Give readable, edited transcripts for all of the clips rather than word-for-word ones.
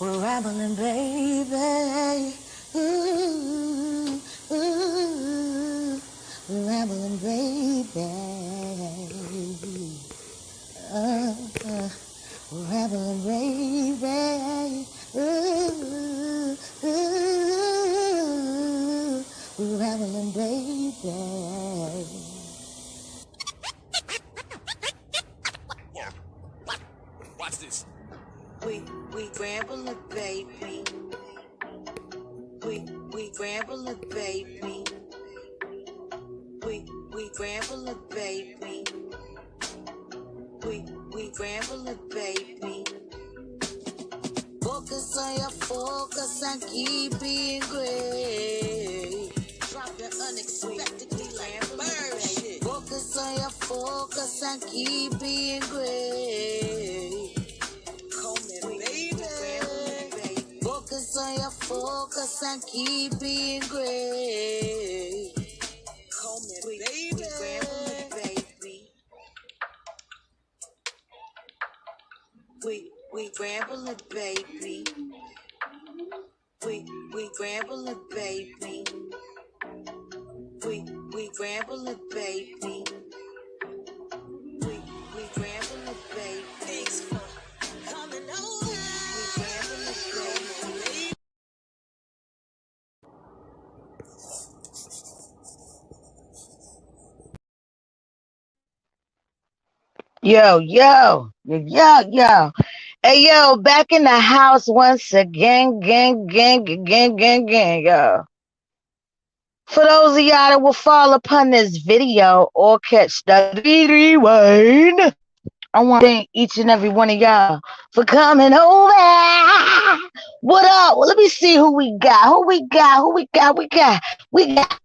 We're rambling, baby. Ooh, ooh, we're rambling, baby. Uh, uh, we're rambling, baby. Ooh, ooh, we're rambling, baby. Watch this. We rambling, baby. We rambling, baby. We rambling, baby. We rambling, baby. Focus on your focus and keep being great. Dropping unexpectedly like bird shit. Focus on your focus and keep being great. Call me baby. Focus on your focus and keep being great. Call me baby. We rambling, baby. We rambling, baby. We rambling, baby. We rambling, baby. We rambling, baby. Thanks for coming over. We rambling, baby. Yo. Hey, yo, back in the house once again, gang, yo. For those of y'all that will fall upon this video or catch the rewind, I want to thank each and every one of y'all for coming over. What up? Well, let me see who we got. We got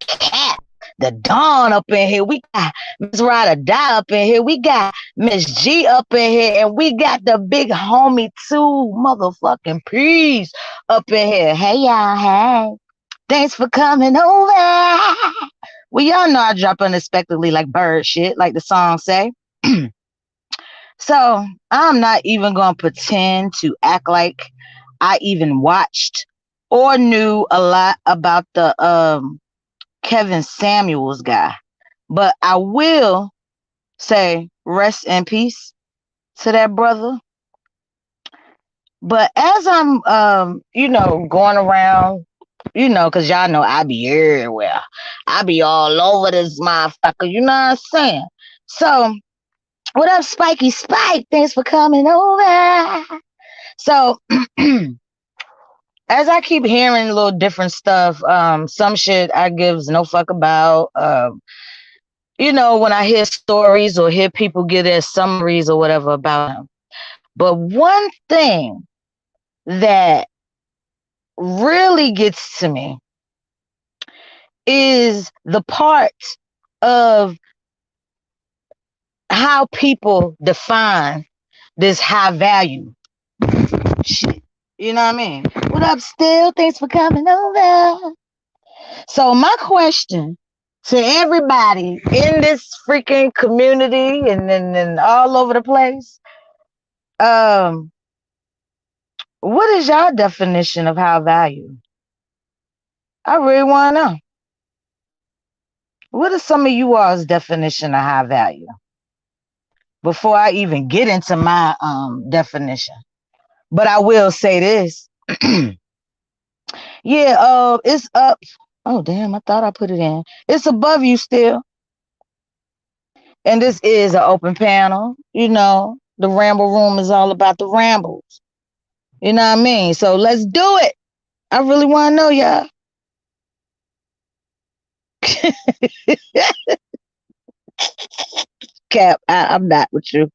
Cat, the Dawn up in here. We got Miss Rada Die up in here. We got Miss G up in here. And we got the big homie too, motherfucking Peace up in here. Hey, y'all. Hey. Thanks for coming over. Well, y'all know I drop unexpectedly like bird shit, like the song say. So I'm not even gonna pretend to act like I even watched or knew a lot about the Kevin Samuels guy. But I will say rest in peace to that brother. But as I'm going around, cause y'all know I be everywhere. I be all over this motherfucker, you know what I'm saying? So what up, Spiky Spike? Thanks for coming over. So as I keep hearing a little different stuff, some shit I gives no fuck about. When I hear stories or hear people give their summaries or whatever about them. But one thing that really gets to me is the part of how people define this high value shit. You know what I mean? What up, Still? Thanks for coming over. So my question to everybody in this freaking community and all over the place, what is your definition of high value? I really want to know. What is some of you all's definition of high value? Before I even get into my definition. But I will say this. Yeah, it's up. Oh damn, I thought I put it in. It's above you still. And this is an open panel. The Ramble Room is all about the rambles. You know what I mean? So let's do it. I really want to know, y'all. Cap, I'm not with you.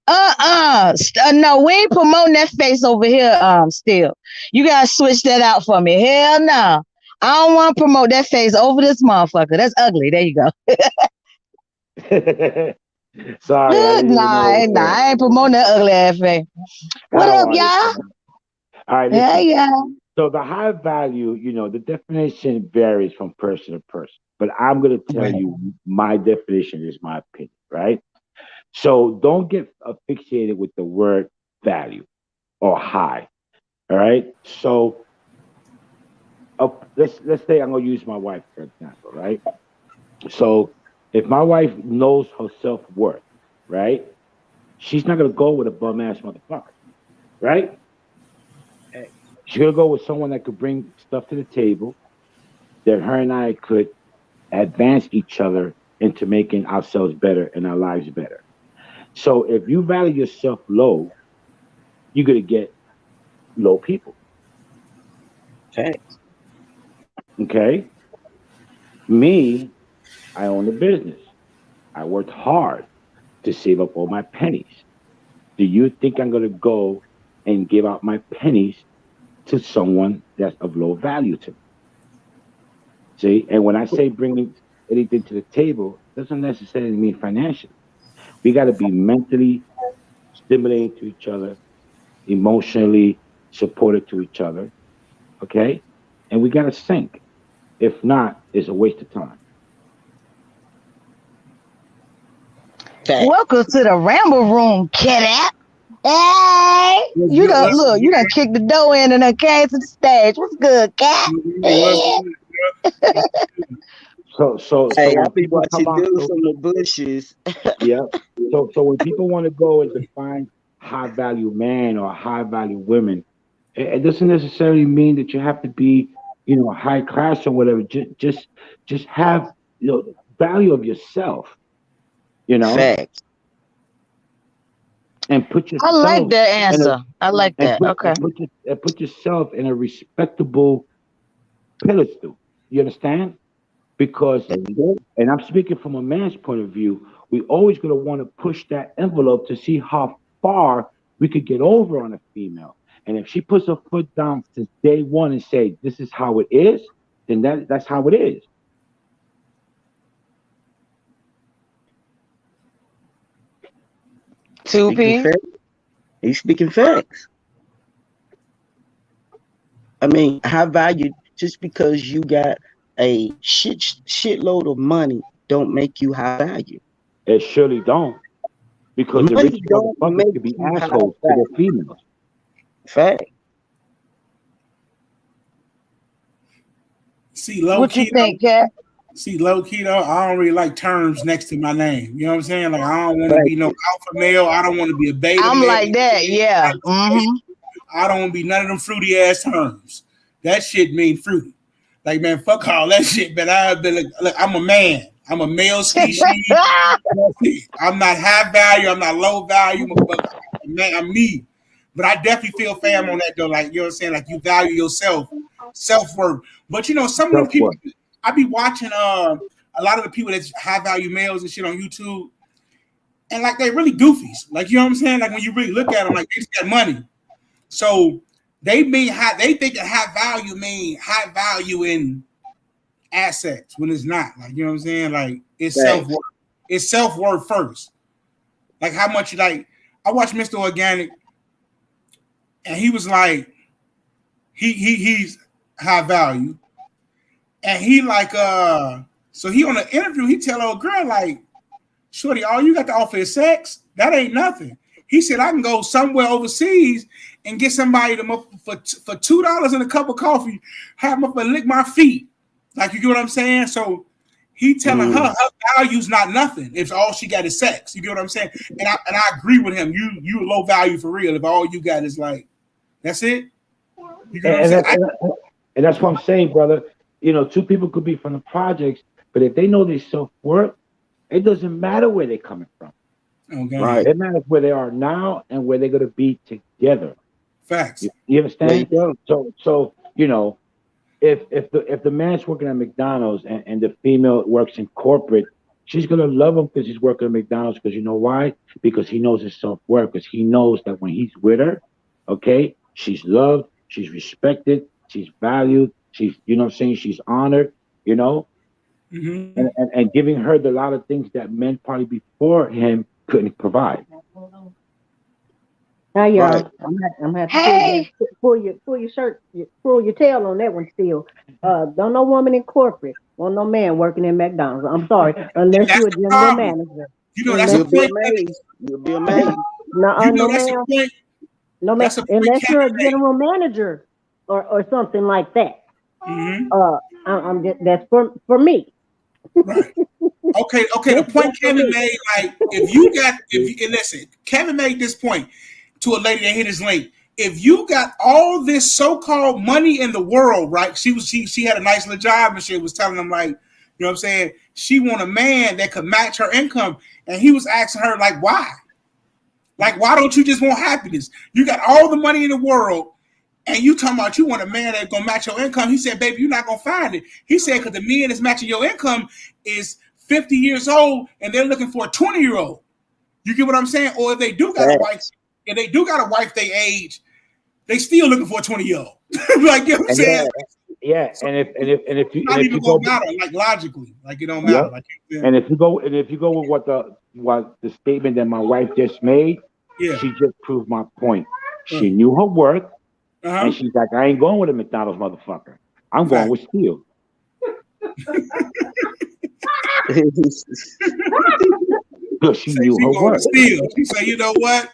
No, we ain't promoting that face over here. Still, you gotta switch that out for me. Hell no, I don't want to promote that face over this motherfucker. That's ugly. There you go. Sorry, I didn't even know. Nah, I ain't promoting that ugly ass face. What up, y'all? All right, Yeah, listen. yeah. So the high value, the definition varies from person to person. But I'm going to tell Right. you my definition is my opinion, right? So don't get asphyxiated with the word value or high. All right. So let's say I'm gonna use my wife for example, right? So if my wife knows her self worth, right, she's not gonna go with a bum ass motherfucker, right? She's gonna go with someone that could bring stuff to the table that her and I could advance each other into making ourselves better and our lives better. So if you value yourself low, you're gonna get low people. Facts. Okay? Me, I own a business. I worked hard to save up all my pennies. Do you think I'm gonna go and give out my pennies to someone that's of low value to me? See, and when I say bringing anything to the table, doesn't necessarily mean financially. We got to be mentally stimulating to each other, emotionally supportive to each other, okay? And we got to sync. If not, it's a waste of time. Facts. Welcome to the Ramble Room, cat. Hey, What's you good? done look, you done kicked the door in and done came to the stage. What's good, cat? What's Hey. good? So Hey, I when be people come watching out, dudes so from the bushes. yeah. So when people want to go and define high value man or high value women, it doesn't necessarily mean that you have to be, high class or whatever. Just have value of yourself, you know, Facts. and put I like yourself that in a answer. I like and that. put Okay. and put your, and put yourself in a respectable pedestal. You understand? Because, There you go. and I'm speaking from a man's point of view, we always gonna want to push that envelope to see how far we could get over on a female. And if she puts her foot down since day one and say this is how it is, then that's how it is. Two Speaking P. facts. He's speaking facts. I mean, high value just because you got a shitload of money don't make you high value. It surely don't, because the Money richest don't motherfuckers make could be you high assholes to their value. females. Fact. See, low What you key though. think, cat? See, low key though. I don't really like terms next to my name. You know what I'm saying? Like I don't want to be no Fact. alpha male. I don't want to be a beta I'm male. like that. Yeah. Mm-hmm. I don't want to be none of them fruity ass terms. That shit mean fruity. Like man, fuck all that shit. Man, I've been look, I'm a man. I'm a male species. I'm not high value. I'm not low value. Man, I'm me. But I definitely feel fam on that though. Like you know what I'm saying. Like you value yourself, self worth. But you know, some of them Self people. worth. I be watching a lot of the people that's high value males and shit on YouTube, and like they really goofies. Like you know what I'm saying. Like when you really look at them, like they just got money. So they mean high. They think that high value mean high value in assets when it's not. Like you know what I'm saying. Like it's self Facts. worth. It's self worth first. Like how much you like. I watched Mr. Organic, and he was like, he's high value, and he like so he on an interview he tell old girl like, shorty, all you got to offer is sex. That ain't nothing. He said I can go somewhere overseas and get somebody to for $2 and a cup of coffee, have them up and lick my feet. Like you get what I'm saying? So he telling her Mm. her value's not nothing if all she got is sex. You get what I'm saying? And I agree with him. You low value for real if all you got is like that's it. You get what I'm And saying? that's, and that's what I'm saying, brother. Two people could be from the projects, but if they know their self worth, it doesn't matter where they're coming from. Okay. Right. It matters where they are now and where they're going to be together. Facts. You There you understand? go. So if the man's working at McDonald's and the female works in corporate, she's gonna love him because he's working at McDonald's. Because you know why? Because he knows his self worth. Because he knows that when he's with her, okay, she's loved, she's respected, she's valued, she's what I'm saying, she's honored. You know, Mm-hmm. and giving her the lot of things that men probably before him couldn't provide. Now, Right. y'all, I'm gonna have to Hey. pull your shirt, pull your tail on that one still. Don't no woman in corporate, or no man working in McDonald's. I'm sorry, unless That's you a the general problem. manager. You know that's Unless a You'll be point. amazed. You'll be amazed. You know no that's a ma'am. point. No man, That's a point unless you're Kevin a made. general manager or something like that. Mm-hmm. I'm just, that's for me. Right. Okay. The That's point for Kevin me. made, like, if you got, if you and listen, Kevin made this point to a lady that hit his link. If you got all this so-called money in the world, right? She had a nice little job and she was telling him like, you know what I'm saying? She want a man that could match her income, and he was asking her like, why? Like, why don't you just want happiness? You got all the money in the world, and you talking about you want a man that's gonna match your income. He said, baby, you're not gonna find it. He said, because the man that's matching your income is 50 years old and they're looking for a 20-year-old. You get what I'm saying? Or if they do got a wife, they age, they still looking for a 20-year-old. Like, you know what I'm saying? Yeah, So and if you not even go, gonna matter, like logically. Like it don't matter. yep, Like yeah. and if you go with what the statement that my wife just made, Yeah. she just proved my point. She knew her worth, and Uh-huh. she's like, I ain't going with a McDonald's motherfucker. I'm going Fact. with Steel. Because she Say knew she her going with worth. steel. She say, you know what?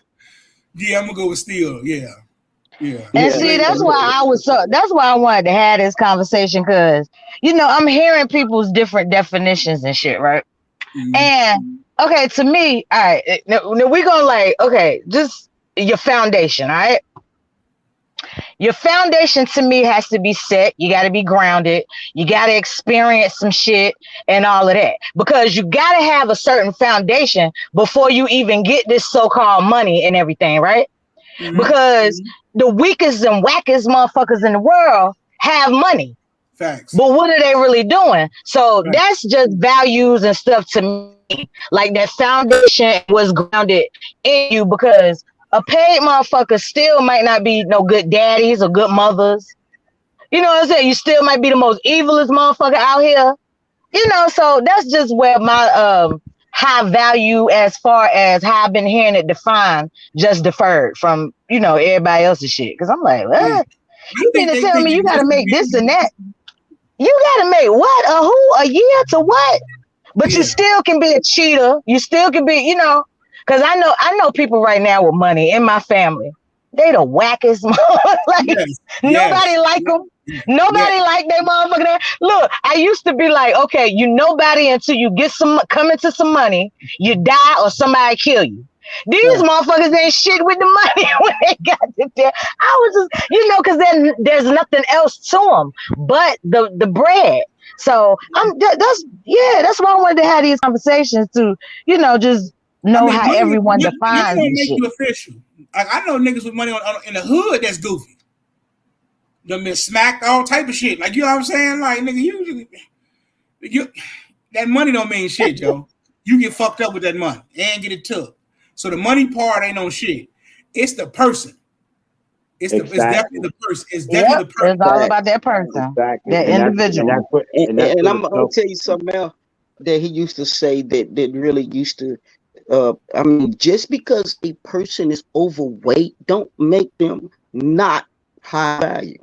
Yeah, I'm gonna go with steel. Yeah. Yeah. And Yeah. see, Lady, that's why I was so. That's why I wanted to have this conversation because I'm hearing people's different definitions and shit, right? mm, And okay, to me, all right, now we gonna like okay, just your foundation, all right. Your foundation to me has to be set. You got to be grounded. You got to experience some shit and all of that because you got to have a certain foundation before you even get this so-called money and everything, right? mm-hmm. Because the weakest and wackest motherfuckers in the world have money. Facts. But what are they really doing? So Right. that's just values and stuff to me. Like that foundation was grounded in you because a paid motherfucker still might not be no good daddies or good mothers. You know what I'm saying? You still might be the most evilest motherfucker out here. So that's just where my high value as far as how I've been hearing it defined just deferred from, everybody else's shit. Cause I'm like, Yeah. what? I You mean think to they tell think me that you gotta most make people, this and that? You gotta make what? A who? A year to what? But you yeah. still can be a cheater. You still can be, because I know people right now with money in my family. They the wackest. Like Yes. nobody Yes. like them. Yeah. Nobody like they motherfucker. Look, I used to be like, okay, you nobody until you come into some money, you die or somebody kill you. These Fact. motherfuckers ain't shit with the money when they got it there. I was just, because then there's nothing else to them but the bread. So that's why I wanted to have these conversations to, just I know mean, how everyone money defines don't this make shit. you official. Like I know niggas with money in the hood that's goofy. Them been smacked all type of shit. Like you know what I'm saying? Like nigga, you that money don't mean shit, Joe. You get fucked up with that money and get it took. So the money part ain't no shit. It's the person. It's definitely Exactly. the person. It's definitely Yep, the it's person. all Fact. about that person, Exactly. that individual. That's And where I'm the gonna self. tell you something else that he used to say that really used to. I mean, just because a person is overweight, don't make them not high value.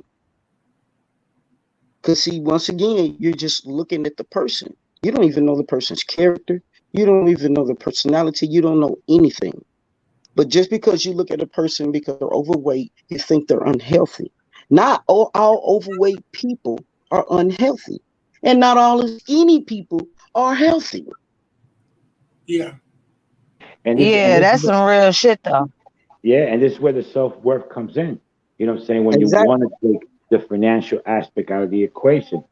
Because see, once again, you're just looking at the person. You don't even know the person's character. You don't even know the personality. You don't know anything. But just because you look at a person because they're overweight, you think they're unhealthy. Not all overweight people are unhealthy. And not all skinny people are healthy. Yeah. Yeah, that's some real shit though. Yeah, and this is where the self worth comes in. You know what I'm saying? When you want Exactly. to take the financial aspect out of the equation,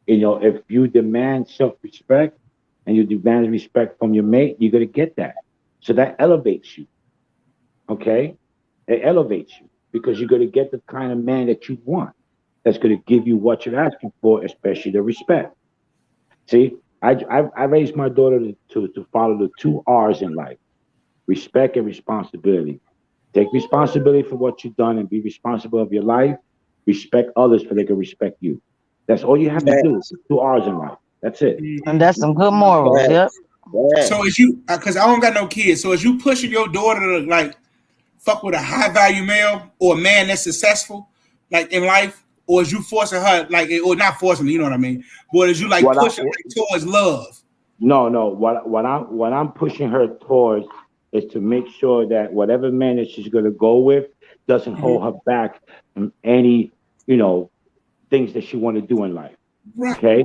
if you demand self respect and you demand respect from your mate, you're gonna get that. So that elevates you. Okay, it elevates you because you're gonna get the kind of man that you want. That's gonna give you what you're asking for, especially the respect. See, I raised my daughter to follow the two R's in life: respect and responsibility. Take responsibility for what you've done and be responsible of your life. Respect others so they can respect you. That's all you have to do. Facts. 2 hours in life. That's it. And Mhm. that's some good morals. Yep. Facts. So as Facts. you, because I don't got no kids, so as you pushing your daughter to like fuck with a high value male or a man that's successful, like in life, or is you forcing her like, or not forcing, you know what I mean? But as you like What I pushing like, towards love? no. What I'm pushing her towards is to make sure that whatever man that she's gonna go with, doesn't hold her back from any, things that she want to do in life. Right. Okay.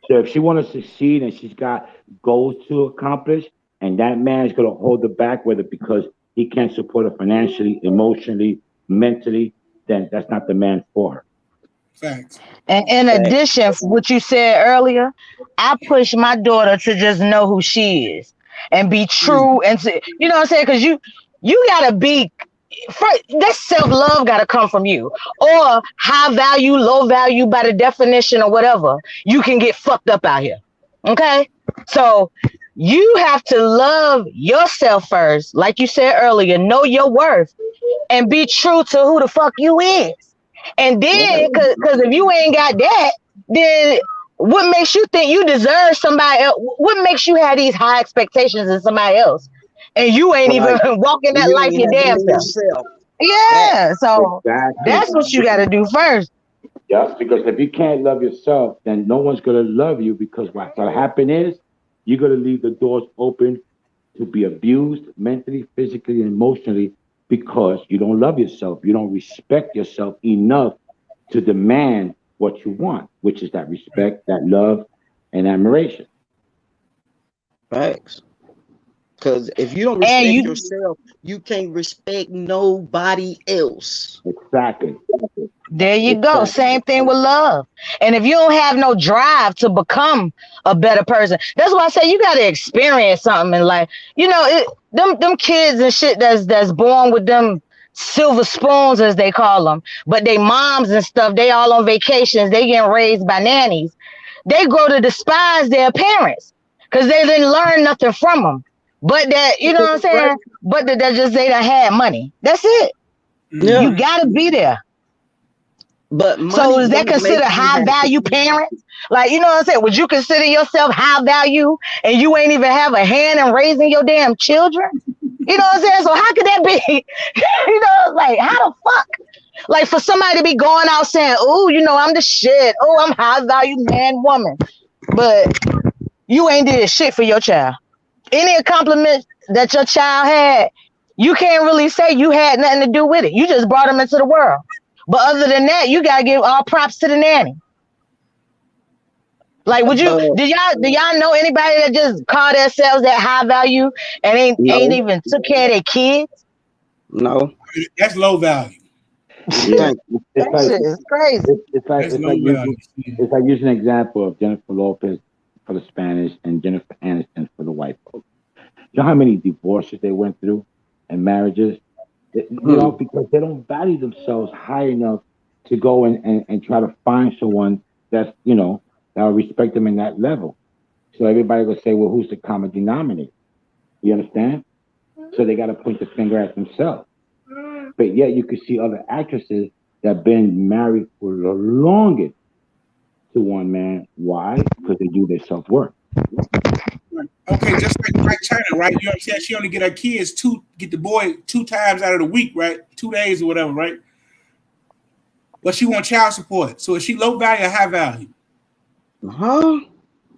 So if she want to succeed and she's got goals to accomplish, and that man is going to hold her back, whether because he can't support her financially, emotionally, mentally, then that's not the man for her. Facts. And in addition, what you said earlier, I push my daughter to just know who she is and be true, and you know what I'm saying? Because you gotta be first. That self love gotta come from you, or high value, low value by the definition or whatever. You can get fucked up out here. Okay, so you have to love yourself first, like you said earlier. Know your worth and be true to who the fuck you is. And then, because if you ain't got that, then what makes you think you deserve somebody else? What makes you have these high expectations in somebody else? And you ain't even walking that life your damn self. Yeah, so that's what you got to do first. Yes, because if you can't love yourself, then no one's going to love you, because what'll happen is you're going to leave the doors open to be abused mentally, physically, and emotionally, because you don't love yourself. You don't respect yourself enough to demand what you want, which is that respect, that love, and admiration. Facts. Because if you don't respect yourself, you can't respect nobody else. Exactly. There you go. Same thing with love. And if you don't have no drive to become a better person, that's why I say you got to experience something in life. Them kids and shit that's born with them silver spoons, as they call them, but they moms and stuff, they all on vacations, they getting raised by nannies. They grow to despise their parents because they didn't learn nothing from them. But that, you know what I'm saying? But that just they done had money. That's it. Yeah. You got to be there. But so is that considered high value parents? Like, you know what I'm saying? Would you consider yourself high value and you ain't even have a hand in raising your damn children? You know what I'm saying? So how could that be? Like, how the fuck? Like, for somebody to be going out saying, oh, I'm the shit. Oh, I'm high value man, woman. But you ain't did shit for your child. Any accomplishment that your child had, you can't really say you had nothing to do with it. You just brought them into the world. But other than that, you gotta give all props to the nanny. Like, do y'all know anybody that just call themselves that high value and ain't even took care of their kids? No, that's low value. Yeah. It's crazy. It's like using an example of Jennifer Lopez for the Spanish and Jennifer Aniston for the white folks. You know how many divorces they went through and marriages? Because they don't value themselves high enough to go and try to find someone that's, that'll respect them in that level. So everybody will say, well, who's the common denominator? You understand? So they got to point the finger at themselves. But yet you could see other actresses that have been married for the longest to one man. Why? Because they do their self-work. Okay, just like China, right? You know what I'm saying? She only get her kids get the boy 2 times out of the week, right? 2 days or whatever, right? But she want child support. So is she low value or high value? Huh?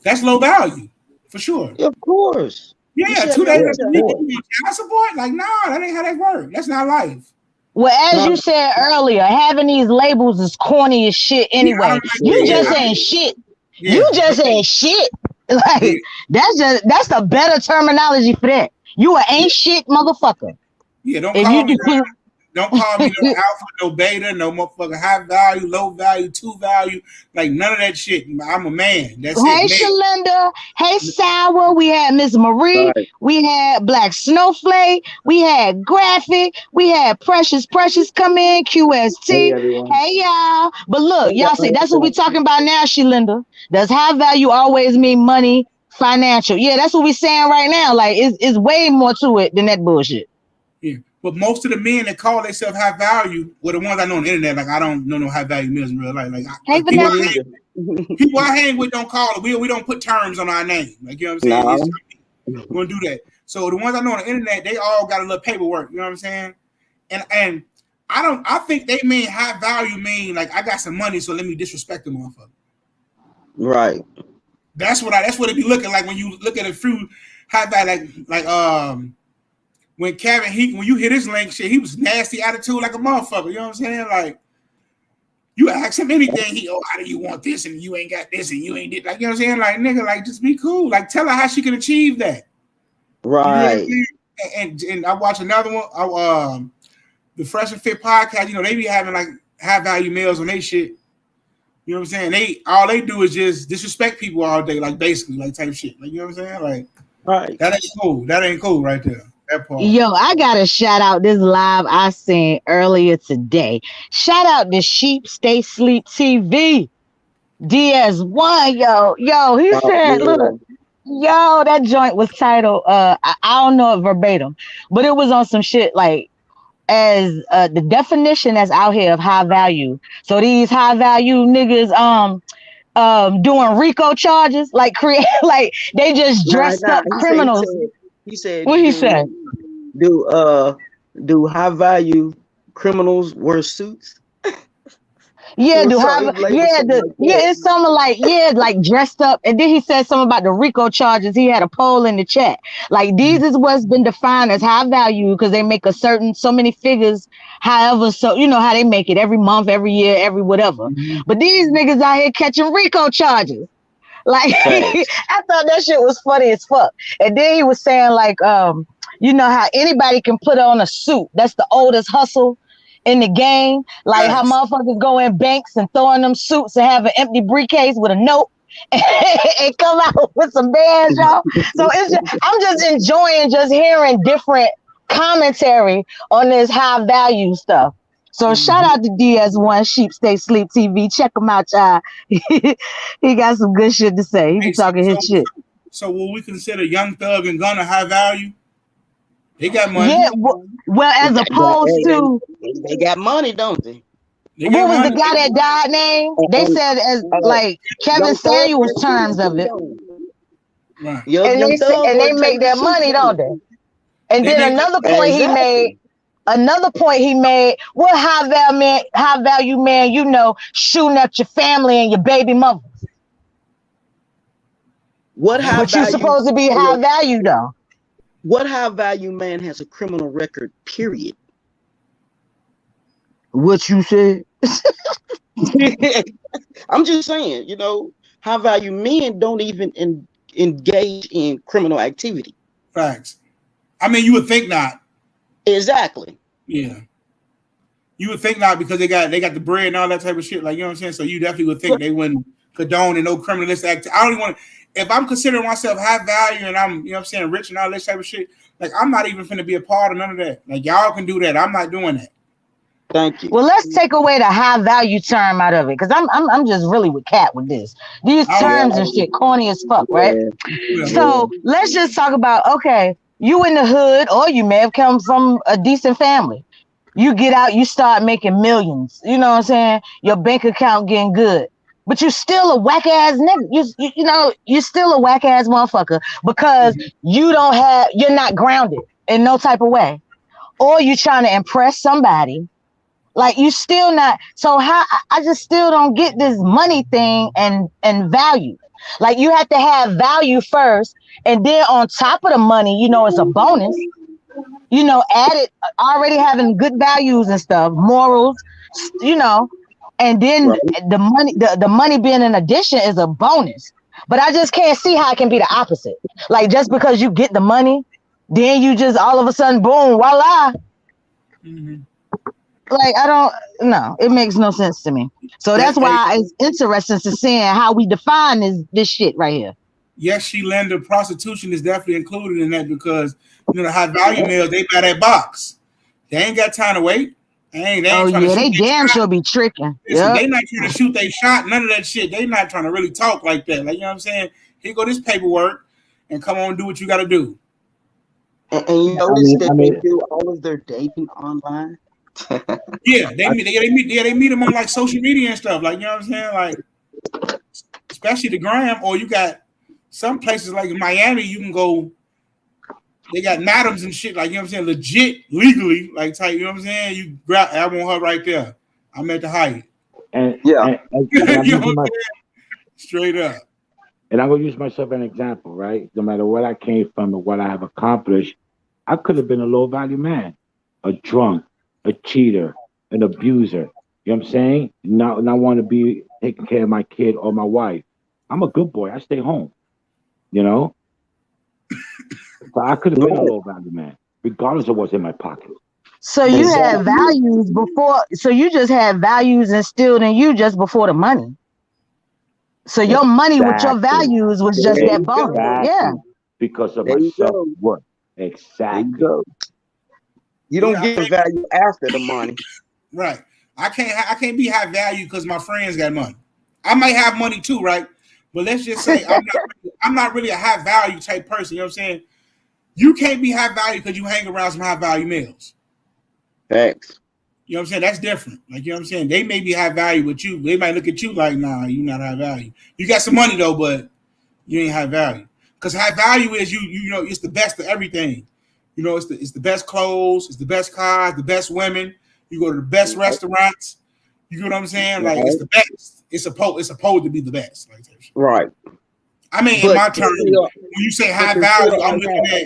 That's low value, for sure. Yeah, of course. Yeah, 2 days out of the week, you want child support? Like, no, that ain't how that works. That's not life. Well, as you said earlier, having these labels is corny as shit anyway. You just ain't shit. You just ain't shit. Like, that's the better terminology for that. You ain't shit motherfucker. Yeah, don't call me no alpha, no beta, no motherfucker high value, low value, 2 value, like none of that shit. I'm a man. That's hey, it. Hey, Shalinda. Hey, Sour. We had Miss Marie. Right. We had Black Snowflake. We had Graphic. We had Precious come in. QST. Hey y'all. But look, y'all see, that's what we talking about now, Shalinda. Does high value always mean money, financial? Yeah, that's what we saying right now. Like, it's way more to it than that bullshit. Yeah. But most of the men that call themselves high value were the ones I know on the internet. Like, I don't know no high value men in real life. Like, people I hang with don't call it. We don't put terms on our name. Like, you know what I'm saying? No. We're gonna do that. So the ones I know on the internet, they all got a little paperwork. You know what I'm saying? And I think they mean high value mean like I got some money, so let me disrespect the motherfucker. Right. That's what it be looking like when you look at a few high value like when when you hit his link shit, he was nasty attitude like a motherfucker. You know what I'm saying? Like, you ask him anything, how do you want this? And you ain't got this, and you ain't did. Like, you know what I'm saying? Like, nigga, like, just be cool. Like, tell her how she can achieve that. Right. You know and I watch another one, the Fresh and Fit podcast. You know, they be having like high value males on their shit. You know what I'm saying? All they do is just disrespect people all day, like basically, like type shit. Like, you know what I'm saying? Like, right. That ain't cool. That ain't cool right there. That part. Yo, I gotta shout out this live I seen earlier today. Shout out to Sheep Stay Sleep TV. DS1, yo, he said, look, yo, that joint was titled, I don't know it verbatim, but it was on some shit like as the definition that's out here of high value. So these high value niggas, doing RICO charges, like like they just dressed up criminals. He said, what he said? Do high value criminals wear suits? Yeah, it's something like dressed up. And then he said something about the RICO charges. He had a poll in the chat. Like, these is what's been defined as high value because they make so many figures, however, so you know how they make it every month, every year, every whatever. Mm-hmm. But these niggas out here catching RICO charges. Like, I thought that shit was funny as fuck. And then he was saying, like, you know how anybody can put on a suit. That's the oldest hustle in the game. Like, how motherfuckers go in banks and throw in them suits and have an empty briefcase with a note and come out with some bands, y'all. So I'm just enjoying just hearing different commentary on this high value stuff. So shout out to DS1 Sheep Stay Sleep TV. Check him out, y'all. He got some good shit to say. He be talking his shit. So will we consider Young Thug and Gunna high value? They got money. Yeah, well, as opposed to they got money, don't they? What was the guy that died name? They said as like Kevin Samuels terms of it. Right. And they make their money, don't they? And then another point he made, what high value man, you know, shooting at your family and your baby mother. But you're supposed to be high value though. What high value man has a criminal record, period? What you said? I'm just saying, you know, high value men don't even engage in criminal activity. Facts. I mean, you would think not. Exactly. Yeah. You would think not because they got the bread and all that type of shit. Like, you know what I'm saying? So you definitely would think they wouldn't condone and no criminalistic activity. I don't even want to. If I'm considering myself high value and I'm, you know what I'm saying, rich and all this type of shit, like, I'm not even finna be a part of none of that. Like, y'all can do that. I'm not doing that. Thank you. Well, let's take away the high value term out of it, because I'm just really with Cat with this. These terms and shit corny as fuck, right? Yeah. So let's just talk about, okay, you in the hood, or you may have come from a decent family. You get out, you start making millions. You know what I'm saying? Your bank account getting good. But you're still a whack ass nigga. You know, you're still a whack ass motherfucker because you're not grounded in no type of way. Or you're trying to impress somebody. Like, you still not. So how I just still don't get this money thing and value. Like, you have to have value first, and then on top of the money, you know, it's a bonus. You know, added already having good values and stuff, morals, you know. And then the money being an addition is a bonus. But I just can't see how it can be the opposite. Like, just because you get the money, then you just all of a sudden, boom, voila. Mm-hmm. Like, it makes no sense to me. So that's why it's interesting to seeing how we define this shit right here. Yes, she landed prostitution is definitely included in that because, you know, the high value males, they buy that box. They ain't got time to wait. They damn sure be tricking. Listen, they not trying to shoot they shot, none of that shit. They not trying to really talk like that. Like, you know what I'm saying? Here go this paperwork and come on, do what you got to do. And you notice that they do all of their dating online. Yeah, they meet them on like social media and stuff. Like, you know what I'm saying? Like, especially the gram, or you got some places like in Miami, you can go. They got madams and shit, like, you know what I'm saying, legit, legally, like, type, you know what I'm saying? You grab, I want her right there. I'm at the height. And you know what straight up. And I'm gonna use myself as an example, right? No matter what I came from and what I have accomplished, I could have been a low value man, a drunk, a cheater, an abuser. You know what I'm saying? Not want to be taking care of my kid or my wife. I'm a good boy. I stay home. You know, so I could have been a Right. low value man, regardless of what's in my pocket. So you had Exactly. values before. So you just had values instilled in you just before the money. So your money with your Exactly. values was just There that you bonus. go. Yeah. Exactly. Because of There my you self go. worth. There you Exactly. go. You don't Yeah, get the value after the money. right. I can't be high value because my friends got money. I might have money too, right? But let's just say I'm not really a high value type person. You know what I'm saying? You can't be high value because you hang around some high value males. Facts. You know what I'm saying? That's different. Like, you know what I'm saying? They may be high value with you. They might look at you like, nah, you're not high value. You got some money though, but you ain't high value. Because high value is you know, it's the best of everything. You know, it's the best clothes, it's the best cars, the best women. You go to the best restaurants. You know what I'm saying? Like it's Right. the best. It's supposed to be the best. Like that shit. Right. I mean, in But my there terms, still, when you say but high there still value, are not.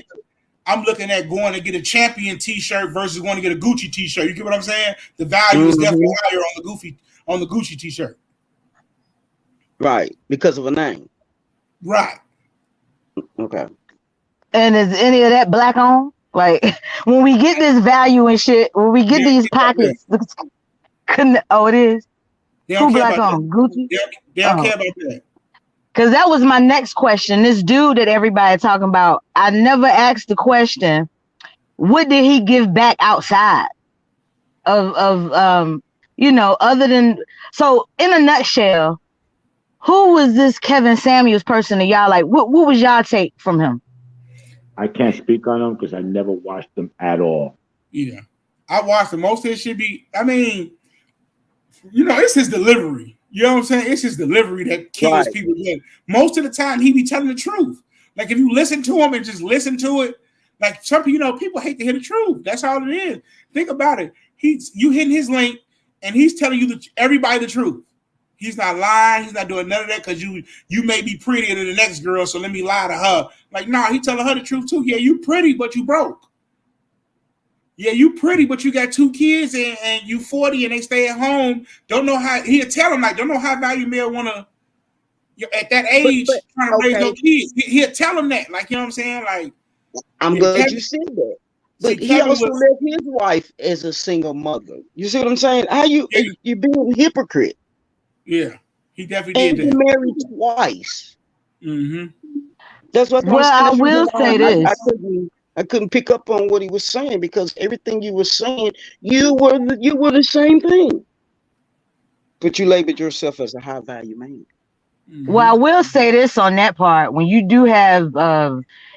I'm looking at going to get a champion T-shirt versus going to get a Gucci T-shirt. You get what I'm saying? The value is definitely Hmm. higher on the Gucci T-shirt. Right. Because of a name. Right. Okay. And is any of that black on? Like when we get this value and shit, when we They get don't these care about that. pockets, oh, it is. They don't Who care black about that. on? Gucci? They don't Oh. care about that. Because that was my next question. This dude that everybody talking about, I never asked the question, what did he give back outside of other than, so in a nutshell, who was this Kevin Samuels person to y'all? Like, what was y'all take from him? I can't speak on them because I never watched them at all. Yeah. I watched it. Most of it should be, I mean, you know, it's his delivery. You know what I'm saying? It's his delivery that kills Right. people. Yeah. Most of the time, he be telling the truth. Like if you listen to him and just listen to it, like some people, you know, people hate to hear the truth. That's all it is. Think about it. You hitting his link, and he's telling you everybody the truth. He's not lying. He's not doing none of that because you may be prettier than the next girl, so let me lie to her. Like, nah, he telling her the truth too. Yeah, you pretty, but you broke. Yeah, you pretty, but you got 2 kids and you 40 and they stay at home. Don't know how he'll tell them like don't know how value male wanna at that But age trying to raise your okay. kids. He'll tell them that. Like, you know what I'm saying? Like, I'm yeah, glad Kevin, you said that. see, But he Kevin also was left his wife as a single mother. You see what I'm saying? How yeah, you being a hypocrite? yeah, he definitely And did you that. married twice. Mm-hmm. That's what I'm Well, I saying. will say I this. couldn't pick up on what he was saying because everything you were saying, you were the same thing. But you labeled yourself as a high value man. Well, I Mm-hmm. will say this on that part. When you do have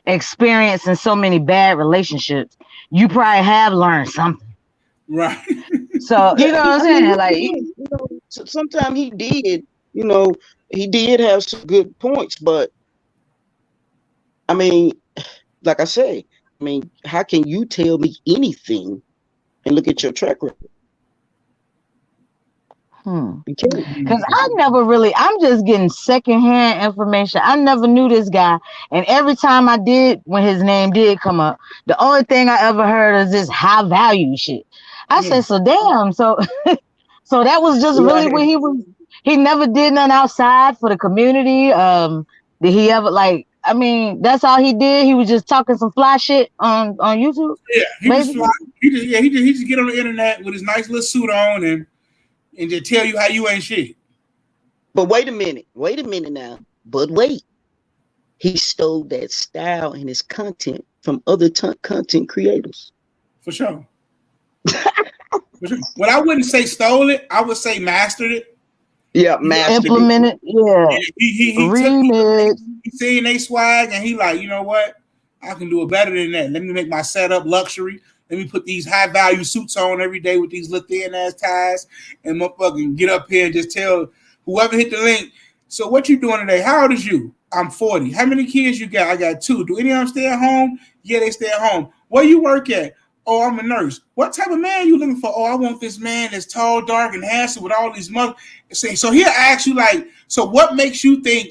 experience in so many bad relationships, you probably have learned something. Right. So you Yeah, know what I'm I mean, saying? Like, he did. You know, sometimes he did. You know, he did have some good points, but I mean, like I say, I mean, how can you tell me anything and look at your track record? You can't. Because Mm-hmm. I'm just getting secondhand information. I never knew this guy. And every time I did, when his name did come up, the only thing I ever heard is this high value shit. I Yeah. said, so damn. So, so that was just really Yeah, what he never did nothing outside for the community. Did he ever I mean, that's all he did. He was just talking some fly shit on YouTube, Yeah. He just fly. basically. He just get on the internet with his nice little suit on and just tell you how you ain't shit. but wait a minute. Wait a minute now. But wait. He stole that style and his content from other content creators. For sure. For sure. Well, I wouldn't say stole it. I would say mastered it. Yeah, You know, mastered it. Implemented, yeah. he took Remix. he seen they swag and he like, you know what? I can do it better than that. Let me make my setup luxury. Let me put these high value suits on every day with these little thin ass ties and motherfucking get up here and just tell whoever hit the link. So what you doing today? How old is you? I'm 40. How many kids you got? I got 2. Do any of them stay at home? Yeah, they stay at home. Where you work at? Oh, I'm a nurse. What type of man you looking for? Oh, I want this man that's tall, dark, and handsome with all these mother. So he'll ask you like, so what makes you think,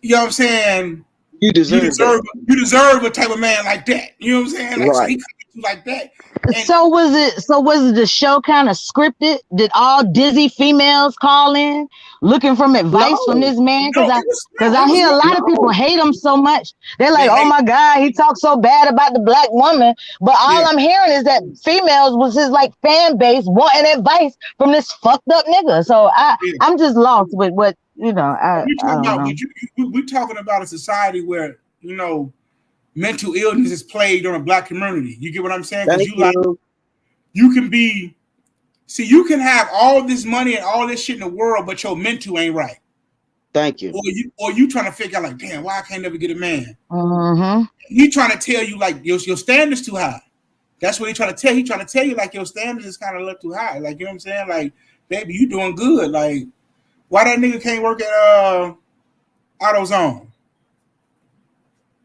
you know what I'm saying, You deserve that. You deserve a type of man like that. You know what I'm saying? Like, so he comes at you like that. And So was it the show kind of scripted? Did all dizzy females call in looking from advice from No, this man? no, Because I hear a lot of people hate him so much. They're like, oh my God, he talks so bad about the black woman. But all I'm hearing is that females was his like fan base wanting advice from this fucked up nigga. So I'm just lost with what I don't know. We're talking about a society where mental illness is plagued on a black community. You get what I'm saying? Because you can have all this money and all this shit in the world, but your mental ain't right. Thank you. Or you trying to figure out like, damn, why I can't never get a man? Mm-hmm. He trying to tell you like your standards too high. That's what he trying to tell. He trying to tell you like your standards is kind of look too high. Like, you know what I'm saying? Like, baby, you doing good. Like, why that nigga can't work at AutoZone?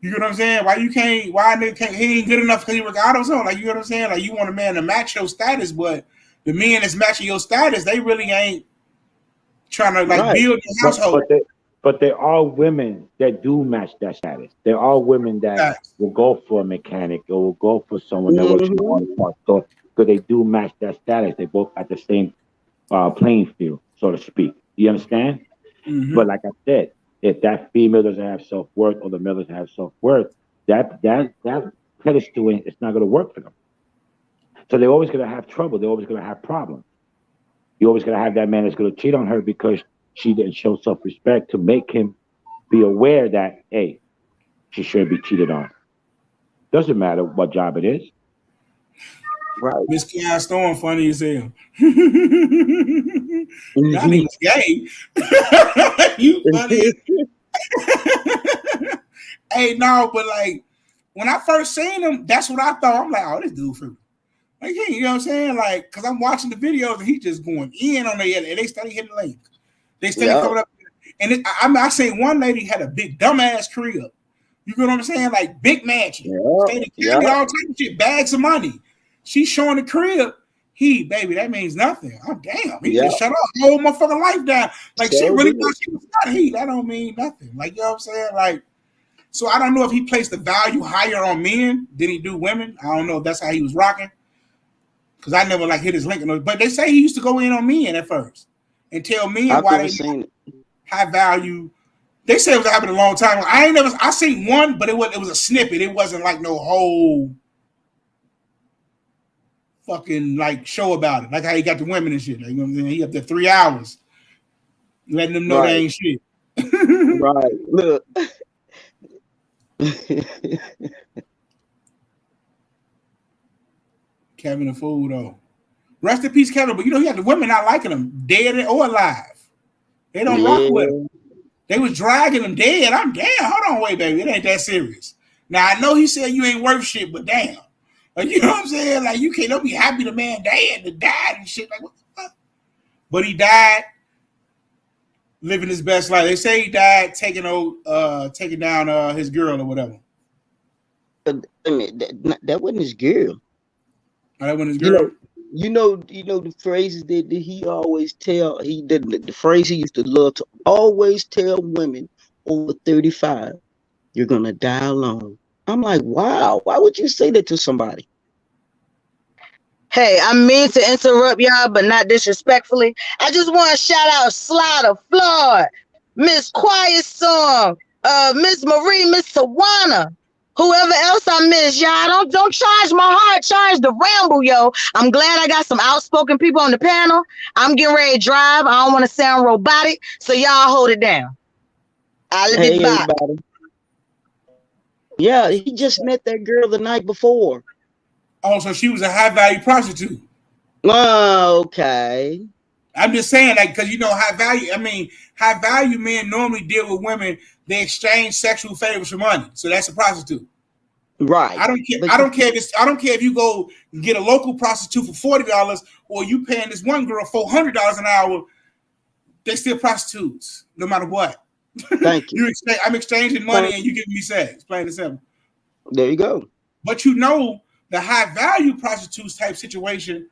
You get what I'm saying? Why nigga can't, he ain't good enough because he work at AutoZone? Like, you know what I'm saying? Like, you want a man to match your status, but the men that's matching your status, they really ain't trying to like build a household. But there are women that do match that status. There are women that will go for a mechanic or will go for someone that works in the auto parts store because they do match that status. They both at the same playing field, so to speak. You understand? Mm-hmm. But like I said, if that female doesn't have self-worth or the male doesn't have self-worth, that pedestal, it's not going to work for them. So they're always going to have trouble. They're always going to have problems. You're always going to have that man that's going to cheat on her because she didn't show self-respect to make him be aware that, hey, she shouldn't be cheated on. Doesn't matter what job it is. Right. Miss Keon Storm funny as hell. That nigga's gay. You funny as Hey, no, but like when I first seen him, that's what I thought. I'm like, oh, this dude fruity. Like, yeah, you know what I'm saying? Like, cause I'm watching the videos and he just going in on their and they started hitting lanes. They started coming up, and I seen one lady had a big dumbass crib. You know what I'm saying? Like big mansion, all type of shit, bags of money. She's showing the crib. Baby, that means nothing. Oh damn, he just shut up, whole motherfucking life down. Like she really thought she was not he. That don't mean nothing. Like, you know what I'm saying? Like, so I don't know if he placed the value higher on men than he do women. I don't know if that's how he was rocking. Cause I never like hit his link, but they say he used to go in on men at first and tell men why they high value. They say it was happening a long time ago. I seen one, but it was a snippet. It wasn't like no whole fucking like show about it. Like how he got the women and shit. Like, you know what I'm saying? He up there 3 hours letting them know they ain't shit. Right. Look. Kevin a fool though. Rest in peace, Kevin. But you know, he had the women not liking him, dead or alive. They don't rock with him. They was dragging him dead. I'm damn. Hold on, wait, baby. It ain't that serious. Now I know he said you ain't worth shit, but damn. Like, you know what I'm saying? Like, you can't don't be happy the man died and shit. Like, what the fuck? But he died living his best life. They say he died taking down his girl or whatever. I mean, that wasn't his girl. Oh, that wasn't his girl. You know the phrases that he always tell. He did the phrase he used to love to always tell women over 35, "You're gonna die alone." I'm like, wow. Why would you say that to somebody? Hey, I mean to interrupt y'all, but not disrespectfully. I just want to shout out Slaughter, Floyd, Miss Quiet Song, Miss Marie, Miss Tawana, whoever else I miss, y'all. Don't charge my heart, charge the Ramble, yo. I'm glad I got some outspoken people on the panel. I'm getting ready to drive. I don't want to sound robotic, so y'all hold it down. I'll be back. Everybody. Yeah, he just met that girl the night before. Oh, so she was a high value prostitute. Oh, okay. I'm just saying, like, because you know, high value men normally deal with women. They exchange sexual favors for money, so that's a prostitute. Right. I don't care. I don't care if you go get a local prostitute for $40 or you paying this one girl $400 an hour. They still prostitutes, no matter what. Thank you. I'm exchanging money and you giving me sex. Plain and simple. There you go. But you know, the high value prostitutes type situation,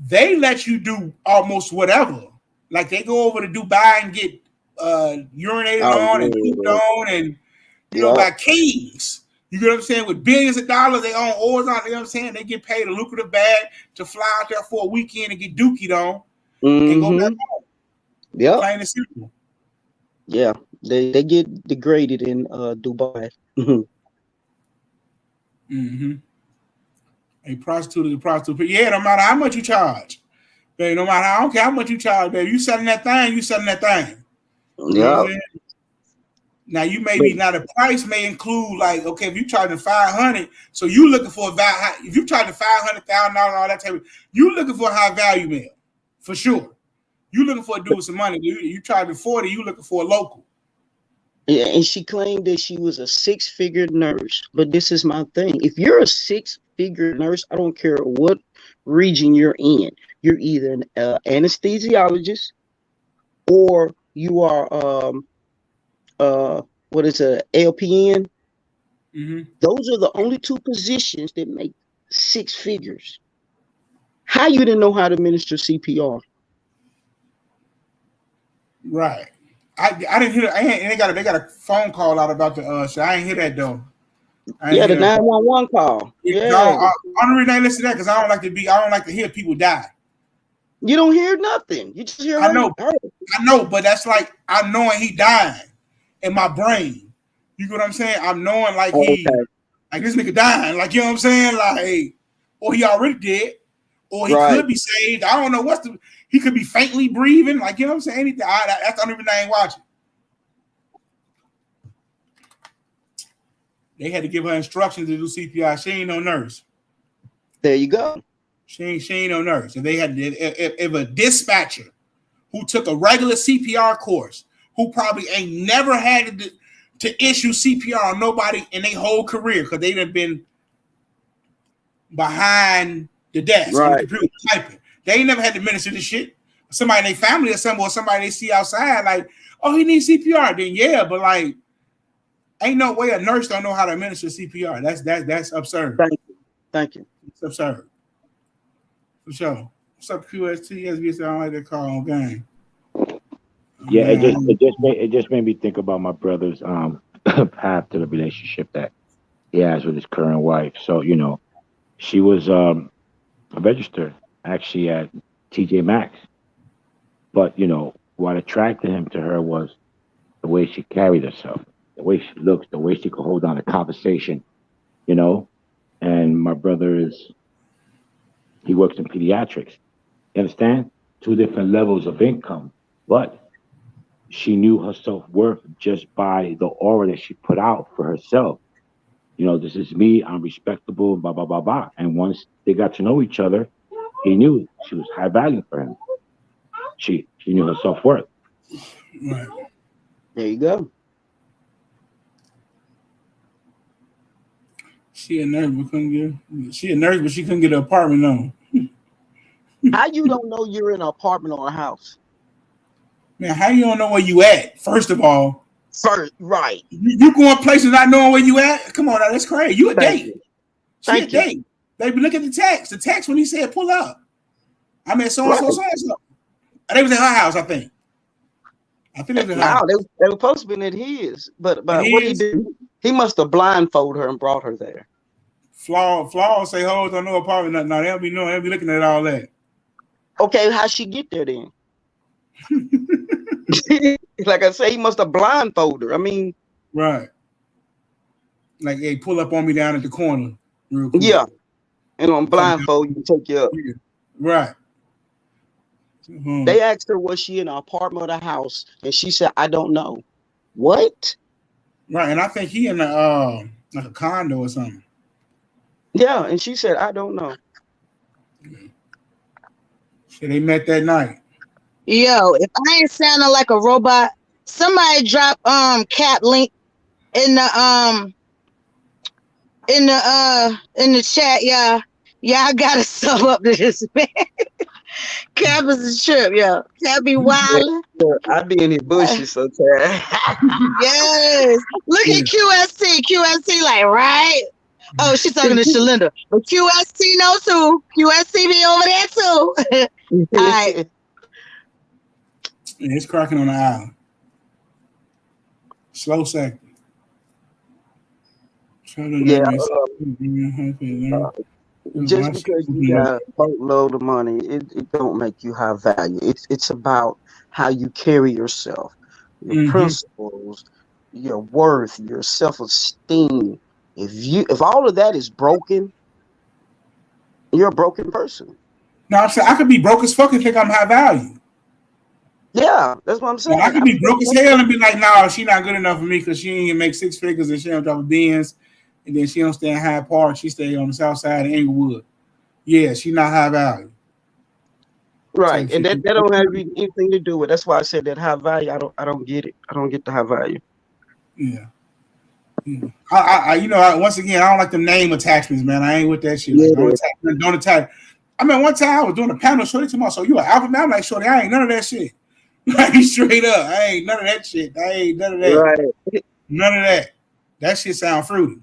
they let you do almost whatever. Like they go over to Dubai and get urinated on and pooped on, and You know, by kings. You get what I'm saying? With billions of dollars, they own oars on. You know what I'm saying? They get paid a lucrative bag to fly out there for a weekend and get dookied on and go back home. Yep. Plain and simple. Yeah, they get degraded in Dubai. A prostitute is a prostitute. Yeah, no matter how much you charge, baby. No matter I don't care how much you charge, baby. You selling that thing, you selling that thing. You know what I'm saying? Now you now the price may include like, okay, if you charging $500, so you looking for a value. If you charging $500,000 all that type of, you looking for a high value male for sure. You looking for a dude with some money. You charging 40, you looking for a local. Yeah, and she claimed that she was a 6-figure nurse. But this is my thing: if you're a 6-figure nurse, I don't care what region you're in. You're either an anesthesiologist or you are what is a LPN? Those are the only 2 positions that make 6 figures. How you didn't know how to administer CPR? Right. I didn't hear. They got a phone call out about the shit. I ain't hear that though. Yeah, the 911 call. Yeah. I'm reason I listen to that because I don't like to hear people die. You don't hear nothing. You just hear. I know, but that's like I'm knowing he died in my brain. You know what I'm saying? I'm knowing like like this nigga dying. Like, you know what I'm saying? Like, or he already dead, or he could be saved. I don't know he could be faintly breathing. Like, you know what I'm saying? Anything. That's the only reason I ain't watching. They had to give her instructions to do CPR. She ain't no nurse. There you go. She ain't no nurse. And they had if a dispatcher who took a regular CPR course, who probably ain't never had to issue CPR on nobody in their whole career because they done been behind the desk on the computer typing. They ain't never had to minister this shit. Somebody in their family or somebody they see outside, like, oh, he needs CPR. Then yeah, but like, ain't no way a nurse don't know how to administer CPR. That's absurd. Thank you. It's absurd. For sure. What's up, QST? SBS, I don't like that call on game. Yeah, it just made me think about my brother's path to the relationship that he has with his current wife. So, you know, she was registered actually at TJ Maxx. But, you know, what attracted him to her was the way she carried herself, the way she looks, the way she could hold on a conversation, you know. And my brother he works in pediatrics. You understand? 2 different levels of income. But she knew her self-worth just by the aura that she put out for herself. You know, this is me, I'm respectable, blah, blah, blah, blah. And once they got to know each other, he knew she was high value for him. She knew her self-worth. Right. There you go. She a nurse, but she couldn't get an apartment on. How you don't know you're in an apartment or a house? Man, how you don't know where you at? First of all. Right. You going places not knowing where you at? Come on, now, that's crazy. You a date. She a date. Baby, look at the text. The text when he said pull up. I mean, so and so. They was at her house, I think. I think they was at her house. They were supposed to be at his. But what he did, he must have blindfolded her and brought her there. Flaw say hoes don't know apartment. No, they'll be knowing. They'll be looking at all that. Okay, how'd she get there then? Like I say, he must have blindfolded her. I mean, right. Like, hey, pull up on me down at the corner real quick. Yeah. And on blindfold, you take you up. Right. They asked her, was she in an apartment or a house? And she said, I don't know. What? Right. And I think he in a like a condo or something. Yeah. And she said, I don't know. So they met that night. Yo, if I ain't sounding like a robot, somebody drop Cap link in the chat, y'all. Y'all gotta sub up to this man. Cap is a trip, yo. Cap be wild. I be in his bushes sometimes. Yes. Look at QST. QST like, right? Oh, she's talking to Shalinda. But QST knows too. QST be over there too. All right. Yeah, it's cracking on the island. Slow second. Yeah, just because you got a boatload of money, it don't make you have value. It's about how you carry yourself, your principles, your worth, your self-esteem. If all of that is broken, you're a broken person. No, I'm saying I could be broke as fuck and think I'm high value. Yeah, that's what I'm saying. Well, I could be broke as hell and be like, "No, she not good enough for me because she ain't even make six figures and she don't drive a Benz, and then she don't stay in Hyde Park. She stay on the south side of Inglewood. Yeah, she not high value." Right, and that don't have anything to do with. That's why I said that high value. I don't get it. I don't get the high value. Yeah. Once again, I don't like them name attachments, man. I ain't with that shit. Like, don't attach. I mean, one time I was doing a panel, shorty to me, so you an alpha man? I'm like, shorty, I ain't none of that shit. Like, straight up, I ain't none of that shit. I ain't none of that. Right. None of that. That shit sound fruity.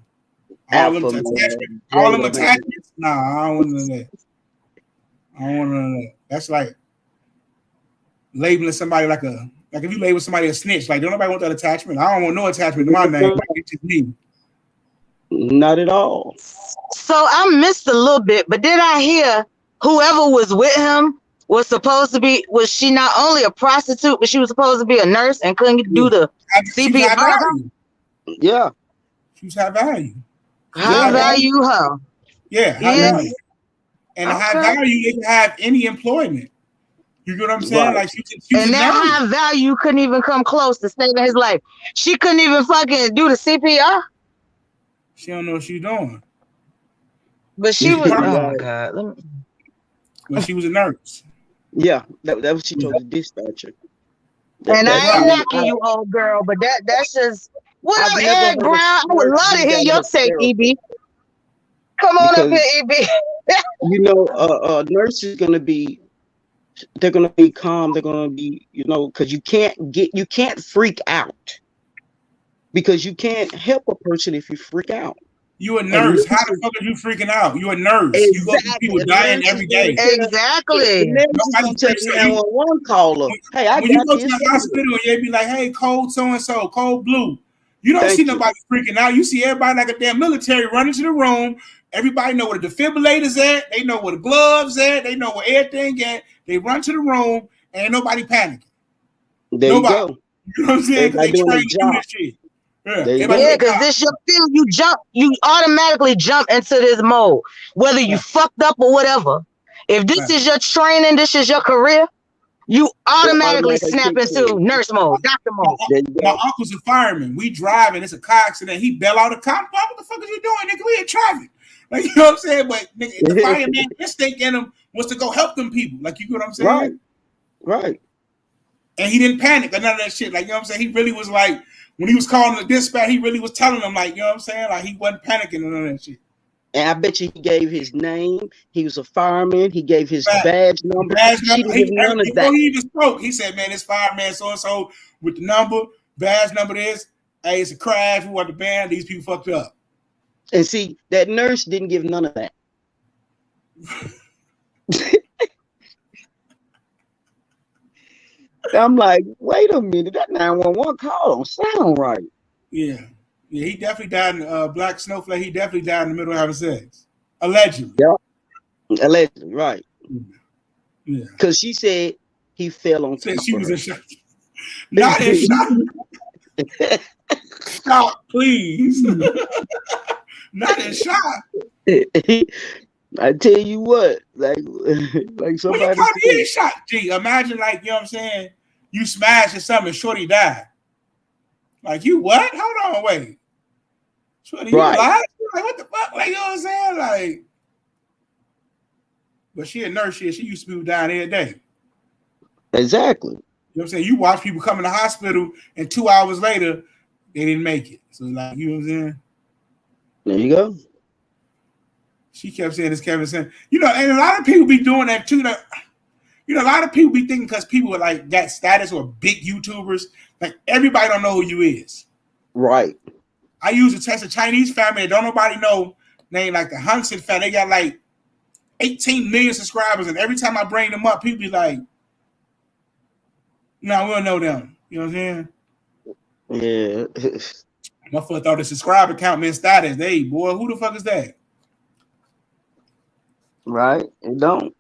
All them attachments. Nah, I don't want none of that. I don't want none of that. That's like labeling somebody like if you label somebody a snitch, like don't nobody want that attachment. I don't want no attachment to my name. Like, it's just me. Not at all. So I missed a little bit, but did I hear whoever was with him was she not only a prostitute, but she was supposed to be a nurse and couldn't do the CPR? Yeah. She's high value. High value, huh? Yeah, high value. And high value, they can have any employment. You know what I'm saying? Right. Like and that high value couldn't even come close to saving his life. She couldn't even fucking do the CPR. She don't know what she's doing. But she was oh God. When she was a nurse. Yeah, that was she told the dispatcher. And I ain't knocking you, old girl, but that's just what up, Ed Brown? I would love to hear your take, EB. Come on up here, EB. Nurse is gonna be. They're gonna be calm. They're gonna be, because you can't freak out, because you can't help a person if you freak out. You a nurse. How the fuck are you freaking out? You a nurse. Exactly. You go to people dying every day. Exactly. Nobody's taking 911 caller. Hey, when you go to the hospital and they be like, "Hey, cold so and so, cold blue." You don't see nobody freaking out. You see everybody like a damn military running to the room. Everybody know where the defibrillator's at. They know where the gloves at. They know where everything at. They run to the room and ain't nobody panicking. There you go. You know what I'm saying? They train to do this shit. Yeah, because this your feeling. You automatically jump into this mode, whether you fucked up or whatever. If this is your training, this is your career, you automatically snap into nurse mode, doctor mode. My uncle's a fireman. We driving, it's a car accident. He bail out a cop. What the fuck are you doing, nigga? We in traffic. Like, you know what I'm saying? But nigga, the fireman instinct in him was to go help them people. Like, you know what I'm saying? Right. And he didn't panic or none of that shit. Like, you know what I'm saying? He really was like, when he was calling the dispatch, he really was telling them, like, you know what I'm saying? Like, he wasn't panicking or none of that shit. And I bet you he gave his name. He was a fireman. He gave his badge number. She didn't give none of that. Before he even spoke, he said, "Man, this fireman so-and-so with the number, badge number this. Hey, it's a crash. We want the band. These people fucked up." And see, that nurse didn't give none of that. I'm like, wait a minute, that 911 call don't sound right. Yeah, he definitely died in Black Snowflake. He definitely died in the middle of having sex, allegedly. Yeah, allegedly, right? Yeah, because she said he fell on top. She was in shock. Not in shock. Stop, please. Not in shock. I tell you what, like somebody. Well, you probably in shock. Gee, imagine, like, you know what I'm saying? You smash or something, and Shorty died. Like, you what? Hold on, wait. Shorty, you alive? Like, what the fuck? Like, you know what I'm saying? Like, but she a nurse. She used to be down every day. Exactly. You know what I'm saying? You watch people come in the hospital, and 2 hours later, they didn't make it. So, like, you know what I'm saying? There you go. She kept saying this, Kevin saying, and a lot of people be doing that too. That, a lot of people be thinking because people are like got status or big YouTubers, like everybody don't know who you is. Right. I use a test of Chinese family that don't nobody know, named like the Hansen family. They got like 18 million subscribers, and every time I bring them up, people be like, "No, we don't know them." You know what I'm saying? Yeah. Motherfucker thought the subscriber count meant status. Hey, boy, who the fuck is that? Right? It don't.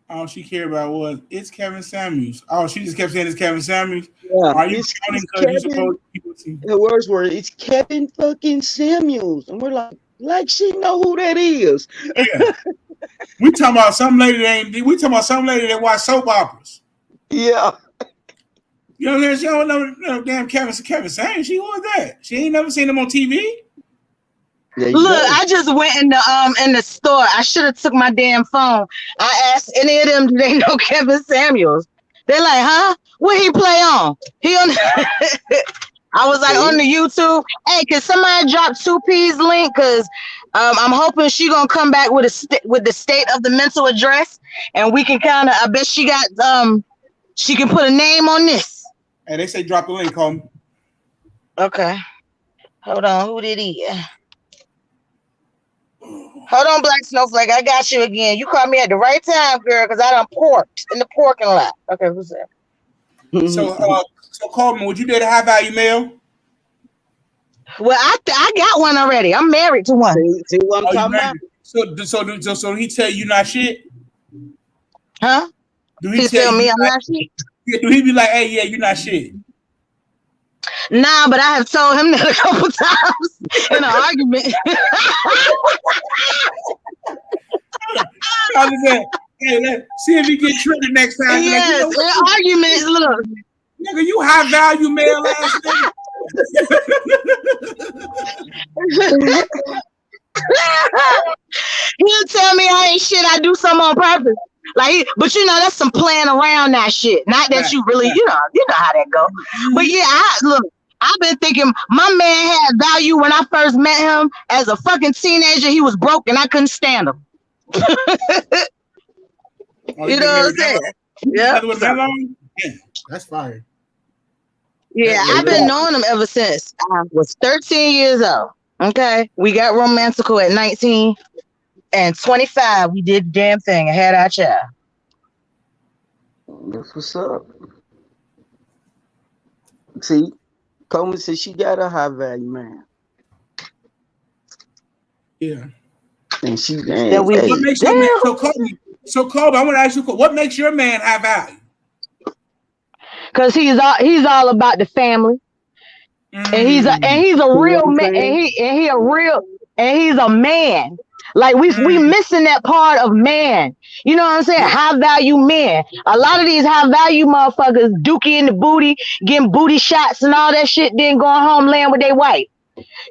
All she cared about was it's Kevin Samuels. Oh, she just kept saying it's Kevin Samuels. Yeah, Are you it's counting because Kevin. you supposed people to? The words were, it's Kevin fucking Samuels. And we're like she know who that is. Yeah. We talking about some lady that watch soap operas. Yeah. You know what I'm saying? She don't know no damn Kevin Samuels. She who is that? She ain't never seen him on TV. Look, I just went in the store. I should have took my damn phone. I asked any of them, do they know Kevin Samuels? They're like, huh? What he play on? He on. I was like on the YouTube. Hey, can somebody drop 2P's link? Cause I'm hoping she gonna come back with the state of the mental address, and we can kind of. I bet she got she can put a name on this. Hey, they say drop the link, homie. Okay, hold on. Who did he? Hold on, Black Snowflake. I got you again. You called me at the right time, girl, because I done porked in the parking lot. Okay, who's that? So Coleman, would you date a high value male? Well, I got one already. I'm married to one. See what I'm talking about? So he tell you not shit? Huh? Do he tell me I'm not shit? Yeah, do he be like, hey, yeah, you're not shit? Nah, but I have told him that a couple times in an argument. I was saying, hey, let's see if he get triggered next time. Yes, like, you know, arguments. Look, nigga, you high value male ass nigga. He'll tell me I ain't shit. I do something on purpose. Like, but you know, that's some playing around that shit. Not that you really, you know how that go. But yeah, I've been thinking my man had value when I first met him as a fucking teenager. He was broke and I couldn't stand him. You know what I'm saying? Yeah. Yeah, that's fire. Yeah, I've been knowing him ever since I was 13 years old. Okay. We got romantical at 19 and 25. We did the damn thing and had our child. That's what's up. See, Coleman said she got a high value man. Yeah. And she what makes your man, so Kobe, I want to ask you, what makes your man high value? Because he's all about the family. And he's a real man, and he's a man. Like we missing that part of man. You know what I'm saying? High value men. A lot of these high value motherfuckers dookie in the booty, getting booty shots and all that shit, then going home laying with their wife.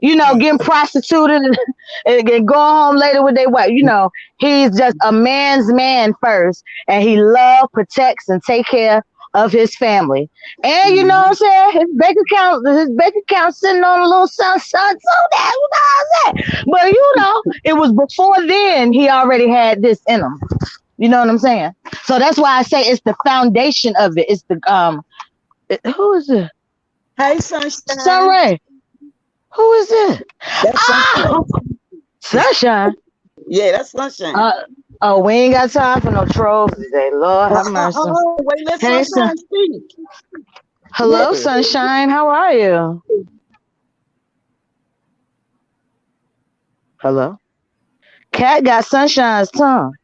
You know, getting prostituted and going home later with their wife. You know, he's just a man's man first, and he loves, protects, and take care of his family. And you know what I'm saying? His bank account sitting on a little son, so that, you know what I'm saying? But you know, it was before then he already had this in him. You know what I'm saying? So that's why I say it's the foundation of it. It's the who is it? Hey, Sunshine. Sunray. Who is it? That's Sunshine. Sunshine. Yeah, that's Sunshine. Oh, we ain't got time for no trolls today. Lord have mercy. Wait, let Sunshine speak. Hello, Sunshine. How are you? Hello. Cat got Sunshine's tongue.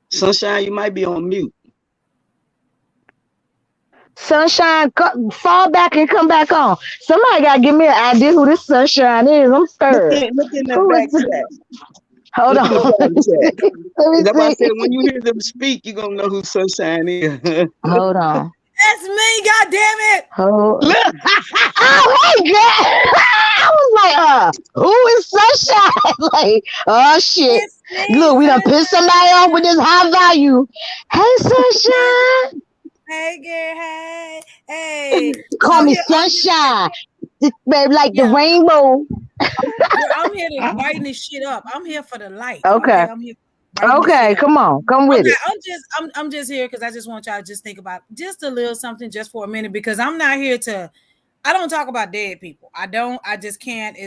Sunshine, you might be on mute. Sunshine, fall back and come back on. Somebody got to give me an idea who this Sunshine is. I'm scared. Look in the back chat. Hold on. That's why I said when you hear them speak, you're going to know who Sunshine is. Hold on. That's me, goddammit. Oh, hey, God. I was like, who is Sunshine? Like, oh, shit. Look, we done pissed somebody off with this high value. Hey, Sunshine. Hey, girl. Hey. Call me Sunshine. Baby, like the rainbow. I'm here to brighten this shit up. I'm here for the light. Okay. I'm here. Okay, come on, come with it. I'm just here because I just want y'all to just think about just a little something just for a minute, because I'm not here to. I don't talk about dead people. I just can't.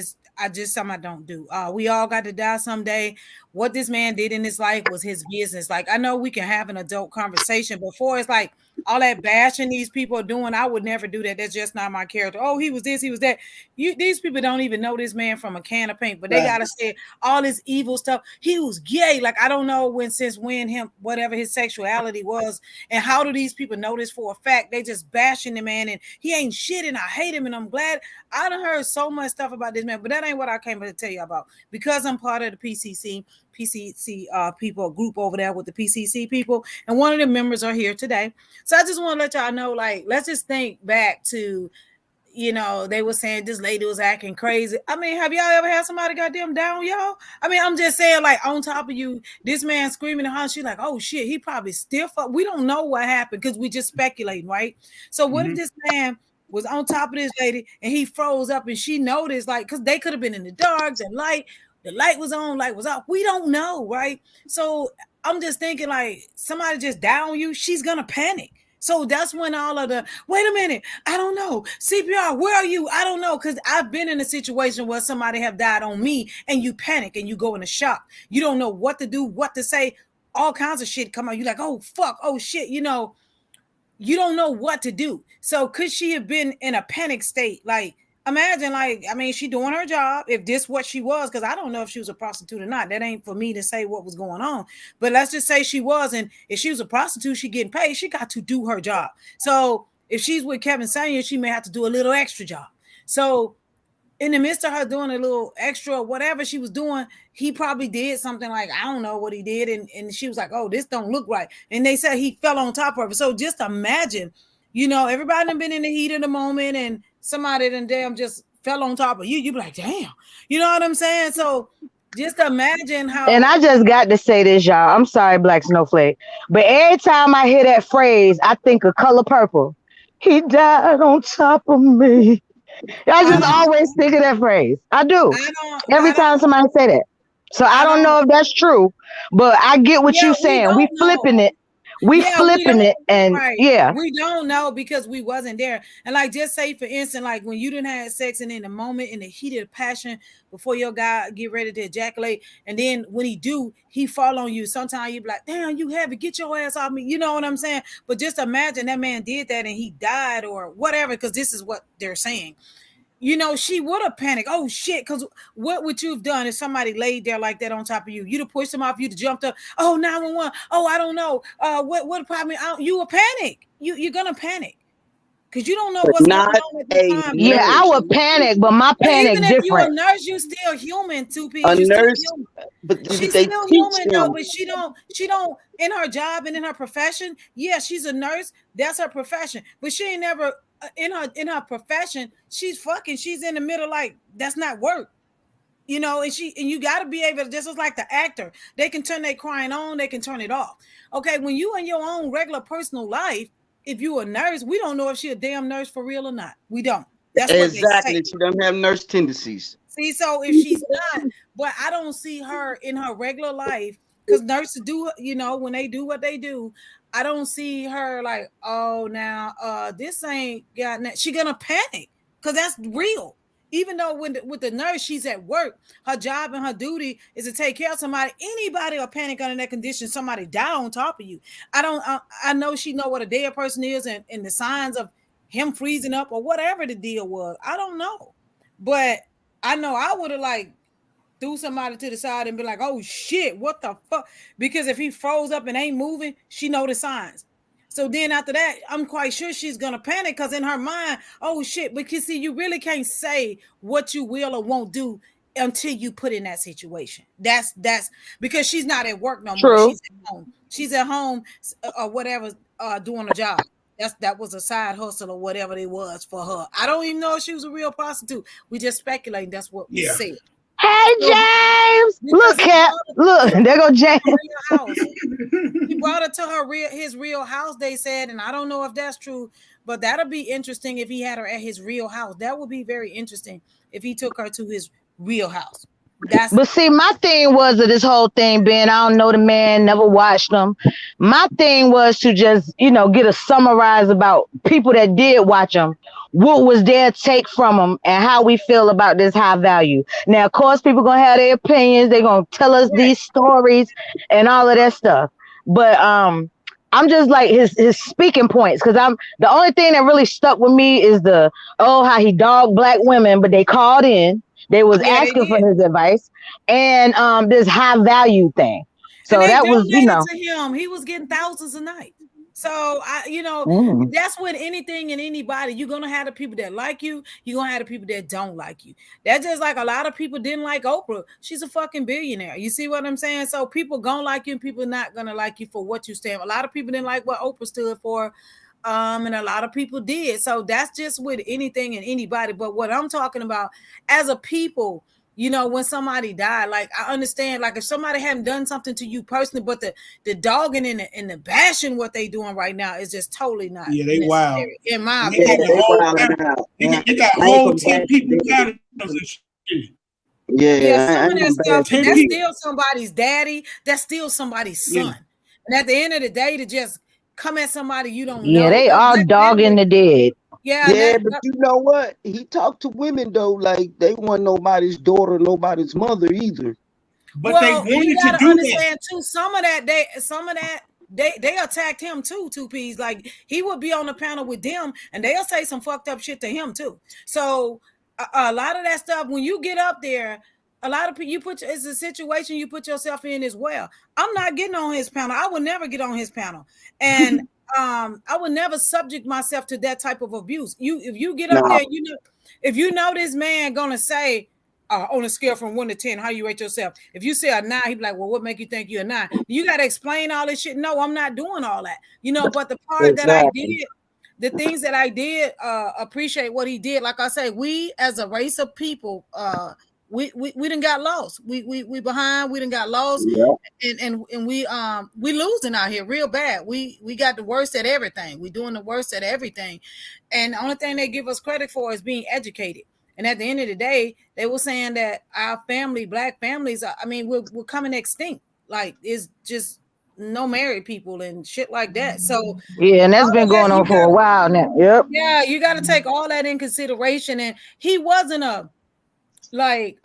Something I don't do. We all got to die someday. What this man did in his life was his business. Like, I know we can have an adult conversation before. It's like all that bashing these people are doing. I would never do that. That's just not my character. Oh, he was this, he was that. These people don't even know this man from a can of paint, but they gotta say all this evil stuff. He was gay. Like I don't know since when him whatever his sexuality was, and how do these people know this for a fact? They just bashing the man, and he ain't shit, and I hate him, and I'm glad. I done heard so much stuff about this man, but that ain't what I came to tell you about because I'm part of the PCC people group over there with the PCC people, and one of the members are here today. So I just want to let y'all know, like, let's just think back to, they were saying this lady was acting crazy. I mean, have y'all ever had somebody goddamn down y'all? I mean, I'm just saying, like, on top of you, this man screaming at her, she like, oh shit, he probably still fuck. We don't know what happened because we just speculating, right? So what if this man was on top of this lady and he froze up and she noticed, like, because they could have been in the dark, the light was on, light was off. We don't know, right? So I'm just thinking, like, somebody just down you, she's gonna panic. So that's when all of the wait a minute, I don't know, CPR, where are you? I don't know, because I've been in a situation where somebody have died on me, and you panic and you go in a shock. You don't know what to do, what to say, all kinds of shit come out. You like, oh fuck, oh shit, you don't know what to do. So could she have been in a panic state? Like, imagine, like, I mean, she doing her job, if this what she was, because I don't know if she was a prostitute or not. That ain't for me to say what was going on. But let's just say she was, and if she was a prostitute, she getting paid, she got to do her job. So if she's with Kevin Samuels, she may have to do a little extra job. So in the midst of her doing a little extra, whatever she was doing, he probably did something like, I don't know what he did. And she was like, oh, this don't look right. And they said he fell on top of her. So just imagine, everybody done been in the heat of the moment and somebody done damn just fell on top of you. You be like, damn, you know what I'm saying? So just imagine how. And I just got to say this, y'all. I'm sorry, Black Snowflake. But every time I hear that phrase, I think of Color Purple. He died on top of me. I just always think of that phrase. I do. Every time somebody say that. So I don't know if that's true, but I get what you're saying. We flipping it. We flipping it, and right. We don't know because we wasn't there. And like, just say for instance, like when you didn't have sex and in the moment, in the heat of passion, before your guy get ready to ejaculate, and then when he do, he fall on you. Sometimes you be like, damn, you heavy, get your ass off me. You know what I'm saying? But just imagine that man did that and he died or whatever, because this is what they're saying. She would have panicked. Oh shit! Because what would you have done if somebody laid there like that on top of you? You'd have pushed them off. You'd have jumped up. Oh, 911. Oh, I don't know. What probably? You would panic. You're gonna panic because you don't know what's going on at the time. Yeah, I would panic, but my panic even different. If you're a nurse, you're still human. 2P. A nurse, but she's still human though. But she don't in her job and in her profession. Yeah, she's a nurse. That's her profession. But she ain't never. In her profession, she's in the middle, like that's not work, and you got to be able to, just like the actor, they can turn their crying on, they can turn it off. Okay, when you in your own regular personal life, if you a nurse, we don't know if she a damn nurse for real or not. We don't. That's exactly what they say. She doesn't have nurse tendencies. See, so if she's not, but I don't see her in her regular life, because nurses do, when they do what they do, I don't see her like, oh, now this ain't got. She gonna panic because that's real. Even though with the nurse, she's at work, her job and her duty is to take care of somebody. Anybody will panic under that condition. Somebody die on top of you. I know she know what a dead person is and the signs of him freezing up or whatever the deal was. I don't know, but I know I would have like threw somebody to the side and be like, oh shit, what the fuck? Because if he froze up and ain't moving, she know the signs. So then after that, I'm quite sure she's gonna panic because in her mind, oh shit, because see, you really can't say what you will or won't do until you put in that situation. That's because she's not at work no more. She's at home. She's at home or whatever, doing a job. That was a side hustle or whatever it was for her. I don't even know if she was a real prostitute. We just speculating. That's what we said. Hey, James! Look, Cat. Look, there go James. He brought her to his real house, they said, and I don't know if that's true, but that'll be interesting if he had her at his real house. That would be very interesting if he took her to his real house. But see, my thing was of this whole thing, Ben, I don't know the man, never watched him. My thing was to just, get a summarize about people that did watch him. What was their take from them and how we feel about this high value. Now, of course, people going to have their opinions. They're going to tell us these stories and all of that stuff. But I'm just like his speaking points because I'm the only thing that really stuck with me is the how he dogged black women, but they called in, they was Yeah, they asking for did. his advice, and this high value thing. And So they that was, donated to him. He was getting thousands a night. So mm, that's with anything and anybody. You're gonna have the people that like you. You're gonna have the people that don't like you. That's just like a lot of people didn't like Oprah. She's a fucking billionaire. You see what I'm saying? So people gonna like you, and people not gonna like you for what you stand. A lot of people didn't like what Oprah stood for. And a lot of people did. So that's just with anything and anybody. But what I'm talking about as a people, when somebody died, like I understand, like if somebody hadn't done something to you personally, but the dogging and the bashing what they doing right now is just totally not Yeah, they wild. necessary, in my And Yeah, opinion. they whole wilding out. Yeah, they got I ain't whole gonna 10 bash people them. channels and shit. Yeah, Yeah, I some of ain't that gonna stuff, bash and 10 that's them. people. still somebody's daddy. That's still somebody's Yeah. son. And at the end of the day, to just come at somebody you don't yeah, know, they all black dogging family, the dead. yeah, and Yeah, but you know what? He talked to women though, like they weren't nobody's daughter, nobody's mother either. But they well, you wanted to gotta do that. understand too. Some of that they attacked him too. Two P's, like he would be on the panel with them, and they'll say some fucked up shit to him too. So a lot of that stuff, when you get up there, a lot of people it's a situation you put yourself in as well. I'm not getting on his panel. I will never get on his panel, and I would never subject myself to that type of abuse. If you get up Nah, there, if you know this man gonna say, on a scale from 1 to 10, how you rate yourself? If you say a 9, he'd be like, well, what make you think you're a 9? You got to explain all this shit. No, I'm not doing all that. But the part that I exactly. did, the things that I did, appreciate what he did. Like I say, we as a race of people, we done got lost. We behind. We done got lost, Yeah. and we losing out here real bad. We got the worst at everything. We doing the worst at everything, and the only thing they give us credit for is being educated. And at the end of the day, they were saying that our family, black families, we're coming extinct. Like it's just no married people and shit like that. So Yeah, and that's all been of that going on you for a got, while now. Yep. yeah, you got to take all that in consideration. And he wasn't a like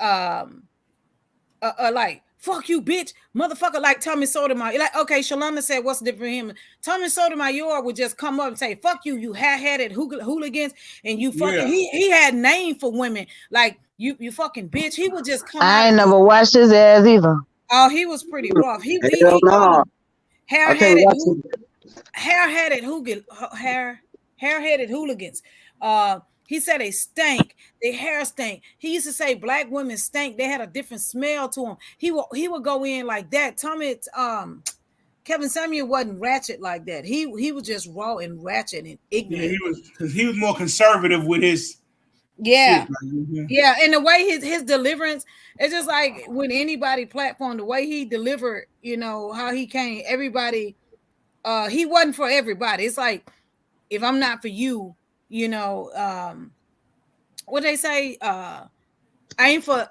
like fuck you, bitch, motherfucker, like Tommy Sotomayor. Like, okay, Shalana said, what's the difference from him? Tommy Sotomayor would just come up and say, fuck you, you hair-headed hooligans, and you fucking. Yeah. He had name for women, like you fucking bitch. He would just come out I and ain't just. never watched his ass either. Oh, he was pretty rough. Hell He called no. them I can't hair-headed watch it. hair-headed hooligan hair-headed hooligans. He said they stank, their hair stank. He used to say black women stank, they had a different smell to them. He would go in like that. Tommy Kevin Samuel wasn't ratchet like that. He was just raw and ratchet and Yeah, ignorant. he was more conservative with his Yeah. shit. Like, Yeah, and the way his deliverance, it's just like when anybody platform, the way he delivered, how he came, everybody, he wasn't for everybody. It's like, if I'm not for you, what they say, I ain't for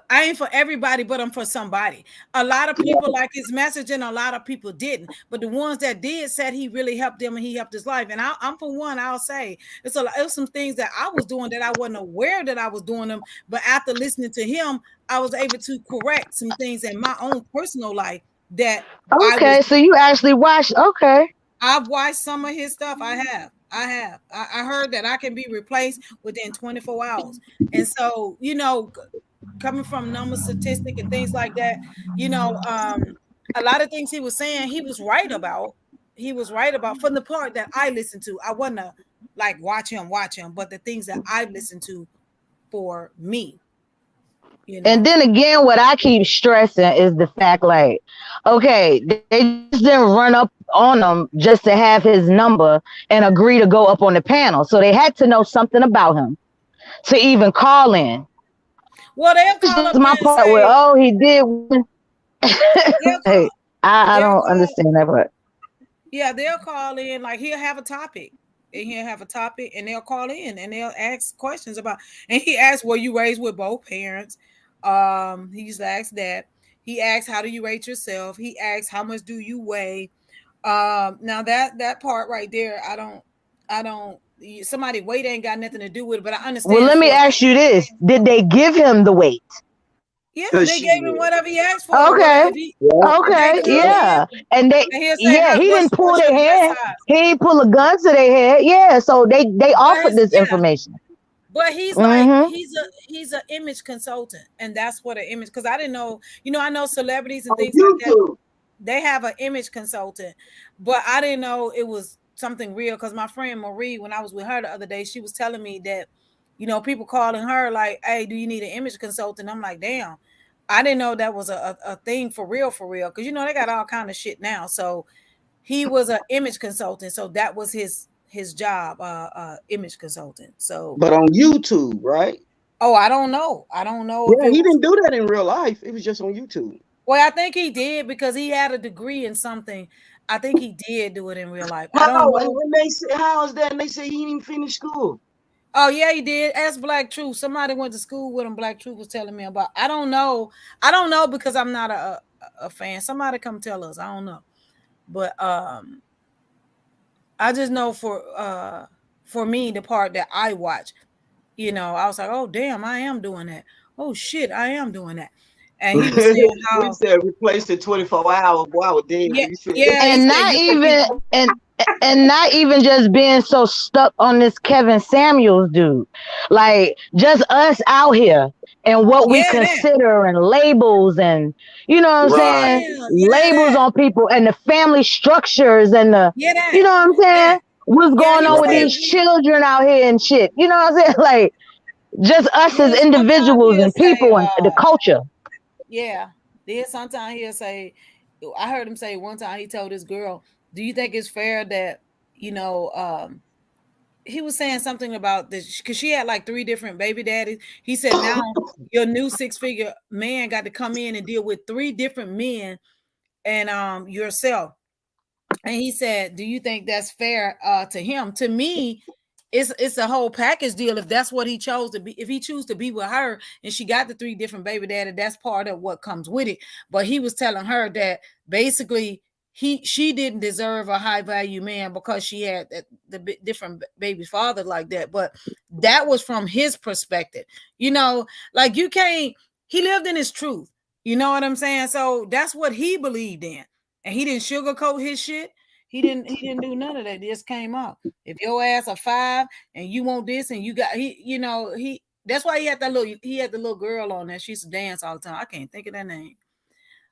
everybody, but I'm for somebody. A lot of people like his message, and a lot of people didn't. But the ones that did said he really helped them and he helped his life. And I'm for one, I'll say it was some things that I was doing that I wasn't aware that I was doing them. But after listening to him, I was able to correct some things in my own personal life that I was. Okay, so you actually watched. Okay. I've watched some of his stuff. I have. I heard that I can be replaced within 24 hours. And so, coming from number statistic and things like that, a lot of things he was saying, he was right about. He was right about from the part that I listened to. I wasn't like watch him, but the things that I listened to for me, And then again, what I keep stressing is the fact, like, okay, they just didn't run up on him just to have his number and agree to go up on the panel. So they had to know something about him to even call in. Well, they'll This call is up my there and part where, say, oh, he did. they'll call, Hey, I they'll don't call, understand that part. yeah, they'll call in, like he'll have a topic. And he'll have a topic and they'll call in and they'll ask questions about, and he asked, were you raised with both parents? He used to ask that. He asked, how do you rate yourself? He asked, how much do you weigh? Now that part right there, I don't somebody weight ain't got nothing to do with it, but I Well, understand let me for ask you this. Did they give him the weight? Yeah, Oh, they gave him shit. whatever he asked for. Okay. If they Okay, come in yeah. And they, and he'll say, yeah, he what's didn't pull your their dress head. size? He didn't pull a gun to their head. Yeah, so they offered this information. But he's like Mm-hmm. he's an image consultant, and that's what an image. Because I didn't know, I know celebrities and On things like that. YouTube. They have an image consultant, but I didn't know it was something real. Because my friend Marie, when I was with her the other day, she was telling me that, people calling her like, "Hey, do you need an image consultant?" I'm like, "Damn, I didn't know that was a thing for real, for real." Because they got all kind of shit now. So he was an image consultant, so that was his job, image consultant. So, But on YouTube, right? oh, I don't know. I don't know if Yeah, it he was. didn't do that in real life. It was just on YouTube. Well, I think he did because he had a degree in something. I think he did do it in real life. I don't How? And know. when they say, how is that? And they say he didn't even finish school. Oh yeah, he did. Ask Black Truth. Somebody went to school with him. Black Truth was telling me about. I don't know. I don't know because I'm not a fan. Somebody come tell us. I don't know. But I just know for me the part that I watch, I was like, oh damn, I am doing that. Oh shit, I am doing that. And he was saying We how, said replace the 24 hours. Boy, I was dead. yeah, You said yeah, he And said not you could be. even and not even just being so stuck on this Kevin Samuels dude. Like just us out here and what we Yeah, that. consider and labels and you know what I'm right. saying? Yeah, Labels that. on people and the family structures and the Yeah, you that. know what I'm That. saying? What's Yeah, going he on with Right. these said children out here and shit. You know what I'm saying? Like just us as then sometimes individuals he'll and say, people and the culture. yeah. Then sometimes he'll say, I heard him say one time he told this girl, do you think it's fair that, you know, he was saying something about this because she had like 3 different baby daddies. He said, now your new 6-figure man got to come in and deal with 3 different men and yourself. And he said, do you think that's fair to him? To me, it's a whole package deal. If that's what he chose to be, if he choose to be with her and she got the 3 different baby daddy, that's part of what comes with it. But he was telling her that basically she didn't deserve a high value man because she had the different baby father like that. But that was from his perspective, like you can't. He lived in his truth. You know what I'm saying? So that's what he believed in, and he didn't sugarcoat his shit. He didn't do none of that. It just came out. If your ass a 5 and you want this and you got he that's why he had the little girl on there. She used to dance all the time. I can't think of that name.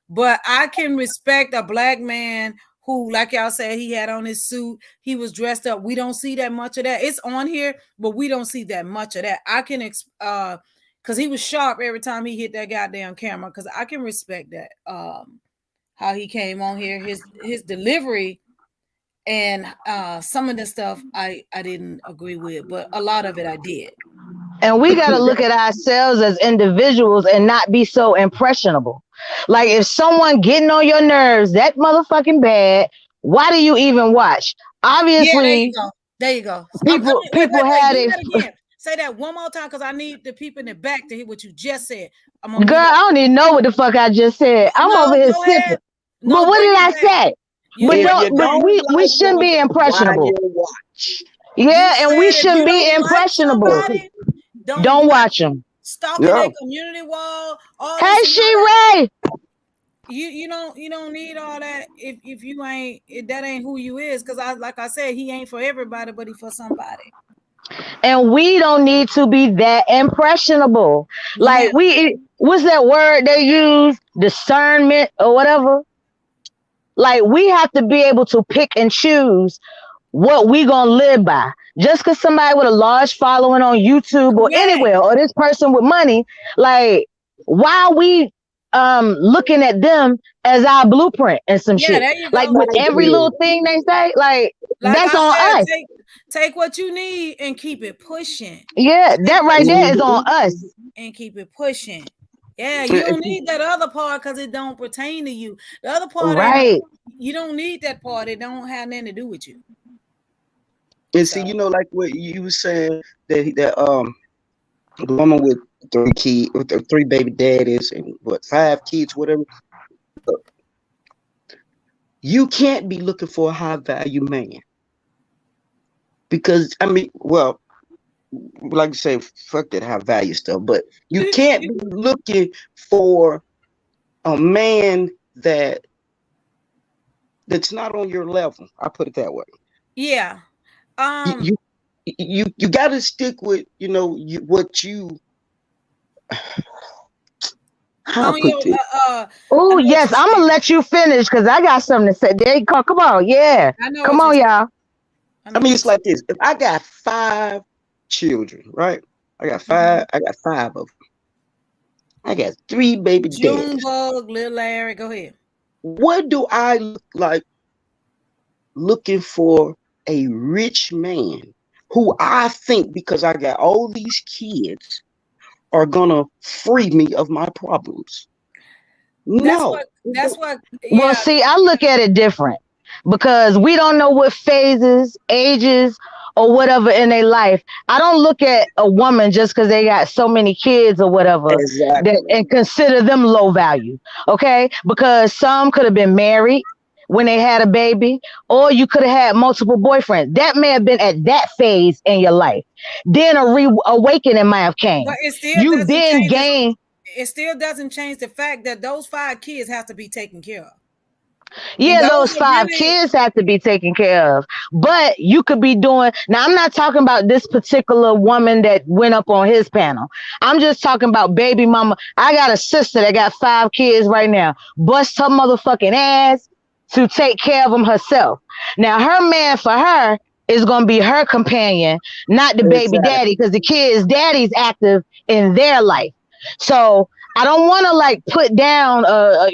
But I can respect a black man who, like y'all said, he had on his suit, he was dressed up. We don't see that much of that. It's on here, but we don't see that much of that. I can because he was sharp every time he hit that goddamn camera. Because I can respect that. How he came on here, his delivery and some of the stuff I didn't agree with, but a lot of it I did. And we got to look at ourselves as individuals and not be so impressionable. Like if someone getting on your nerves that motherfucking bad, why do you even watch? Yeah, there you Obviously, go. There you go. people Wait. had Do it. that again. Say that one more time because I need the people in the back to hear what you just said. I'm gonna Girl, mute I up. don't even know what the fuck I just said. I'm over No, here go ahead. sipping. No, But what bring did it I back. say? You But If bring don't. you it But back. don't we like shouldn't be them, why impressionable. you watch? You Yeah, and we said if you shouldn't be don't like impressionable. somebody, don't Don't watch watch them. them. Stalking Yeah. their community wall, all Hey, this and she all that. Ray. You don't need all that if you ain't if that ain't who you is because I said he ain't for everybody but he for somebody. And we don't need to be that impressionable. No Like matter. what's that word they use? Discernment or whatever. Like we have to be able to pick and choose what we gonna live by. Just because somebody with a large following on YouTube or Correct. anywhere, or this person with money, like why are we looking at them as our blueprint and some Yeah, shit? there you Like go. with Thank every little you. thing they say, like Like that's I on said, us. take what you need and keep it pushing. Yeah, Take that what right you there is on Mhm. need us. and keep it pushing. Yeah, you don't need that other part because it don't pertain to you. The other part ain't Right. you don't need that part. It don't have nothing to do with you. And see, So like what you was saying that the woman with 3 kids, with the 3 baby daddies, and what 5 kids, whatever. You can't be looking for a high value man because I mean, well, like I say, fuck that high value stuff. But you can't be looking for a man that's not on your level. I put it that way. Yeah. You you got to stick with what you. How I On put your this? I Oh, know what yes, you're I'm gonna saying. let you finish because I got something to say. There you go. Come on, yeah. I know Come what you're on, saying. y'all. I I know mean, what it's like this. If I got 5 children, right? I got you're saying. five. I got 5 of them. I got 3 baby daddies. Junebug, Lil Larry, go ahead. What do I look like looking for a rich man who I think because I got all these kids are gonna free me of my problems? That's No. what that's what Well, yeah. see, I look at it different because we don't know what phases, ages, or whatever in their life. I don't look at a woman just because they got so many kids or whatever that Exactly. and consider them low value. Okay, because some could have been married when they had a baby, or you could have had multiple boyfriends. That may have been at that phase in your life. Then a reawakening might have But came. it still You doesn't then change gain. it still doesn't change the fact that those 5 kids have to be taken care of. And Yeah, those those are 5 really kids have to be taken care of. But you could be doing, now I'm not talking about this particular woman that went up on his panel. I'm just talking about baby mama. I got a sister that got 5 kids right now. Bust her motherfucking ass to take care of them herself. Now her man for her is gonna be her companion, not the baby daddy, Exactly. because the kids' daddy's active in their life. So I don't want to like put down a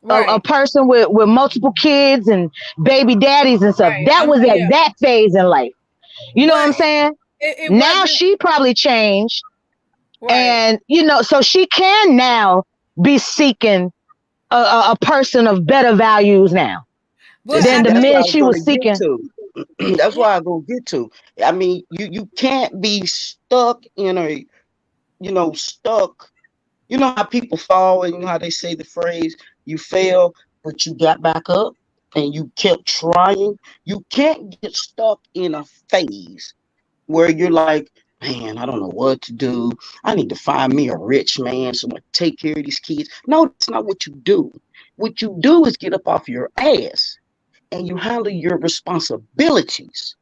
right, person with multiple kids and baby daddies and stuff. right. That was at Yeah. that phase in life. You know what But I'm saying? it Now wasn't she probably changed. right. And, so she can now be seeking a person of better values now But And I than see, the that's think what men I was she gonna was get seeking. to. That's yeah, why I gonna get to. I mean, you can't be stuck in a, stuck. You know how people fall, and you know how they say the phrase, "You fail, but you got back up, and you kept trying." You can't get stuck in a phase where you're like, "Man, I don't know what to do. I need to find me a rich man so I can take care of these kids." No, that's not what you do. What you do is get up off your ass and you handle your responsibilities.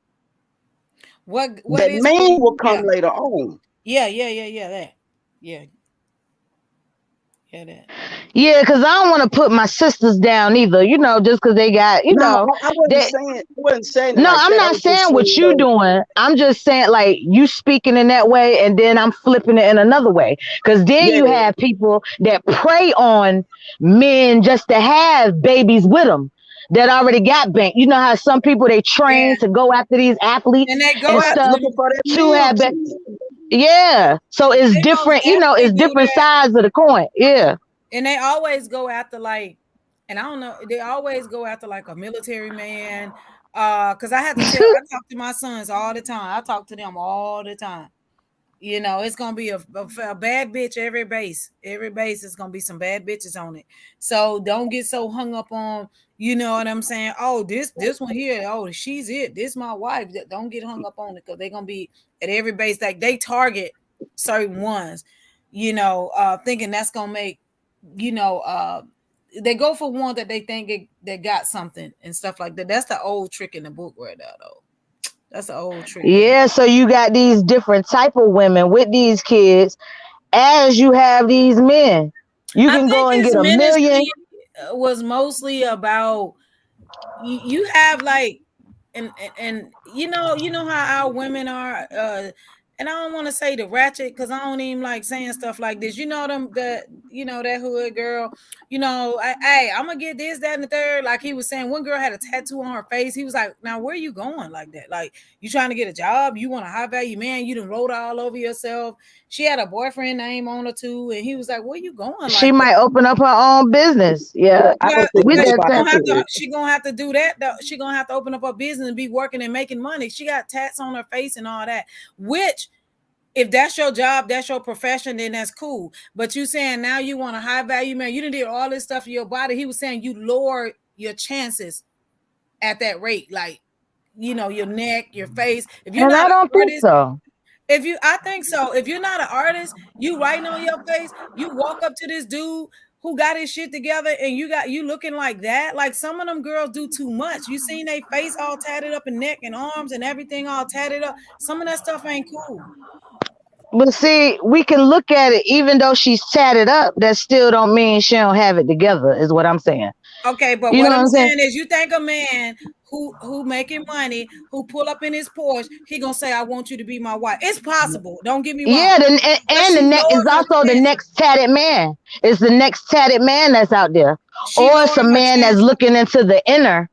what That is man being will come yeah. later on. Yeah, that. Yeah, yeah, that. Yeah, because I don't want to put my sisters down either, just because they got, No, I wasn't they, saying I wasn't saying it no, like I'm that. I not was just saying what saying you though, doing. I'm just saying like you speaking in that way and then I'm flipping it in another way. Cause then yeah, you have people that prey on men just to have babies with them that already got banked. You know how some people they train Yeah. to go after these And athletes they go and right, stuff after looking for that to meal have ticket. yeah. So it's they most different, definitely it's do different that. sides of the coin. Yeah. And they always go after like, and I don't know, they always go after like a military man. Because I have to tell, I talk to my sons all the time. I talk to them all the time. It's gonna be a bad bitch every base. Every base is gonna be some bad bitches on it. So don't get so hung up on, you know what I'm saying? Oh, this one here, oh, she's it. This my wife. Don't get hung up on it because they're gonna be at every base. Like they target certain ones, thinking that's gonna make, you know, uh they go for one that they think they got something and stuff like that. That's the old trick in the book right now, though. That's the old trick in the Yeah. So you got these different type of women with these kids as you have these men. You I can think go and his get a ministry million. was mostly about you have like and you know how our women are and I don't want to say the ratchet because I don't even like saying stuff like this. Them that that hood girl. I'm gonna get this, that, and the third. Like he was saying, one girl had a tattoo on her face. He was like, "Now where you going like that? Like you trying to get a job? You want a high value man? You done wrote all over yourself." She had a boyfriend name on her too, and he was like, "Where you going She like that?" might open up her own business. Yeah. I Well, don't think With well, that nobody tattoo. should. she gonna have to do that. Though. She gonna have to open up her business and be working and making money. She got tats on her face and all that. Which, if that's your job, that's your profession, then that's cool. But you saying now you want a high value man, you didn't do all this stuff to your body. He was saying you lower your chances at that rate, like your neck, your face. If you're And not I an don't think artist, so. I think so. If you're not an artist, you writing on your face, you walk up to this dude who got his shit together and you looking like that. Like some of them girls do too much. You seen their face all tatted up and neck and arms and everything all tatted up. Some of that stuff ain't cool. But see, we can look at it, even though she's tatted up, that still don't mean she don't have it together, is what I'm saying. Okay, but You what know what I'm I'm saying? saying is you think a man who making money, who pull up in his Porsche, he gonna say, I want you to be my wife. It's possible. Don't get me wrong. Yeah, But and the she next is lowered her also the chances. next tatted man. It's the next tatted man that's out there. She Or it's lowered a her man that's chances. looking into the inner.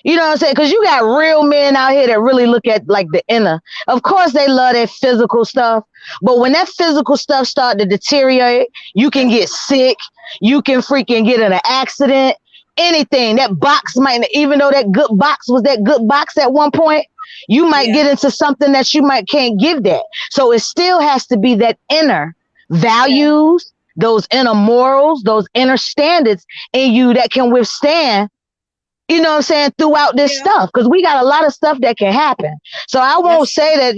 You know what I'm saying? Because you got real men out here that really look at like the inner. Of course, they love that physical stuff, but when that physical stuff start to deteriorate, you can get sick. You can freaking get in an accident. Anything that box might, even though that good box was that good box at one point, you might Yeah, get into something that you might can't give that. So it still has to be that inner yeah, values, those inner morals, those inner standards in you that can withstand, you know what I'm saying, throughout this yeah. stuff. Because we got a lot of stuff that can happen. So I That's won't true. say that,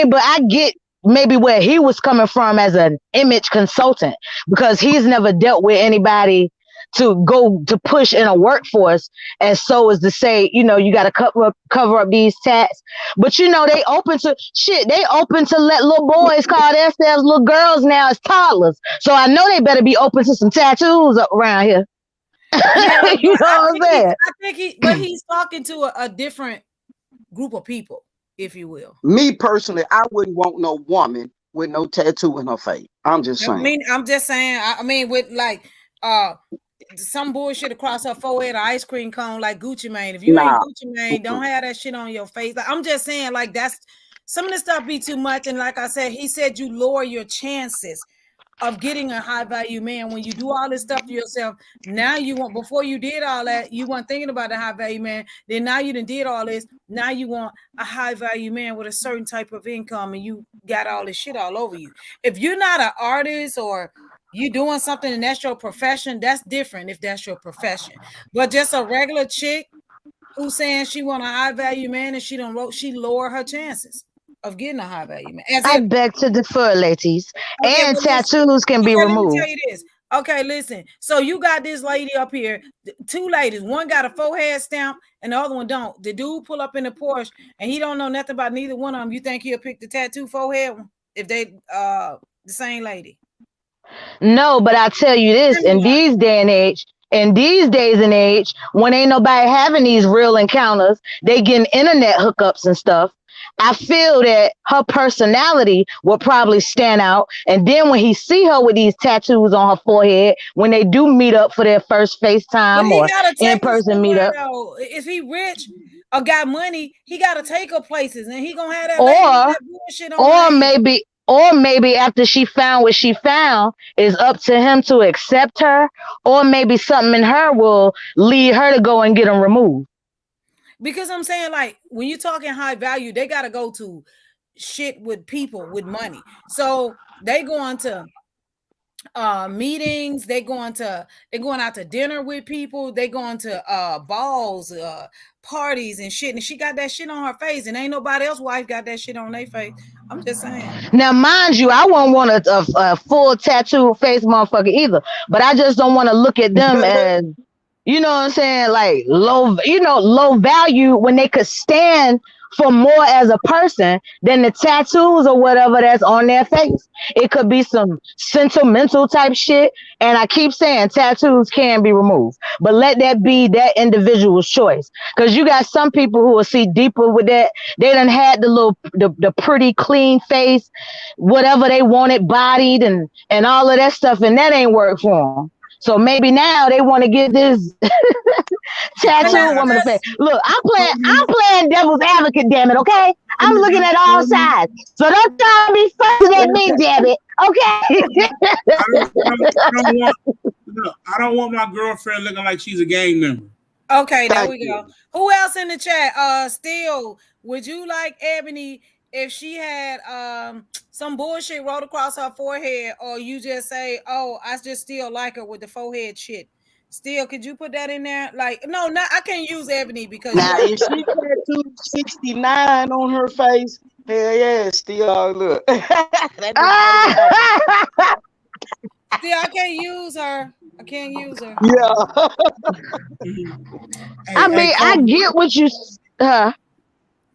but I get maybe where he was coming from as an image consultant, because he's never dealt with anybody to go to push in a workforce, and so is to say, you got to cover up these tats. But they open to shit. They open to let little boys call themselves little girls now as toddlers. So I know they better be open to some tattoos up around here. Yeah, You but know what I'm saying? but he's talking to a different group of people, if you will. Me personally, I wouldn't want no woman with no tattoo in her face. I'm just I saying. mean, I'm just saying. I mean, with like uh some bullshit across her forehead, an ice cream cone like Gucci Mane. If you ain't Nah. Gucci Mane, don't Mm-mm. have that shit on your face. Like, I'm just saying, like that's some of the stuff be too much. And like I said, he said you lower your chances of getting a high value man when you do all this stuff to yourself. Now you want, before you did all that, you weren't thinking about the high value man. Then now you done did all this. Now you want a high value man with a certain type of income, and you got all this shit all over you. If you're not an artist or you doing something and that's your profession, that's different if that's your profession. But just a regular chick who's saying she want a high value man and she lower her chances of getting a high value man. As I if beg to defer, ladies. Okay, And but listen. tattoos can be Okay, let me tell removed. you this. Okay, listen. So you got this lady up here, two ladies. One got a forehead stamp, and the other one don't. The dude pull up in the Porsche, and he don't know nothing about neither one of them. You think he'll pick the tattoo forehead one if they the same lady? No, but I tell you this, Tell me why. in these days and age, when ain't nobody having these real encounters, they getting internet hookups and stuff. I feel that her personality will probably stand out. And then when he see her with these tattoos on her forehead, when they do meet up for their first But FaceTime he or gotta take her in-person somewhere meetup, though. If he rich or got money, he gotta take her places, and he gonna have that lady with or that bullshit on her or hand. maybe after she found what she found, it's up to him to accept her, or maybe something in her will lead her to go and get him removed. Because I'm saying, like, when you're talking high value, they got to go to shit with people with money. So they going to meetings, they're going out to dinner with people, they going to balls, parties and shit. And she got that shit on her face, and ain't nobody else wife got that shit on their face. I'm just saying. Now, mind you, I won't want a full tattoo face motherfucker either, but I just don't want to look at them as, you know what I'm saying, like low value when they could stand for more as a person than the tattoos or whatever that's on their face. It could be some sentimental type shit. And I keep saying tattoos can be removed, but let that be that individual's choice. Because you got some people who will see deeper with that. They done had the pretty clean face, whatever they wanted, bodied and all of that stuff, and that ain't work for them. So maybe now they want to get this But tattoo that's woman to face. that's Look, So I'm you, playing devil's advocate, damn it, okay? I'm looking at all sides. So don't try to be fussing at me, damn it. Okay. I don't want. Look, I don't want my girlfriend looking like she's a gang member. okay. There Thank we go. you. Who else in the chat? Still, would you like Ebony if she had some bullshit wrote across her forehead, or you just say, "Oh, I just still like her with the forehead shit"? Still, could you put that in there? Like, no, not I can't use Ebony because you Now, already if she tattooed 69 on her face, Hell yeah, still look. That nigga See, I can't use her. I can't use her. yeah. Hey, I hey, mean, I Kobe. get what you.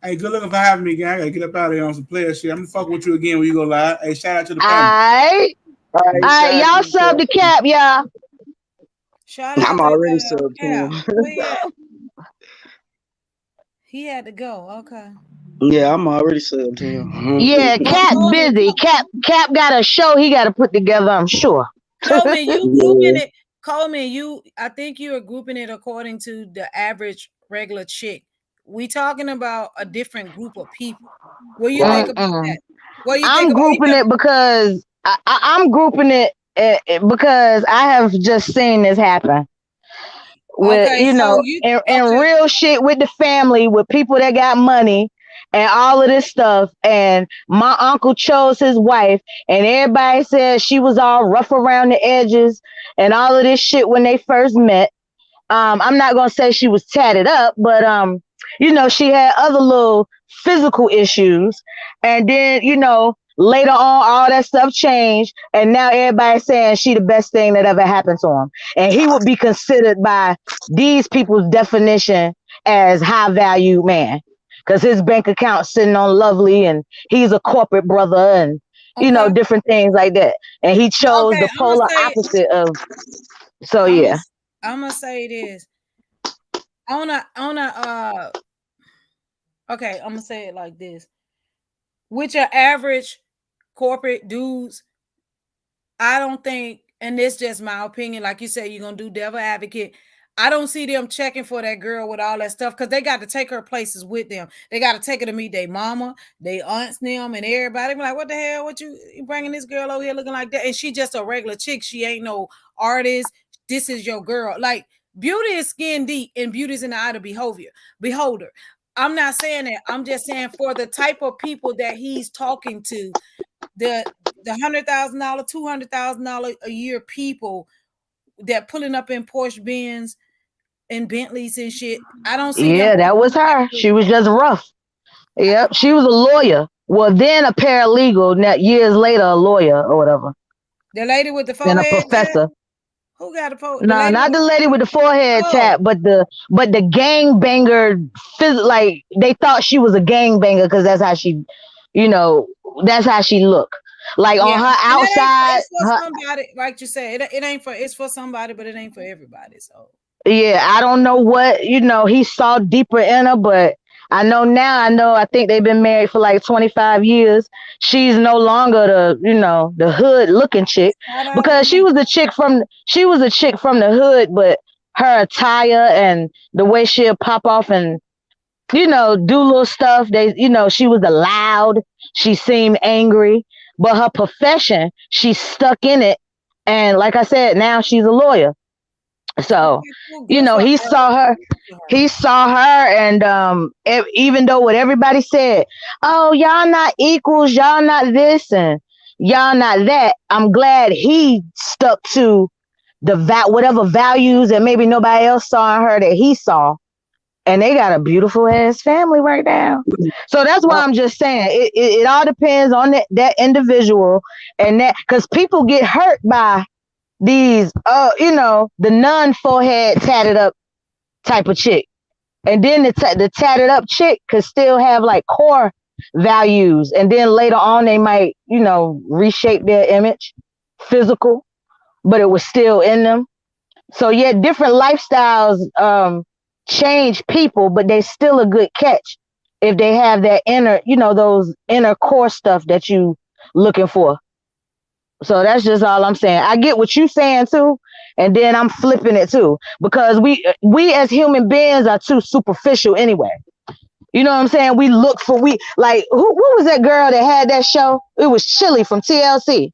Hey, good looking for having me again. I gotta get up out of here on some player shit. I'm gonna fuck with you again when you go live. Hey, shout out to the panel. Alright. All right, Alright, shout out to y'all you, sub the cap, y'all. Shout out I'm to already subbed to Cap. him. Where he at? He had to go. Okay. Yeah, I'm already subbed to him. Yeah, Oh, Cap busy. Cap got a show he got to put together, I'm sure. Coleman, you grouping Yeah. it. Coleman, I think you are grouping it according to the average regular chick. We talking about a different group of people. What do you think about that? What do you think I'm about grouping it because I'm grouping it because I have just seen this happen with, Okay, so you and okay. real shit with the family, with people that got money and all of this stuff. And my uncle chose his wife, and everybody said she was all rough around the edges and all of this shit when they first met. I'm not gonna say she was tatted up, but she had other little physical issues, and then later on all that stuff changed, and now everybody's saying she the best thing that ever happened to him, and he would be considered by these people's definition as high value man because his bank account sitting on lovely, and he's a corporate brother, and Okay. different things like that, and he chose Okay, the polar opposite of. So yeah. I'm gonna say this on a okay, I'm gonna say it like this. With your average corporate dudes, I don't think, and this just my opinion, like you said, you're gonna do devil advocate. I don't see them checking for that girl with all that stuff because they got to take her places with them. They got to take her to meet their mama, their aunts, them, and everybody. Be like, what the hell? What you bringing this girl over here looking like that? And she just a regular chick. She ain't no artist. This is your girl. Like, beauty is skin deep, and beauty is in the eye of the beholder. I'm not saying that. I'm just saying for the type of people that he's talking to, the $100,000, $200,000 a year people that pulling up in Porsche Benz and Bentleys and shit. I don't see them. Yeah, that was her. She was just rough. Yep, she was a lawyer. Well, then a paralegal. Now, years later, a lawyer or whatever. The lady with the Then a forehead professor. tap? Who got the No, lady not with the lady with the forehead oh, tap, but the gang banger. Like they thought she was a gang banger because that's how she, you know, that's how she looked. Like yeah. on her And outside, it's for somebody, like you said. It ain't for, it's for somebody, but it ain't for everybody. So yeah, I don't know what, he saw deeper in her, but I know now, I think they've been married for like 25 years. She's no longer the hood looking chick because she was a chick from the hood, but her attire and the way she'll pop off and, do little stuff. She was loud. She seemed angry, but her profession, she's stuck in it. And like I said, now she's a lawyer. So, good for he her. saw her. He saw her, and even though what everybody said, oh, y'all not equals, y'all not this, and y'all not that. I'm glad he stuck to whatever values that maybe nobody else saw in her that he saw, and they got a beautiful ass family right now. So that's why I'm just saying it all depends on that individual, and that because people get hurt by these the non-forehead tatted up type of chick, and then the tatted up chick could still have like core values, and then later on they might reshape their image physical, but it was still in them. So yeah, different lifestyles change people, but they still a good catch if they have that inner, those inner core stuff that you looking for. So that's just all I'm saying. I get what you're saying too, and then I'm flipping it too because we as human beings are too superficial anyway. You know what I'm saying? We look for like what was that girl that had that show? It was Chili from TLC.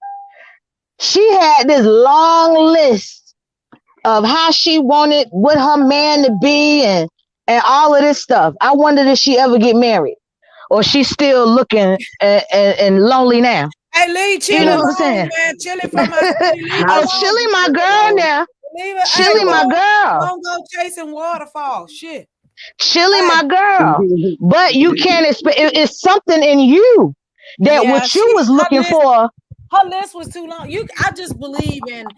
She had this long list of how she wanted what her man to be and all of this stuff. I wondered if she ever get married or she's still looking and lonely now. Hey, Lee, Chili, You know what I'm saying? man. Chili from my city. Oh, Chili, my girl now. Chili, my girl. Don't go chasing waterfall. Shit. Chili, Hey, my girl. But you can't expect it's something in you that yeah, what you was looking for. her list was too long. I just believe in.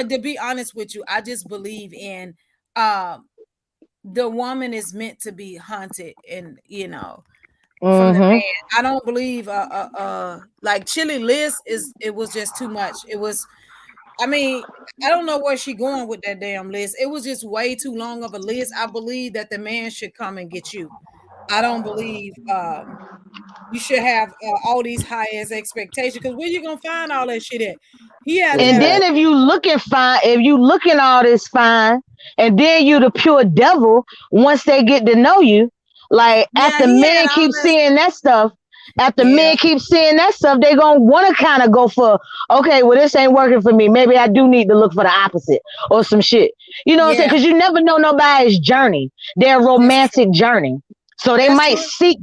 To be honest with you, I just believe in. The woman is meant to be hunted, and from the Mm-hmm. man. I don't believe like Chili Liz it was just too much. It was, I mean, I don't know where she going with that damn list. It was just way too long of a list. I believe that the man should come and get you. I don't believe you should have all these high ass expectations, because where you gonna find all that shit at? He had to And have then Exactly. if you looking fine, if you looking all this fine, and then you the pure devil once they get to know you, like yeah, after he had men all keep that. seeing that stuff, after Yeah, men keep seeing that stuff, they gonna wanna kinda go for, okay, well this ain't working for me. Maybe I do need to look for the opposite or some shit. You know what I'm saying? yeah, Because you never know nobody's journey, their that's true. romantic journey. So they That's might true. seek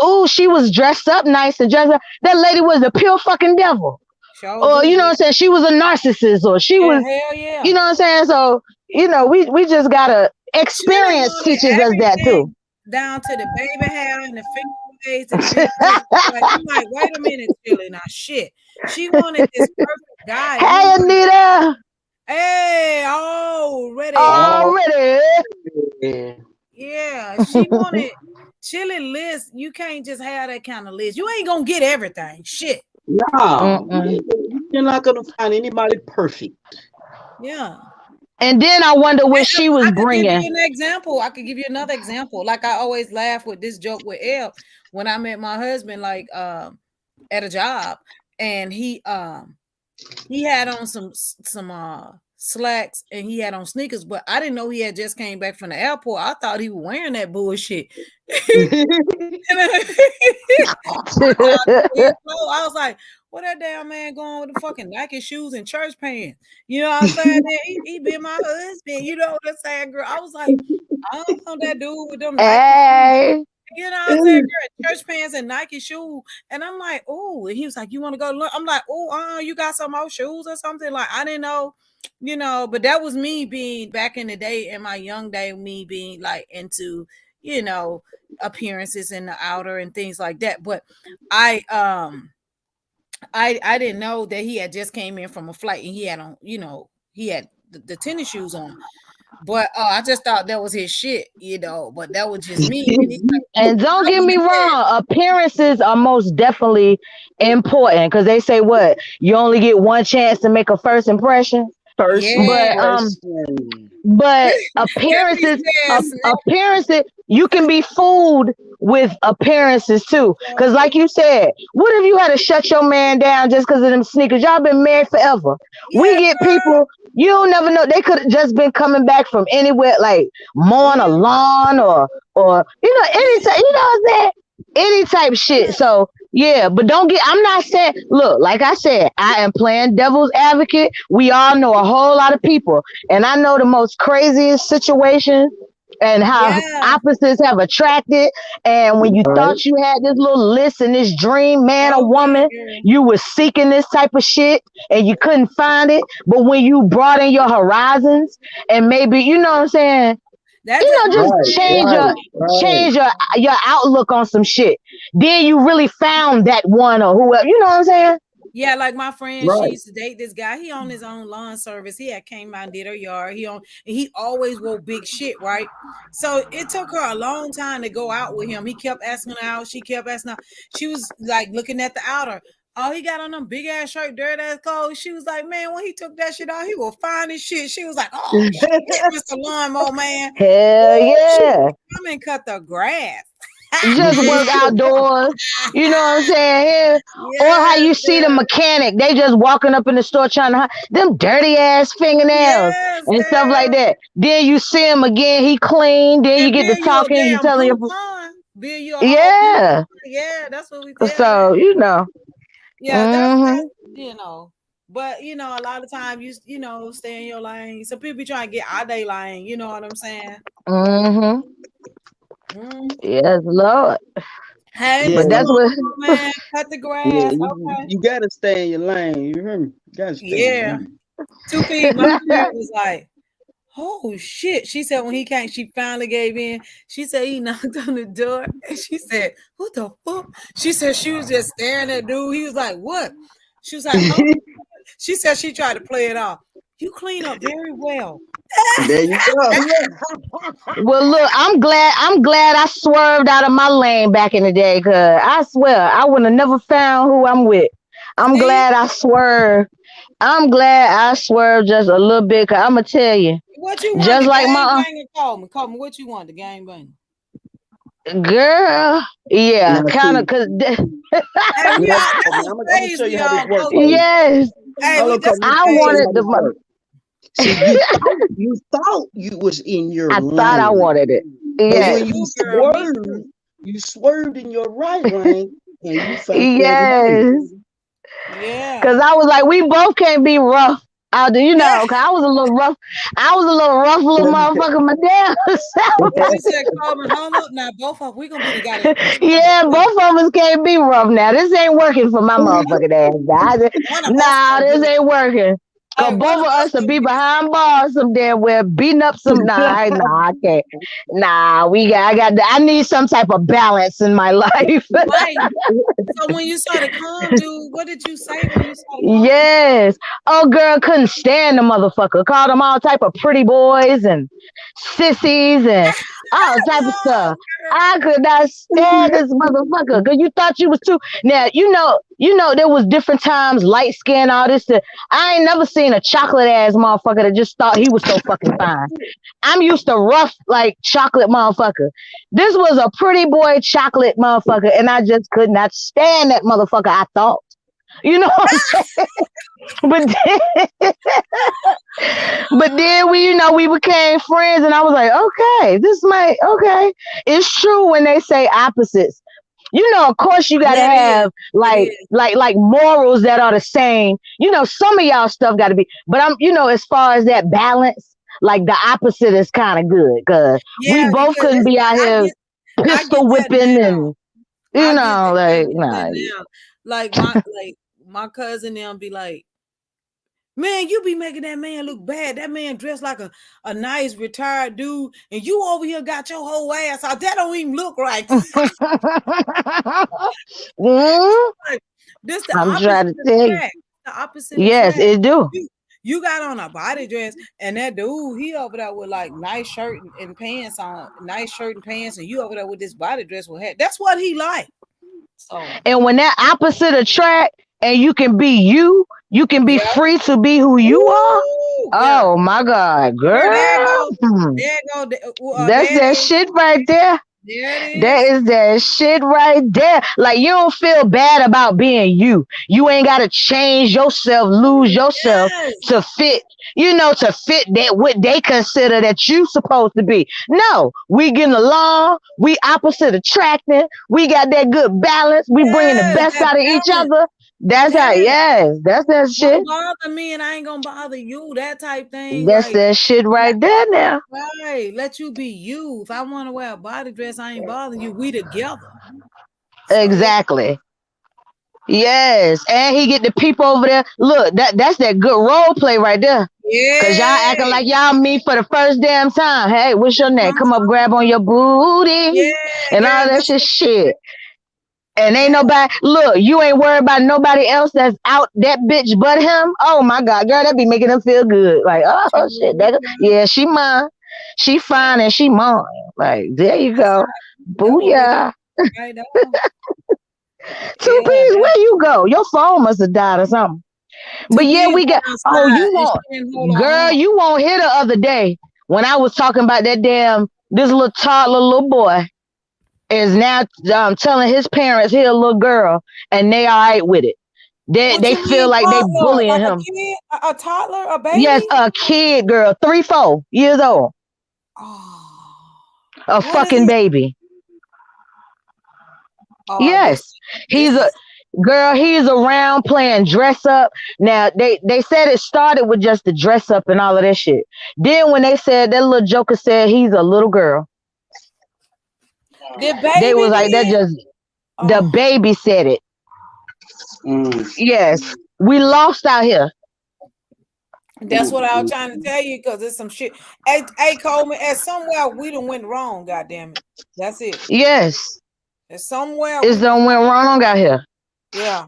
ooh, she was dressed up nice and dressed up. That lady was the pure fucking devil. Sure Or do, you know what yeah. I'm saying, she was a narcissist, or she Yeah, was, hell yeah. you know what I'm saying. So we just gotta Chili experience wanted teaches us that too. everything down to the baby hair and the fingernails and the fingernails. Like, I'm like, wait a minute, Chili. Now, shit. She wanted this perfect guy. You Hey, know, Anita, hey, already. Oh, already. yeah. Yeah, she wanted Chili list. You can't just have that kind of list. You ain't gonna get everything. Shit. No, Mm-mm. you're not gonna find anybody perfect. Yeah. And then I wonder what she was I could give bringing. you an example. I could give you another example. Like I always laugh with this joke with Elle when I met my husband, like at a job, and he had on some slacks and he had on sneakers, but I didn't know he had just came back from the airport. I thought he was wearing that bullshit. I was like, what that damn man going with the fucking Nike shoes and church pants? You know what I'm saying? Then he been my husband. You know what I'm saying, girl? I was like, I don't know that dude with them Nike shoes. Hey, You know what I'm saying, girl? Church pants and Nike shoes. And I'm like, oh, and he was like, you want to go look? I'm like, oh, you got some more shoes or something? Like, I didn't know, but that was me being back in the day, in my young day, me being like into, appearances in the outer and things like that. But I I didn't know that he had just came in from a flight and he had on, he had the tennis shoes on. But I just thought that was his shit, but that was just me. And he's like, and don't I get would me have said, wrong, appearances are most definitely important because they say what, you only get one chance to make a first impression. First yeah. But impression. but That be appearances, said, snap. appearances, you can be fooled with appearances too, because like you said, what if you had to shut your man down just because of them sneakers? Y'all been married forever. We Yeah, get girl. people, you don't never know, they could have just been coming back from anywhere, like mowing a Yeah, lawn, or any yeah, type, you know what I'm saying, any type shit. So yeah, but don't get, I'm not saying, look, like I said, I am playing devil's advocate. We all know a whole lot of people, and I know the most craziest situations and how yeah. opposites have attracted. And when you Right. thought you had this little list and this dream, man or Oh God, woman, girl. you were seeking this type of shit and you couldn't find it. But when you broaden your horizons and maybe, you know what I'm saying, That's just my just Right. friend. change Right. your Right. change your outlook on some shit. Then you really found that one or whoever. You know what I'm saying? Yeah, like my friend, she Right. used to date this guy. He owned his own lawn service. He had came out and did her yard. And he always wore big shit, right? So it took her a long time to go out with him. He kept asking her out. She kept asking her. She was like looking at the outer. Oh, he got on them big ass shirt, dirty ass clothes. She was like, man, when he took that shit out, he was fine as shit. She was like, oh shit, Mr. Lawnmower Man. Hell Oh shit, yeah. come and cut the grass. Just work outdoors. You know what I'm saying? Yeah. Or how Yes, you see the girl. mechanic, they just walking up in the store trying to hide them dirty ass fingernails Yes, and stuff like girl. that. Then you see him again, he clean. Then you And get to build you a talking, you damn telling blue your, pond. Build you a whole blue yeah. pond. Yeah, that's what we tell them. So Yeah, that's hmm But a lot of times stay in your lane. Some people be trying to get out their lane. You know what I'm saying? hmm Mm. yes, Lord. Hey, Yeah. But Mr. that's what Lawnmower Man, cut the Yeah. grass. Okay. You gotta stay in your lane. You hear me? You gotta stay in your Yeah. lane. 2 feet. My friend was like, Oh shit. She said when he came, she finally gave in. She said he knocked on the door and she said, "What the fuck?" She said she was just staring at dude. He was like, "What?" She was like, "Oh." She said she tried to play it off. You clean up very well. There you go. Well, look, I'm glad I swerved out of my lane back in the day, cause I swear I would have never found who I'm with. I'm See? glad I swerved. I'm glad I swerved just a little bit, cause I'ma tell you, What you want, just the like gang my banger? Call me. Call me. What you want, the gang banger? girl, yeah, Now kind of, see, cause Hey, we now all that's Kobe, a I'm gonna phase show you we how this all works, go through. Kobe. yes, Hey, Hold we on, that's Kobe. a Let me I show you phase. wanted how the. this works. See, you thought you was in your I thought I lane, wanted it. but Me Yes, when too, girl. Me too. you swerved in your right lane, and you found the other lane. yes. Yeah. Cause I was like, we both can't be rough out there, Yeah. cause I was a little rough. I was a little rough little motherfucker my damn self. What you said, Coleman? Hold up now, both of we gonna be together. Yeah, both of us can't be rough now. This ain't working for my motherfucking ass, guys. One of us Nah, gonna do this it. ain't working. Cause Hey, one both of of us us will gonna be get behind bars some damn where beating up some. Nah, I can't. Nah, I need some type of balance in my life. right. So when you saw the calm dude, what did you say when you saw the calm? Yes. Oh, girl, couldn't stand the motherfucker. Called them all type of pretty boys and sissies and all type of Oh, stuff. I could not stand this motherfucker because you thought you was too. Now there was different times, light skin, all this. I ain't never seen a chocolate ass motherfucker that just thought he was so fucking fine. I'm used to rough like chocolate motherfucker. This was a pretty boy chocolate motherfucker, and I just could not stand that motherfucker. I thought. You know what I'm saying? But then, but then we became friends, and I was like, okay, okay. It's true when they say opposites. Of course, you gotta yeah, it is. have It like is. morals that are the same. Some of y'all stuff got to be, but as far as that balance, like the opposite is kind of good because we Yeah, both because couldn't be out here I get pistol that whipping now. and I like get that nah. now. Like my cousin them be like, man, you be making that man look bad. That man dressed like a nice retired dude, and you over here got your whole ass out. That don't even look right. Mm, Like, this the I'm trying opposite to of tell you. track. The opposite of Yes, track. it do. You got on a body dress, and that dude, he over there with like nice shirt and pants on, nice shirt and pants, and you over there with this body dress with hat. That's what he like. So And when that opposite attract and you can be yeah. free to be who you are. Ooh, girl. Oh my God, Girl, there you girl. go. There you go. That's There it that is. shit right there. There it That is. is that shit right there. Like you don't feel bad about being you. You ain't gotta change yourself, lose yourself Yes. to fit that what they consider that you supposed to be. No, we getting along. We opposite attracting. We got that good balance. We bringing the Yes. best That out of each balance. other. That's how. Yes. Yes, that's that Don't shit. bother me and I ain't gonna bother you. That type thing. That's Like, that shit right there now. right. Let you be you. If I want to wear a body dress, I ain't bothering you. We together. So yeah. Exactly. Yes, and he get the people over there. Look, that's that good role play right there. Cause y'all acting Yeah. like y'all meet for the first damn time. Hey, what's your name? Come up, Uh-huh. grab on your booty, Yeah, and all girl. that That's shit. And ain't yeah. nobody look. You ain't worried about nobody else that's out that bitch but him. Oh my God, girl, that be making him feel good. Like, oh shit, yeah, she mine. She fine and she mine. Like, there you That's go. right. That's what we Booyah. right on. Two Yeah, P's, that where you go? Your phone must have died or something. But two yeah, P's we got. Oh, outside you and she want, didn't hold her girl? arm. You won't hear the other day when I was talking about that damn this little toddler little boy is now telling his parents he a little girl and they all right with it. They What they you feel mean like they toddler? bullying Like a him. kid, a toddler, a Yes, baby? a kid girl, 3, 4 years old, Oh, a what is fucking he? baby. Oh, Yes, this he's a is girl. He's around playing dress up. Now they said it started with just the dress up and all of that shit. Then when they said that little joker said he's a little girl, the they baby was like that did. just the Oh, baby said it. Mm. Yes, we lost out here. That's what I was trying to tell you because it's some shit. Hey, Coleman, at somewhere we done went wrong. Goddamn it, that's it. Yes, At somewhere it's we done. done went wrong out here. Yeah,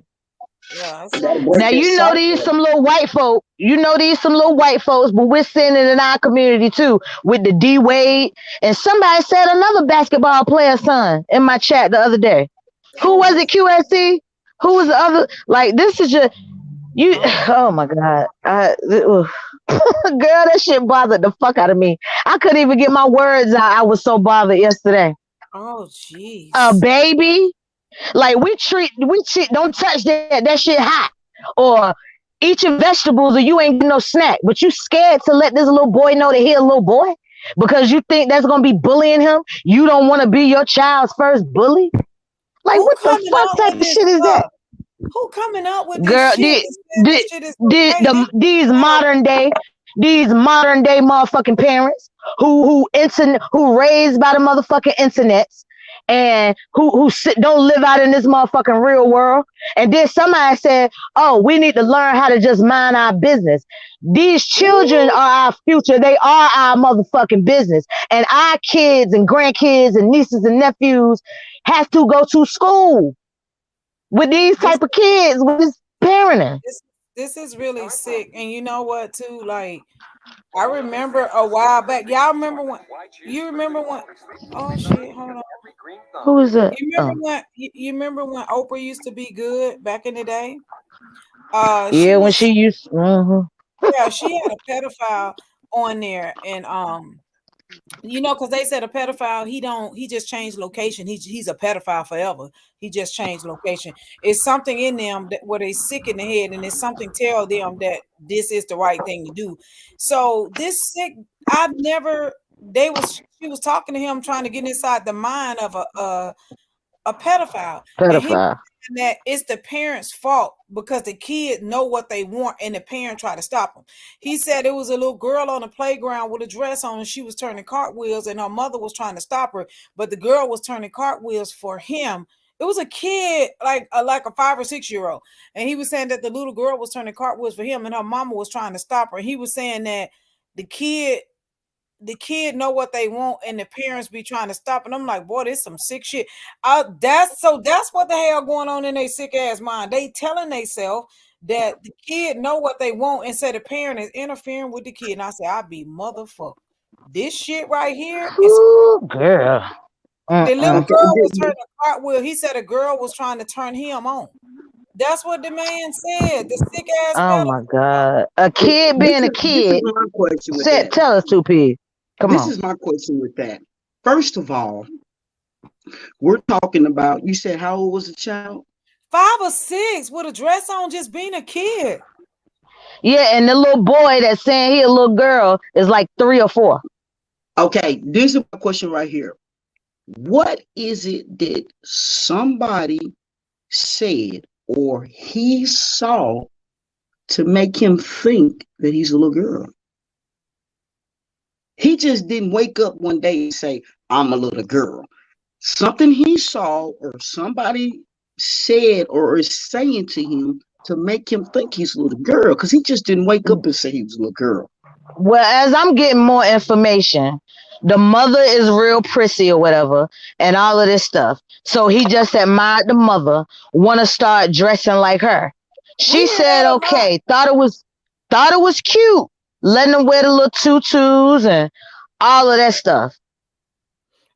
yeah. It's You gotta some. break Now that you know these cycle. some little white folk. You know these some little white folks, but we're seeing it in our community too with the D Wade. And somebody said another basketball player's son in my chat the other day. Who Oh, was what? it? QSC? Who was the other? Like this is just you. Oh, Oh my god, girl, that shit bothered the fuck out of me. I couldn't even get my words out. I was so bothered yesterday. oh, A jeez. baby. Like we treat don't touch that shit hot. Or eat your vegetables or you ain't get no snack. But you scared to let this little boy know that he a little boy? Because you think that's gonna be bullying him? You don't wanna be your child's first bully? Like Who what the coming fuck up type with of this shit is that? stuff? Who coming up with this Girl, shit? This shit is okay. This these child. modern day motherfucking parents who raised by the motherfucking internets and don't live out in this motherfucking real world. And then somebody said, "Oh, we need to learn how to just mind our business." These children Ooh, are our future. They are our motherfucking business. And our kids and grandkids and nieces and nephews have to go to school with these this type of kids with this parenting. this this is really sick. And you know what too? Like I remember a while back. Y'all remember when? You remember when? Oh shit! Hold on. Who is it? You remember Oh, when? You remember when Oprah used to be good back in the day? She yeah, when she was. used. Yeah, she had a pedophile on there, and because they said a pedophile, he just changed location. He's a pedophile forever. He just changed location. It's something in them that where they sick in the head, and it's something tell them that this is the right thing to do. So this sick, I've never. She was talking to him, trying to get inside the mind of a pedophile, and he Pedophile. that it's the parents' fault because the kid know what they want and the parent try to stop them. He said it was a little girl on the playground with a dress on and she was turning cartwheels and her mother was trying to stop her, but the girl was turning cartwheels for him. It was a kid like a 5 or 6 year old, and he was saying that the little girl was turning cartwheels for him and her mama was trying to stop her. He was saying that the kid the kid know what they want and the parents be trying to stop. And I'm like, boy, this some sick shit. That's what the hell going on in their sick ass mind. They telling themselves that the kid know what they want and say the parent is interfering with the kid. And I say, I be motherfucker. This shit right here is Ooh, girl. the little Mm-mm. Okay. girl was turning a cartwheel. He said a girl was trying to turn him on. That's what the man said. The sick ass Oh my pedophile. god. A kid being a This is kid. my question with Said, that. tell us, 2P. Come This on. is my question with that. First of all, we're talking about. You said how old was the child? 5 or 6 with a dress on, just being a kid. Yeah, and the little boy that's saying he a little girl is like 3 or 4. Okay, this is my question right here. What is it that somebody said or he saw to make him think that he's a little girl? He just didn't wake up one day and say, I'm a little girl. Something he saw or somebody said or is saying to him to make him think he's a little girl because he just didn't wake up and say he was a little girl. Well, as I'm getting more information, the mother is real prissy or whatever, and all of this stuff. So he just admired the mother, want to start dressing like her. We She hear said, that a lot. okay, thought it was cute, letting them wear the little tutus and all of that stuff.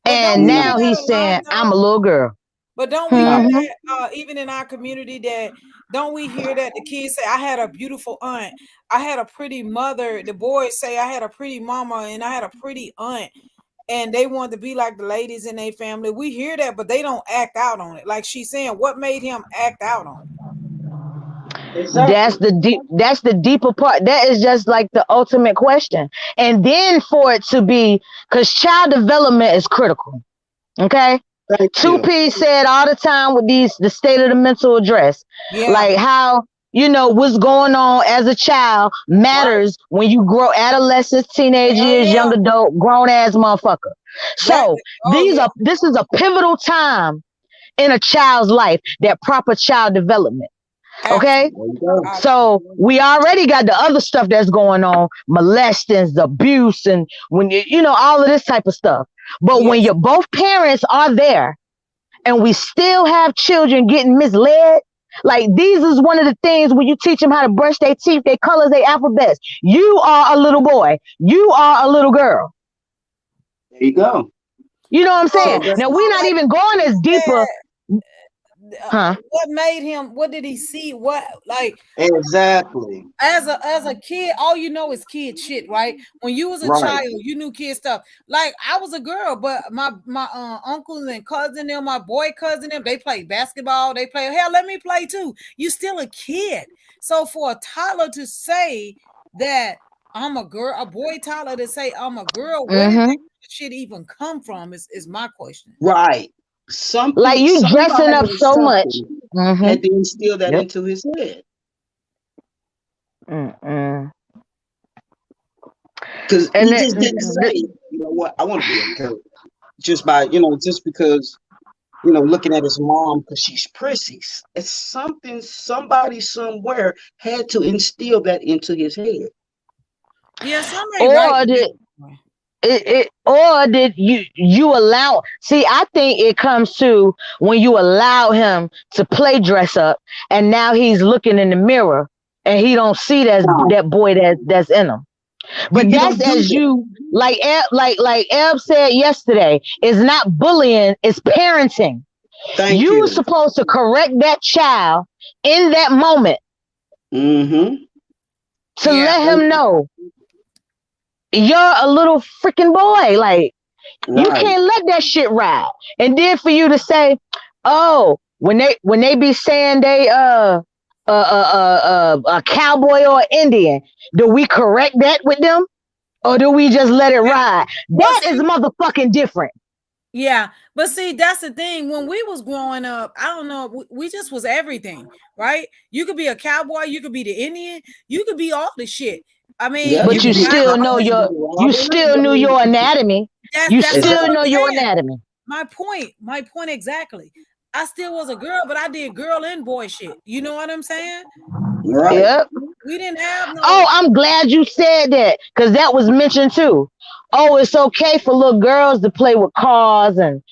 But don't And we hear now No, that he's a lot saying, I'm a though? little girl. But don't we hear no. Hmm. that even in our community that don't we hear that the kids say, I had a beautiful aunt, I had a pretty mother. The boys say I had a pretty mama and I had a pretty aunt. And they want to be like the ladies in their family. We hear that, but they don't act out on it. Like she's saying, what made him act out on it? That's Exactly. the deeper part. That is just like the ultimate question. And then for it to be, because child development is critical. Okay. Thank you. 2P said all the time with the state of the mental address, Yeah, like how, what's going on as a child right. matters when you grow adolescence, teenage Hell years, young yeah. adult, grown ass motherfucker. That So oh yeah. this is a pivotal time in a child's life, that proper child development. Okay. There you go. So we already got the other stuff that's going on, molestings, abuse, and when all of this type of stuff. But when Yes. both parents are there and we still have children getting misled, like these is one of the things when you teach them how to brush their teeth, their colors, their alphabets. You are a little boy. You are a little girl. There you go. You know what I'm saying? So Now we're not like even going as deeper. Huh? What made him? What did he see? What like exactly. as a kid? All you know is kid shit, right? When you was a Right. child, you knew kid stuff. Like I was a girl, but my uncles and cousin them, my boy cousin them, they play basketball. They play. Hell, let me play too. You still a kid. So for a toddler to say that I'm a girl, a boy toddler to say I'm a girl, where did that shit even come from? Is my question. Right. Like you dressing up Somebody or so much. something had to instill that Yep. into his head. Because he just didn't say, you know what, I want to be a girl. Just by, just because, looking at his mom because she's prissy. It's something somebody somewhere had to instill that into his head. Yeah, somebody right. Or did you allow? See, I think it comes to when you allow him to play dress up, and now he's looking in the mirror and he don't see that boy that's in him. But that's as you like Eb said yesterday. It's not bullying; it's parenting. Thank you you. were supposed to correct that child in that moment to let him know you're a little freaking boy. Like you can't let that shit ride. And then for you to say, oh, when they be saying they a cowboy or Indian, do we correct that with them? Or do we just let it ride? That is motherfucking different. Yeah, but see, that's the thing. When we was growing up, I don't know, we just was everything, right? You could be a cowboy, you could be the Indian, you could be all the shit. I mean, but you still know you still knew your anatomy. You still know your anatomy. My point exactly. I still was a girl, but I did girl and boy shit. You know what I'm saying? Right. Yep. We didn't have no. Oh, I'm glad you said that because that was mentioned too. Oh, it's okay for little girls to play with cars and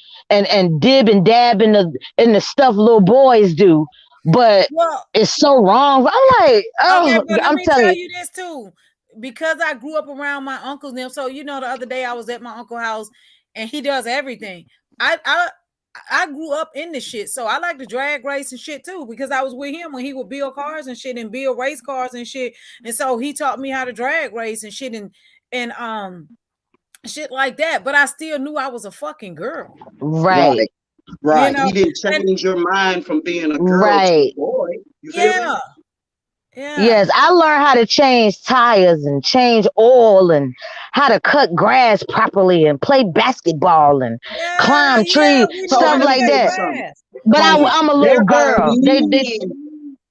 dib and dab in the stuff little boys do, but it's so wrong. I'm like, oh, but I'm telling tell you this too, because I grew up around my uncles now. So the other day I was at my uncle's house and he does everything. I grew up in this shit, so I like to drag race and shit too because I was with him when he would build cars and shit and build race cars and shit, and so he taught me how to drag race and shit and shit like that. But I still knew I was a fucking girl. Right. He didn't change your mind from being a girl to a boy. You feel me? Yeah. Yes, I learned how to change tires and change oil and how to cut grass properly and play basketball and climb trees, stuff like that. But I'm a little girl. They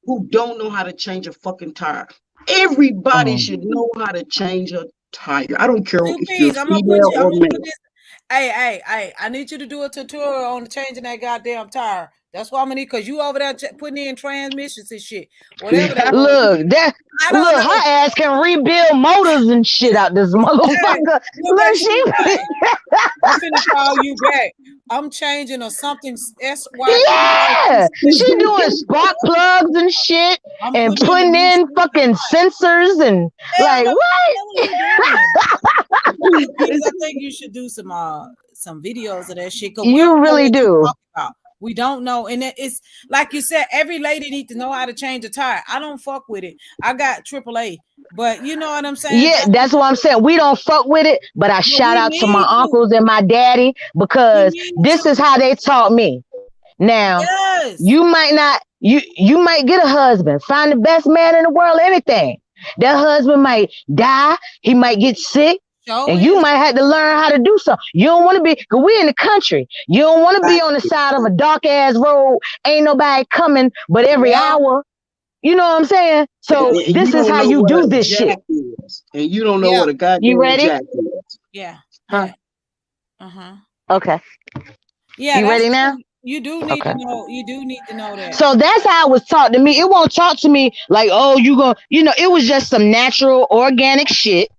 who don't know how to change a fucking tire. Everybody should know how to change a tire. I don't care if you're female or male. Hey, I need you to do a tutorial on changing that goddamn tire. That's what I'm gonna need because you over there putting in transmissions and shit. Whatever that look, her ass can rebuild motors and shit out this motherfucker. Look, she I'm finna call you back. I'm changing or something. Yeah, she doing spark plugs and shit and putting in fucking sensors and like what? I think you should do some videos of that shit. You really do. We don't know, and it's like you said, every lady need to know how to change a tire. I don't fuck with it. I got AAA, but you know what I'm saying? Yeah, that's what I'm saying. We don't fuck with it, but I shout out to my uncles and my daddy because this is how they taught me. Now, you might not, you might get a husband, find the best man in the world, anything. That husband might die, he might get sick. And you might have to learn how to do something. You don't want to be, because we're in the country. You don't want to be on the side of a dark ass road. Ain't nobody coming but every hour. You know what I'm saying? So this is how you do this shit. And you don't know what a goddamn jack is. Yeah. Huh? Uh-huh. Okay. Yeah. You ready now? You do need Okay. to know. You do need to know that. So that's how it was taught to me. It won't talk to me like, oh, it was just some natural, organic shit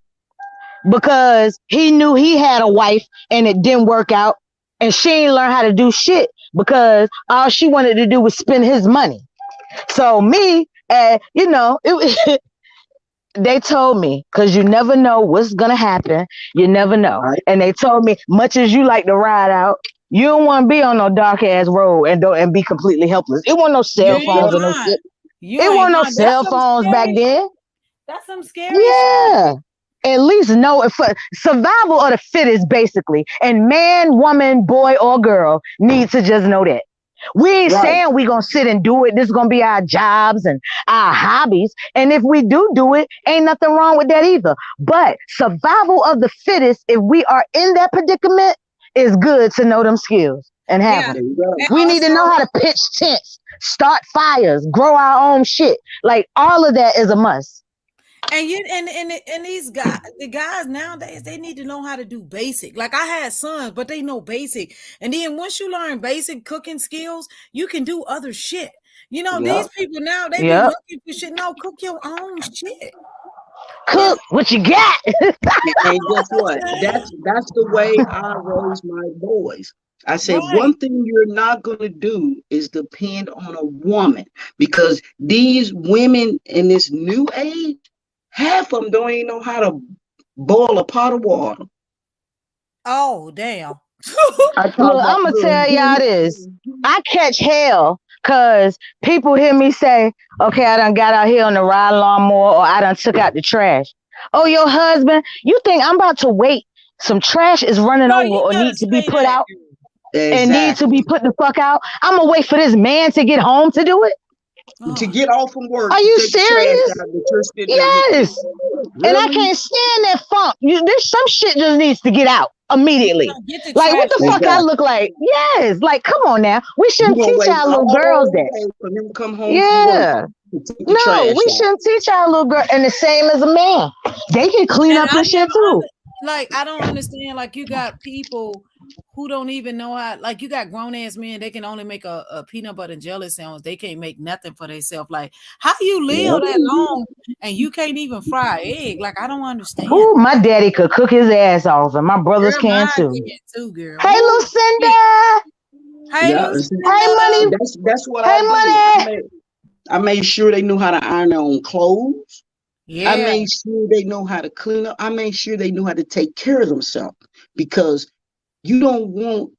because he knew he had a wife and it didn't work out. And she ain't learn how to do shit because all she wanted to do was spend his money. So me, it, they told me, because you never know what's going to happen. You never know. Right. And they told me, much as you like to ride out, you don't want to be on no dark ass road and be completely helpless. It wasn't no You cell ain't phones or no lying. shit. You It ain't wasn't no lying. That's cell some phones back scary. then. That's some scary shit. Yeah. At least know if survival of the fittest, basically. And man, woman, boy, or girl need to just know that. We ain't Right. saying we gonna sit and do it. This is gonna be our jobs and our hobbies. And if we do it, ain't nothing wrong with that either. But survival of the fittest, if we are in that predicament, is good to know them skills and have Yeah, them. There you go. and We need to also, know how to pitch tents, start fires, grow our own shit. Like all of that is a must. and you and these guys, the guys nowadays, they need to know how to do basic. Like I had sons, but they know basic. And then once you learn basic cooking skills, you can do other shit. You know, Yeah. these people now they be Yep. looking for shit. No, cook your own shit. You know, Cook what you got. And guess what? That's the way I raise my boys. I say right? one thing you're not gonna do is depend on a woman because these women in this new age, half of them don't even know how to boil a pot of water. Oh, damn. I talk Look, about I'm gonna little tell y'all dude. this. I catch hell because people hear me say, okay, I done got out here on the ride lawnmower or I done took out the trash. Oh, your husband, you think I'm about to wait? Some trash is running Girl, over you or better need to be say put that, out girl. and need to be Exactly. put the fuck out. I'm gonna wait for this man to get home to do it. To Oh, get off from work Are to you take the trash serious? out, but you're sitting there looking at Yes. it. And I Really? can't stand that funk. There's some shit just needs to get out immediately. get the Like, what trash the out. fuck I Exactly. look like? Yes. Like, come on now. We You're shouldn't gonna teach wait our little girls all that. day for him to come home from work Yeah. to take the No, trash we out. shouldn't teach our little girl. And the same as a man. They can clean And up his shit too. I don't understand. Like you got people who don't even know how. Like you got grown ass men, they can only make a peanut butter and jelly sandwich. They can't make nothing for themselves. Like how you live Yep. that long and you can't even fry an egg? Like I don't understand. Ooh, my daddy could cook his ass off, and my brothers Girl, can mine too. can too, girl. Hey, Woo. Lucinda. Hey, Yeah. Hey, Lucinda. money. That's what I Hey, did. money. I made sure they knew how to iron their own clothes. I Yeah, made sure they know how to clean up. I made sure they knew how to take care of themselves because you don't want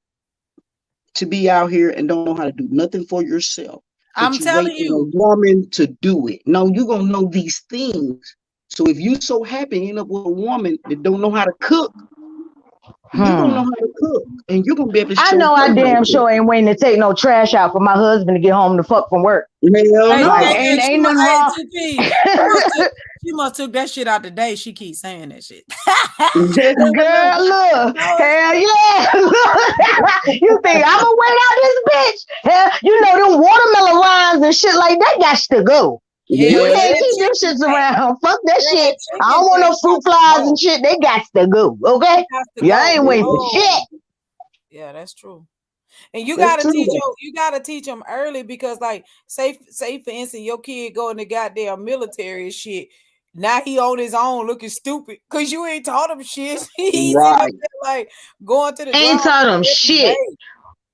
to be out here and don't know how to do nothing for yourself, but I'm you wait telling on a you. woman to do it. No, you're gonna know these things. So if you so happy to end up with a woman that don't know how to cook, you're gonna know Hmm. how to cook and you're gonna be able to I show know I her how to damn cook. sure ain't waiting to take no trash out for my husband to get home to fuck from work. Hell Like, no. ain't nothing Hey, wrong. 2P, she must took that shit out today. She keeps saying that shit. Girl, look, No, hell yeah. You think I'm gonna wait out this bitch? Hell, you know them watermelon rinds and shit like that got to go. hell You yeah, can't Yeah. that keep them chicken shits pack. around. Fuck that Girl, shit. that I chicken don't want pack no fruit has to flies and go. shit. They got to go. Okay? Has to Yeah, I go. ain't waiting for Oh, shit. yeah, that's true. And you That's gotta true teach though. you gotta teach them early because, like, say for instance, your kid go in the goddamn military and shit. Now he on his own looking stupid because you ain't taught him shit. He's sitting up Right. there like going to the Ain't ground taught them every shit. day.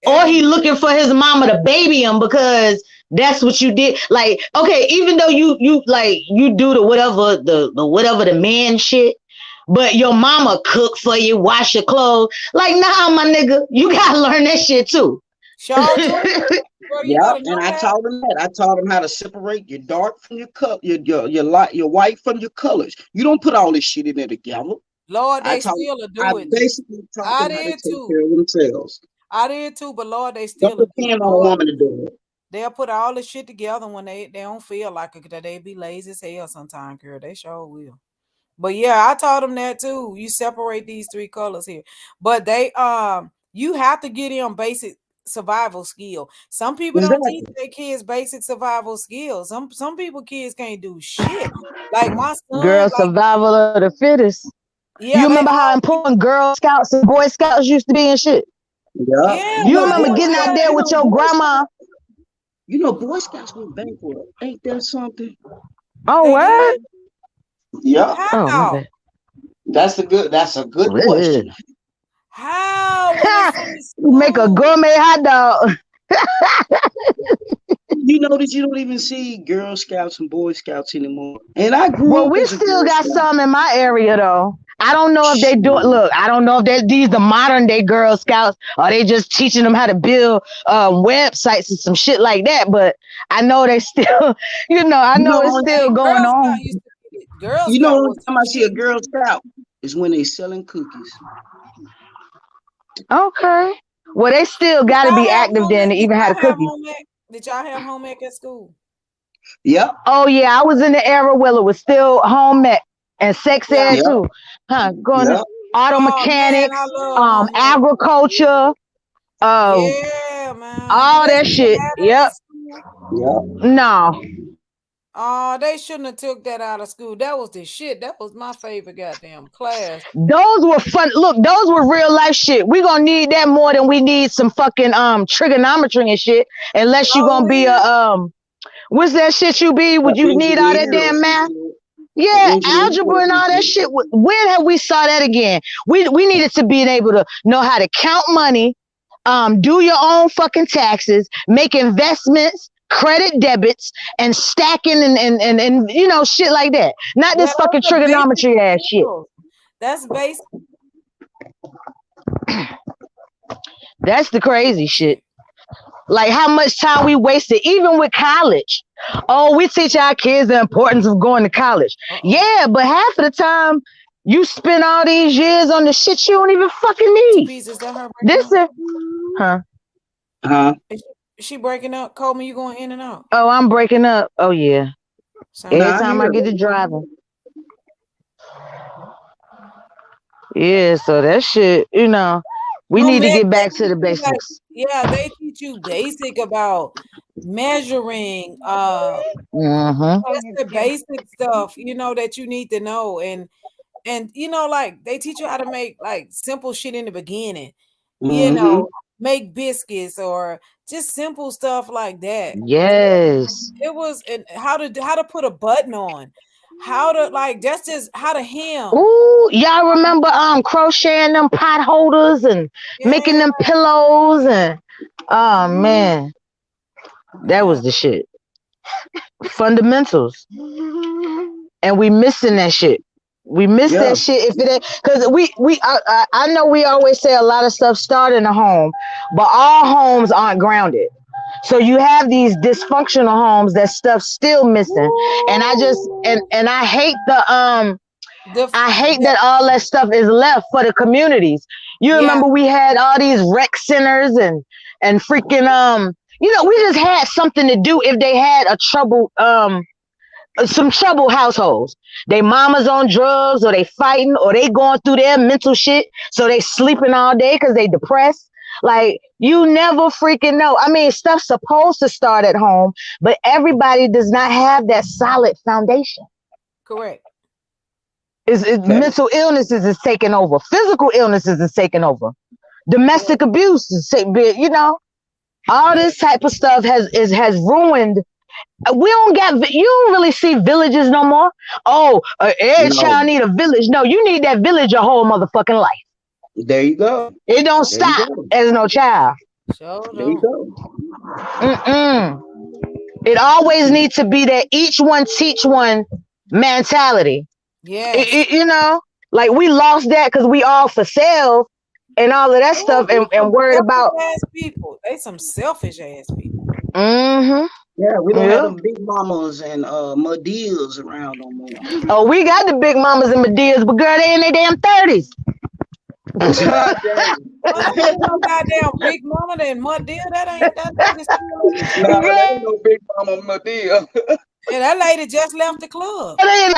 Or Every he day. looking for his mama to baby him because that's what you did. Like, okay, even though you like you do the whatever the man shit, but your mama cook for you, wash your clothes. Like, nah, my nigga, you gotta learn that shit too. Sure do. Bro, you Yeah, better and know I that. taught them that. I taught them how to separate your dark from your color, your light, your white from your colors. You don't put all this shit in there together. Lord, I they taught. still a I do it. basically taught I them how to did take too. care of themselves. I did too, but Lord, they Don't still a do it. depend on a Lord, woman to do it. they'll put all the shit together when they don't feel like it. That they be lazy as hell sometimes, girl. They sure will. But yeah, I taught them that too. You separate these three colors here. But they you have to get in basic survival skill. Some people don't teach Exactly. their kids basic survival skills. Some people kids can't do shit. Like my son, Girl, like survival of the fittest. You yeah, they remember how all important Girl Scouts and Boy Scouts used to be and shit? Yeah. Yeah, You why remember they getting don't out have there that? with your grandma? Boy Scouts went bankrupt. Ain't that something? Oh, They what? did? Yeah. Oh, my How? bad. That's a good Ugh. question. How? When it's from the Make a school? gourmet hot dog. You notice you don't even see Girl Scouts and Boy Scouts anymore. And I grew Well, up we as a still Girl got Scout. some in my area though. I don't know if they do it. Shoot. Look, I don't know if these the modern day Girl Scouts or they just teaching them how to build websites and some shit like that. But I know they still, I You know know, it's only- still Man, going Girl Scout on. used to be Girl you know, Scout only was the time I see a shit. Girl Scout is when they selling cookies. Okay. Well, they still Did got to be y'all have active home then ec? to Did even have a y'all have cookie. home ec? Did y'all have home ec at school? Yep. Oh yeah, I was in the era where it was still home ec and sex Yeah. ed Yep. too. Huh? Going to Yep. auto Oh man, I mechanics, love home ec. agriculture, uh, Yeah, man. Did all they that still shit. have that Yep. at school? Yep. No, Oh, they shouldn't have took that out of school. That was the shit. That was my favorite goddamn class. those were fun. Look, those were real life shit. We gonna need that more than we need some fucking trigonometry and shit. Unless you Oh, gonna be a will? what's that shit you be? An Would you need all that engineer or damn some math? shit. An Yeah, engineer algebra or and some all that shit. shit. When have we saw that again? We needed to be able to know how to count money, do your own fucking taxes, make investments, credit debits, and stacking and shit like that. Not Yeah, this fucking those are basic trigonometry ass shit. skills. That's basic That's the crazy shit. Like how much time we wasted, even with college. Oh, we teach our kids the importance of going to college. Uh-oh. Yeah, but half of the time you spend all these years on the shit you don't even fucking Two need. pieces. Is that her breaking This up? is, huh? Huh? Is she breaking up? Coleman, you going in and out? Oh, I'm breaking up. Oh yeah. Sound Every Nah, I time I hear get her. to driving. Yeah, so that shit, we home need to ec, get they back to teach the you like, basics. yeah, they teach you basic about measuring, Mm-hmm. just the basic stuff, that you need to know. And like they teach you how to make like simple shit in the beginning, you Mm-hmm. know, make biscuits or just simple stuff like that. Yes. It was and how to put a button on, how to like that's just how to hem. Ooh, y'all remember crocheting them pot holders and making Yeah, them pillows and oh man, that yeah, was the shit. Fundamentals. And we missing that shit. We miss Yeah. that shit if it ain't because I know we always say a lot of stuff start in a home, but all homes aren't grounded. So you have these dysfunctional homes that stuff's still missing. And I just and the I hate that all that stuff is left for the communities. You yeah, remember we had all these rec centers and freaking we just had something to do if they had a trouble some troubled households. They mamas on drugs or they fighting or they going through their mental shit. So they sleeping all day because they depressed. Like you never freaking know. I mean, stuff's supposed to start at home, but everybody does not have that solid foundation. correct. That, Mental illnesses is taking over. Physical illnesses is taking over. Domestic abuse is all Yeah, this type of stuff has ruined. We don't you don't really see villages no more. Oh, every no. child need a village. No, you need that village your whole motherfucking life. There you go. It don't There you stop go. as no child. sure There you don't. go. Mm-mm. It always needs to be that each one teach one mentality. Yes. Like we lost that because we all for sale and all of that Oh, stuff these and some worried about. selfish ass people. They some selfish ass people. Mm-hmm. Yeah, we don't have Yeah. them big mamas and Madias around no more. Oh, we got the big mamas and Medias, but girl, they in their damn 30s. God dang. Well, that ain't no goddamn big mama and mud deal. That lady still at the Nah, club. that Girl, ain't no big mama Madia. And that lady just left the club. they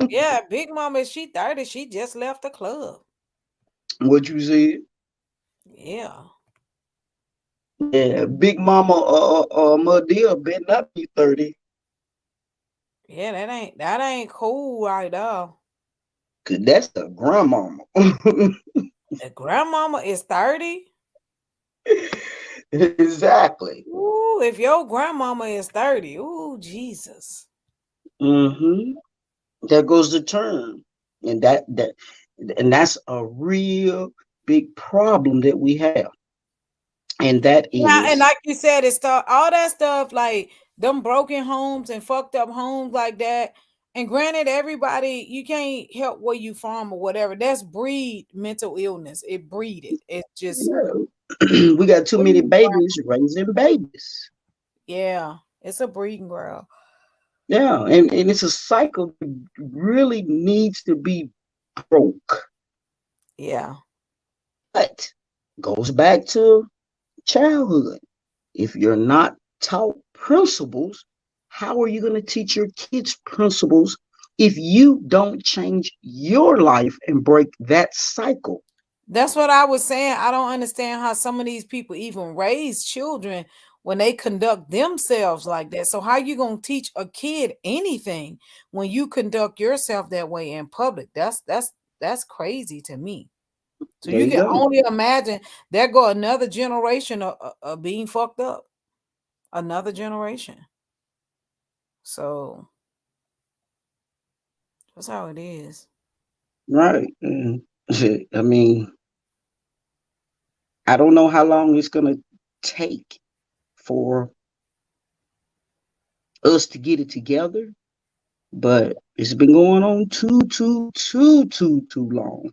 Yeah, big mama, she 30. She just left the club. What you said? Yeah. Yeah, big mama Madia better not be 30. Yeah, that ain't cool right now. Cause that's the grandmama. The grandmama is 30. Exactly. Ooh, if your grandmama is 30, ooh, Jesus. Mm-hmm. There goes the term, and that's a real big problem that we have, and that Yeah, and is like you said, it's all that stuff, like them broken homes and fucked up homes like that. And granted, everybody, you can't help where you from or whatever. That's breed mental illness. It breed it. It's just we got too many breeding ground. babies raising babies. Yeah, it's a breeding ground. Yeah, and it's a cycle that really needs to be broke. Yeah. But goes back to childhood. If you're not taught principles, how are you going to teach your kids principles if you don't change your life and break that cycle? That's what I was saying. I don't understand how some of these people even raise children when they conduct themselves like that. So how you gonna teach a kid anything when you conduct yourself that way in public? That's crazy to me. So There you you can go. only imagine there go another generation of being fucked up. Another generation. So that's how it is. Right. I mean, I don't know how long it's going to take for us to get it together, but it's been going on too long.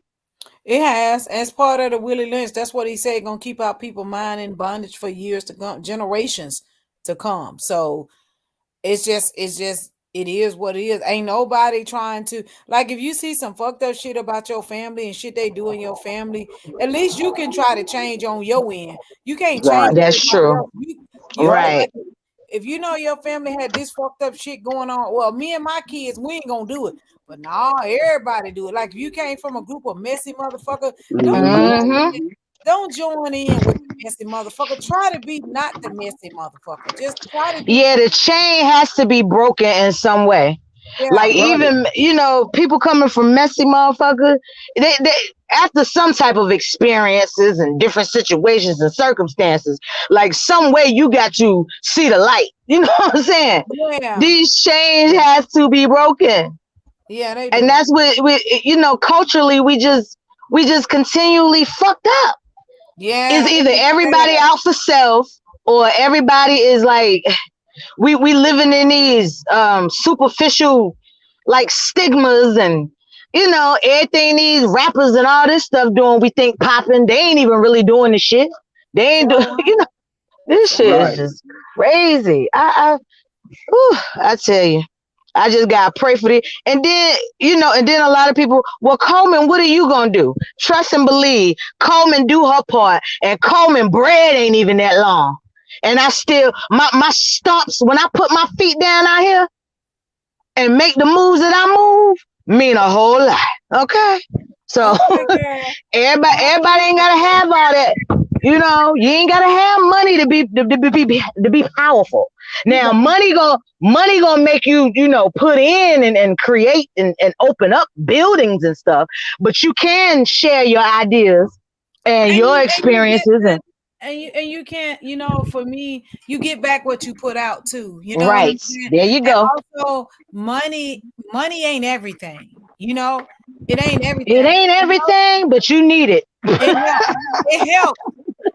It has, as part of the Willie Lynch. That's what he said. Gonna keep our people mind in bondage for years to come, generations to come. So it is what it is. Ain't nobody trying to, like, if you see some fucked up shit about your family and shit they do in your family, at least you can try to change on your end. You can't change Right. That's everybody true. else. You can, Right. like, if you know your family had this fucked up shit going on, well, me and my kids, we ain't gonna do it. But nah, everybody do it. Like, if you came from a group of messy motherfuckers, don't Mm-hmm. Mm-hmm. don't join in with the messy motherfucker. Try to be not the messy motherfucker. Just try to do Yeah, the something. chain has to be broken in some way. Yeah. Like Right. even people coming from messy motherfuckers, they after some type of experiences and different situations and circumstances, like some way you got to see the light. You know what I'm saying? Yeah. These chains has to be broken, Yeah, they and do. that's what culturally we just continually fucked up. It's Yeah, and either it's everybody sad. out for self or everybody is like we living in these superficial like stigmas and everything these rappers and all this stuff doing we think popping, they ain't even really doing the shit. They ain't do So, this so shit is Right. just crazy. I tell you, I just gotta pray for it. And then, and then a lot of people, well, Coleman, what are you gonna do? Trust and believe. Coleman do her part, and Coleman bread ain't even that long. And I still, my stumps, when I put my feet down out here and make the moves that I move, mean a whole lot. Okay? So okay, girl. everybody ain't gotta have all that. You ain't gotta have money to be powerful. You Now, don't. money gonna make you, put in and create and open up buildings and stuff. But you can share your ideas and your And you get experiences and and you can't, for me, you get back what you put out too. You know what I'm rights. saying? There you And go. also money ain't everything, you know? It ain't It everything. ain't everything, but you need it. It helps. It helps,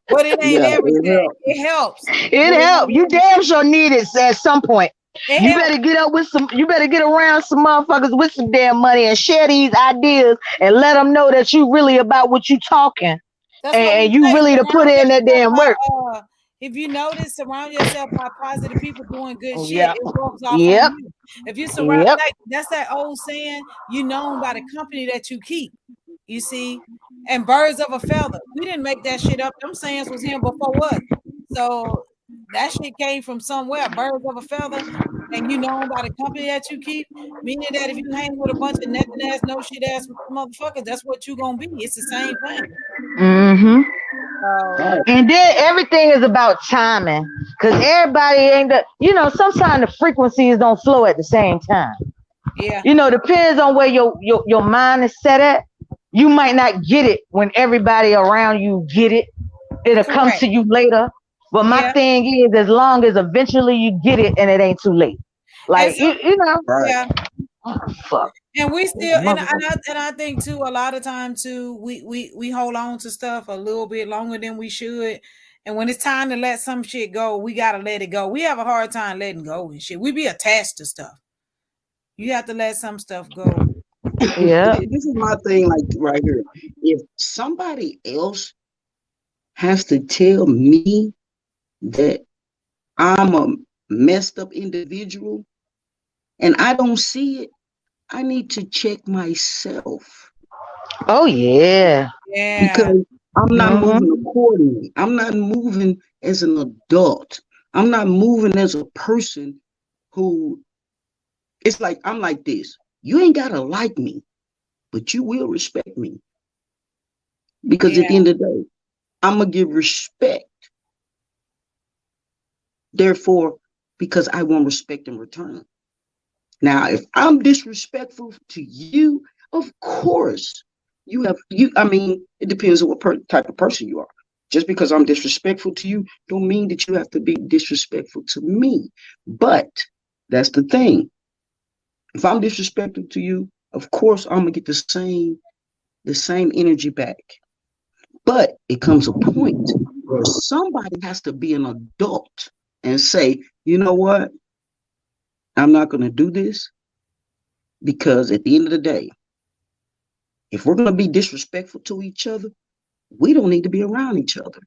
but it ain't Yeah. everything. It helps, It but it help. ain't You damn everything. sure need it at some point. It You helps. better get up with some. You better get around some motherfuckers with some damn money and share these ideas and let them know that you really about what you talking That's what we and you say. really to put Surround in that yourself damn work. by if you notice, surround yourself by positive people doing good shit. Yep. It rubs off on Yep. you. If you surround, Yep. like, that's that old saying, you known by the company that you keep. You see, and birds of a feather. We didn't make that shit up. Them sayings was here before us. So that shit came from somewhere. Birds of a feather, and you known by the company that you keep. Meaning that if you hang with a bunch of nothing ass, no shit ass motherfuckers, that's what you gonna be. It's the same thing. Mm-hmm. So Right. And then everything is about timing, cause everybody ain't. Sometimes the frequencies don't flow at the same time. Yeah. You know, depends on where your mind is set at. You might not get it when everybody around you get it. It'll come Correct. to you later. But my Yeah. thing is, as long as eventually you get it and it ain't too late. And Like some, you know, Right. yeah. fuck. And we still Motherfucker. and I think too a lot of times too we hold on to stuff a little bit longer than we should. And when it's time to let some shit go, we gotta let it go. We have a hard time letting go and shit. We be attached to stuff. You have to let some stuff go. Yeah. This is my thing, like right here. If somebody else has to tell me that I'm a messed up individual and I don't see it, I need to check myself Oh yeah. Yeah. because I'm not moving Mm-hmm. accordingly. I'm not moving as an adult. I'm not moving as a person who it's like I'm like this. You ain't gotta like me, but you will respect me because at Yeah. the end of the day, I'm gonna give respect. Therefore, because I want respect in return. Now, if I'm disrespectful to you, of course you have you. I mean, it depends on what type of person you are. Just because I'm disrespectful to you, don't mean that you have to be disrespectful to me. But that's the thing. If I'm disrespectful to you, of course I'm gonna get the same energy back. But it comes a point where somebody has to be an adult and say, you know what? I'm not gonna do this because at the end of the day, if we're going to be disrespectful to each other, we don't need to be around each other.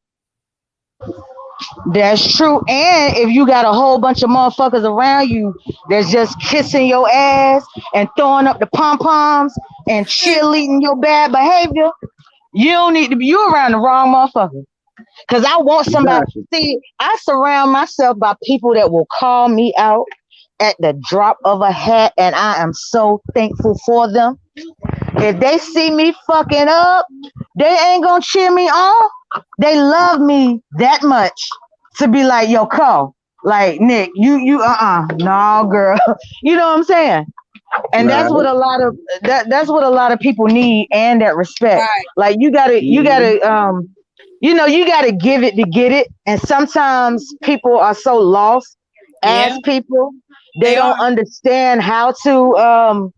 That's true. And if you got a whole bunch of motherfuckers around you that's just kissing your ass and throwing up the pom poms and cheerleading your bad behavior, you don't need to be you around the wrong motherfucker. Cause I want somebody. Exactly. See, I surround myself by people that will call me out at the drop of a hat, and I am so thankful for them. If they see me fucking up, they ain't gonna cheer me on. They love me that much to be like, yo, call. Like, Nick, no, girl. You know what I'm saying? And Right. that's what a lot of people need, and that respect. Right. Like Mhm. you gotta give it to get it. And sometimes people are so lost Yeah. as people, they They are. don't understand how to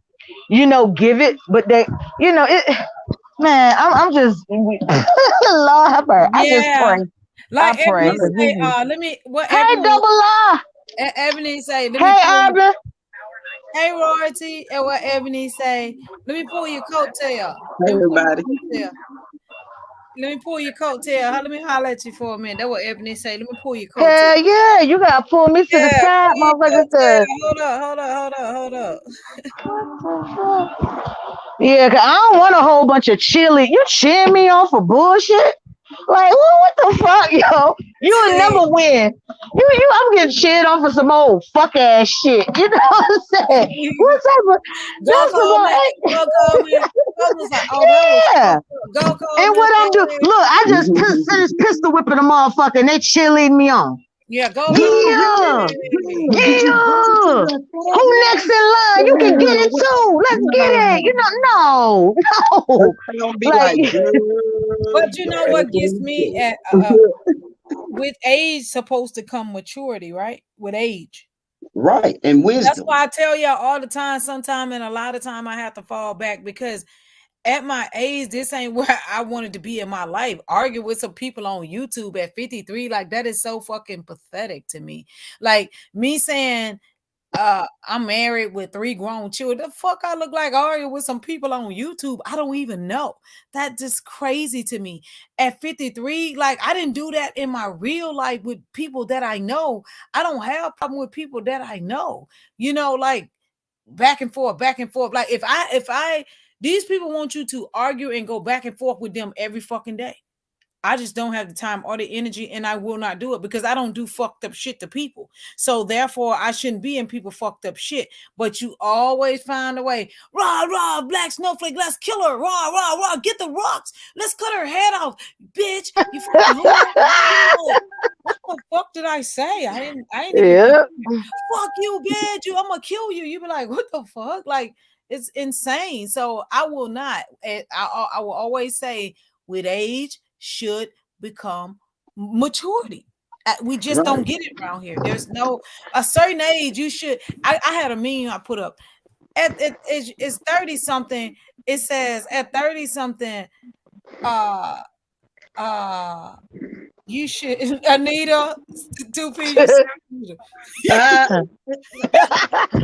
give it, but they it. Man, I'm just Lord have mercy. I just Yeah. pray. I Like pray. Ebony say, let me what Hey, double R. Ebony say, let me Hey, pull you. Abner. Hey Royalty, and what Ebony say, let me pull your coattail. Hey, Let me pull your everybody. coattail. Let me pull your coattail. Let me holler at you for a minute. That's what Ebony say. Let me pull your coattail. Hell yeah, you gotta pull me to the Yeah, side, pull your motherfucker. coattail. Said, Hold up. yeah, 'cause I don't want a whole bunch of chili. You cheer me on for bullshit? Like, what the fuck, yo? You will See, never win. I'm getting cheered on for some old fuck ass shit. You know what I'm saying? What type of, go that's some call man. old, Go call man. I was like, oh, that was yeah. fucked up. Go call And man. what I'm doing, look, I just finished pistol whipping a motherfucker and they cheerleading me on. Yeah, go call man. Yeah. Yeah, get your butt to Yeah. the Who next in line? You can get yeah. it too. Let's get it. Yeah. No. They No. don't be Like, like, But girl, you know what gets me at with age supposed to come maturity, right? With age. right, and That's wisdom. why I tell y'all all the time, sometime and a lot of time I have to fall back because at my age, this ain't where I wanted to be in my life. Argue with some people on YouTube at 53, like that is so fucking pathetic to me. Like me saying, I'm married with 3 grown children. The fuck I look like arguing with some people on YouTube I don't even know. That's just crazy to me. At 53, like I didn't do that in my real life with people that I know. I don't have a problem with people that I know. Like back and forth, back and forth. Like if I these people want you to argue and go back and forth with them every fucking day. I just don't have the time or the energy, and I will not do it because I don't do fucked up shit to people. So therefore, I shouldn't be in people fucked up shit. But you always find a way. Rah rah, black snowflake, let's kill her. Rah rah rah, get the rocks. Let's cut her head off, bitch. You fucking whore. What the fuck did I say? I didn't even Yeah. fuck you, bitch. I'm gonna kill you. You be like, what the fuck? Like, it's insane. So I will not. I will always say, with age should become maturity. We just don't get it around here. There's no a certain age you should. I had a meme I put up. It's 30 something. It says at 30 something, uh you should Anita 2P.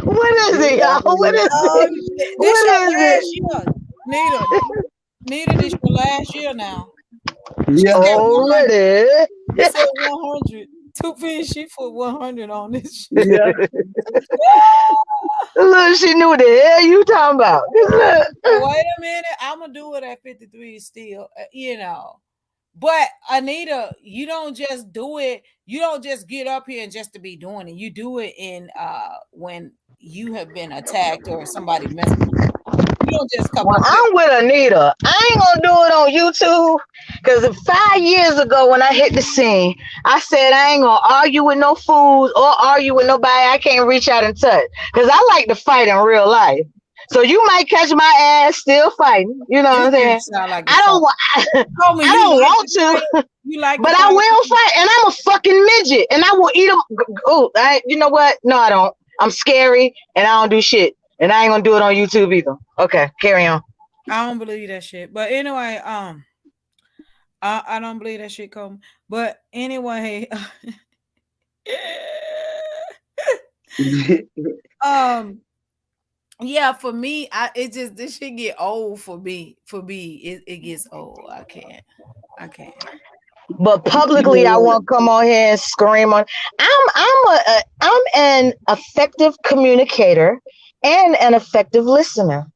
What is it, y'all? What is it? This your What is last it? year. Nita, this your last year now. Already. You said 100. 2P, she put 100 on this shit. Yeah. Look, she knew what the hell you talking about. Look. Wait a minute. I'm gonna do it at 53 still, But Anita, you don't just do it. You don't just get up here and just to be doing it. You do it in when you have been attacked or somebody messed with you. You don't just come Well, up I'm with Anita. I ain't gonna do it on YouTube because 5 years ago when I hit the scene, I said I ain't gonna argue with no fools or argue with nobody I can't reach out and touch because I like to fight in real life. So you might catch my ass still fighting. You know what I'm saying? like I don't want to, You like, but I will fight, and I'm a fucking midget, and I will eat them. Oh, you know what? No, I don't. I'm scary, and I don't do shit, and I ain't gonna do it on YouTube either. Okay, carry on. I don't believe that shit. But anyway, I don't believe that shit, Colton. But anyway, yeah, for me, this shit get old for me. For me, it gets old. I can't. But publicly, I won't come on here and scream on. I'm an effective communicator and an effective listener.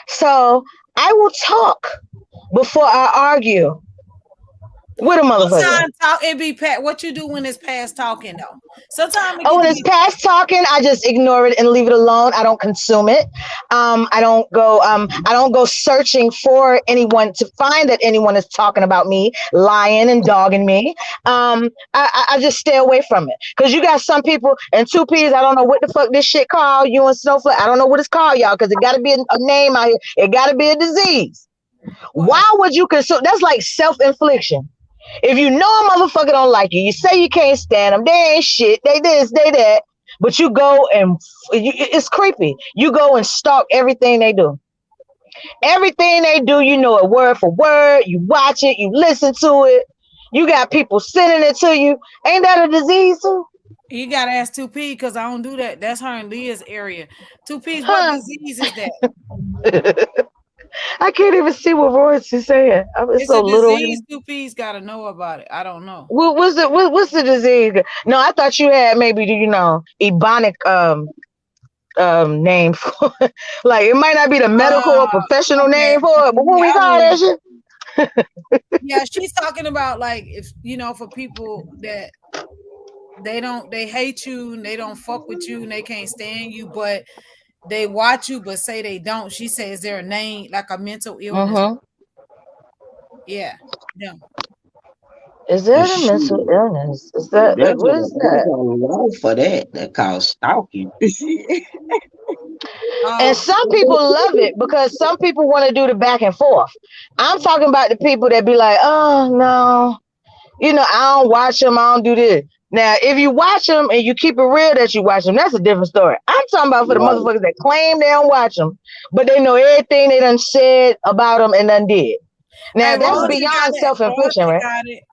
So I will talk before I argue with a motherfucker. Sometimes it be what you do when it's past talking though. Sometimes when it's past talking, I just ignore it and leave it alone. I don't consume it. I don't go searching for anyone to find that anyone is talking about me, lying and dogging me. I just stay away from it because you got some people and 2Ps. I don't know what the fuck this shit called. You and Snowflake. I don't know what it's called, y'all, because it got to be a name out here. It got to be a disease. Why would you consume? That's like self-infliction. If you know a motherfucker don't like you, you say you can't stand them. They ain't shit. They this, they that. But you go and it's creepy. You go and stalk everything they do. Everything they do, you know it word for word. You watch it. You listen to it. You got people sending it to you. Ain't that a disease too? You gotta ask 2P because I don't do that. That's her and Leah's area. 2P, what disease is that? I can't even see what voice she's saying. It's so a little. Disease. 2P's got to know about it. I don't know. What's the disease? No, I thought you had maybe Ebonic name for it. Like it might not be the medical or professional name for it, but what we call that shit? Yeah, she's talking about like if for people that they hate you and they don't fuck with you and they can't stand you, but they watch you but say they don't. She says, is there a name like a mental illness? Yeah. Is there a mental illness? Is that what is that? For that called stalking. And some people love it because some people want to do the back and forth. I'm talking about the people that be like, oh no, I don't watch them, I don't do this. Now, if you watch them and you keep it real that you watch them, that's a different story. I'm talking about for the motherfuckers that claim they don't watch them, but they know everything they done said about them and done did. Now, that's beyond self-infliction, right?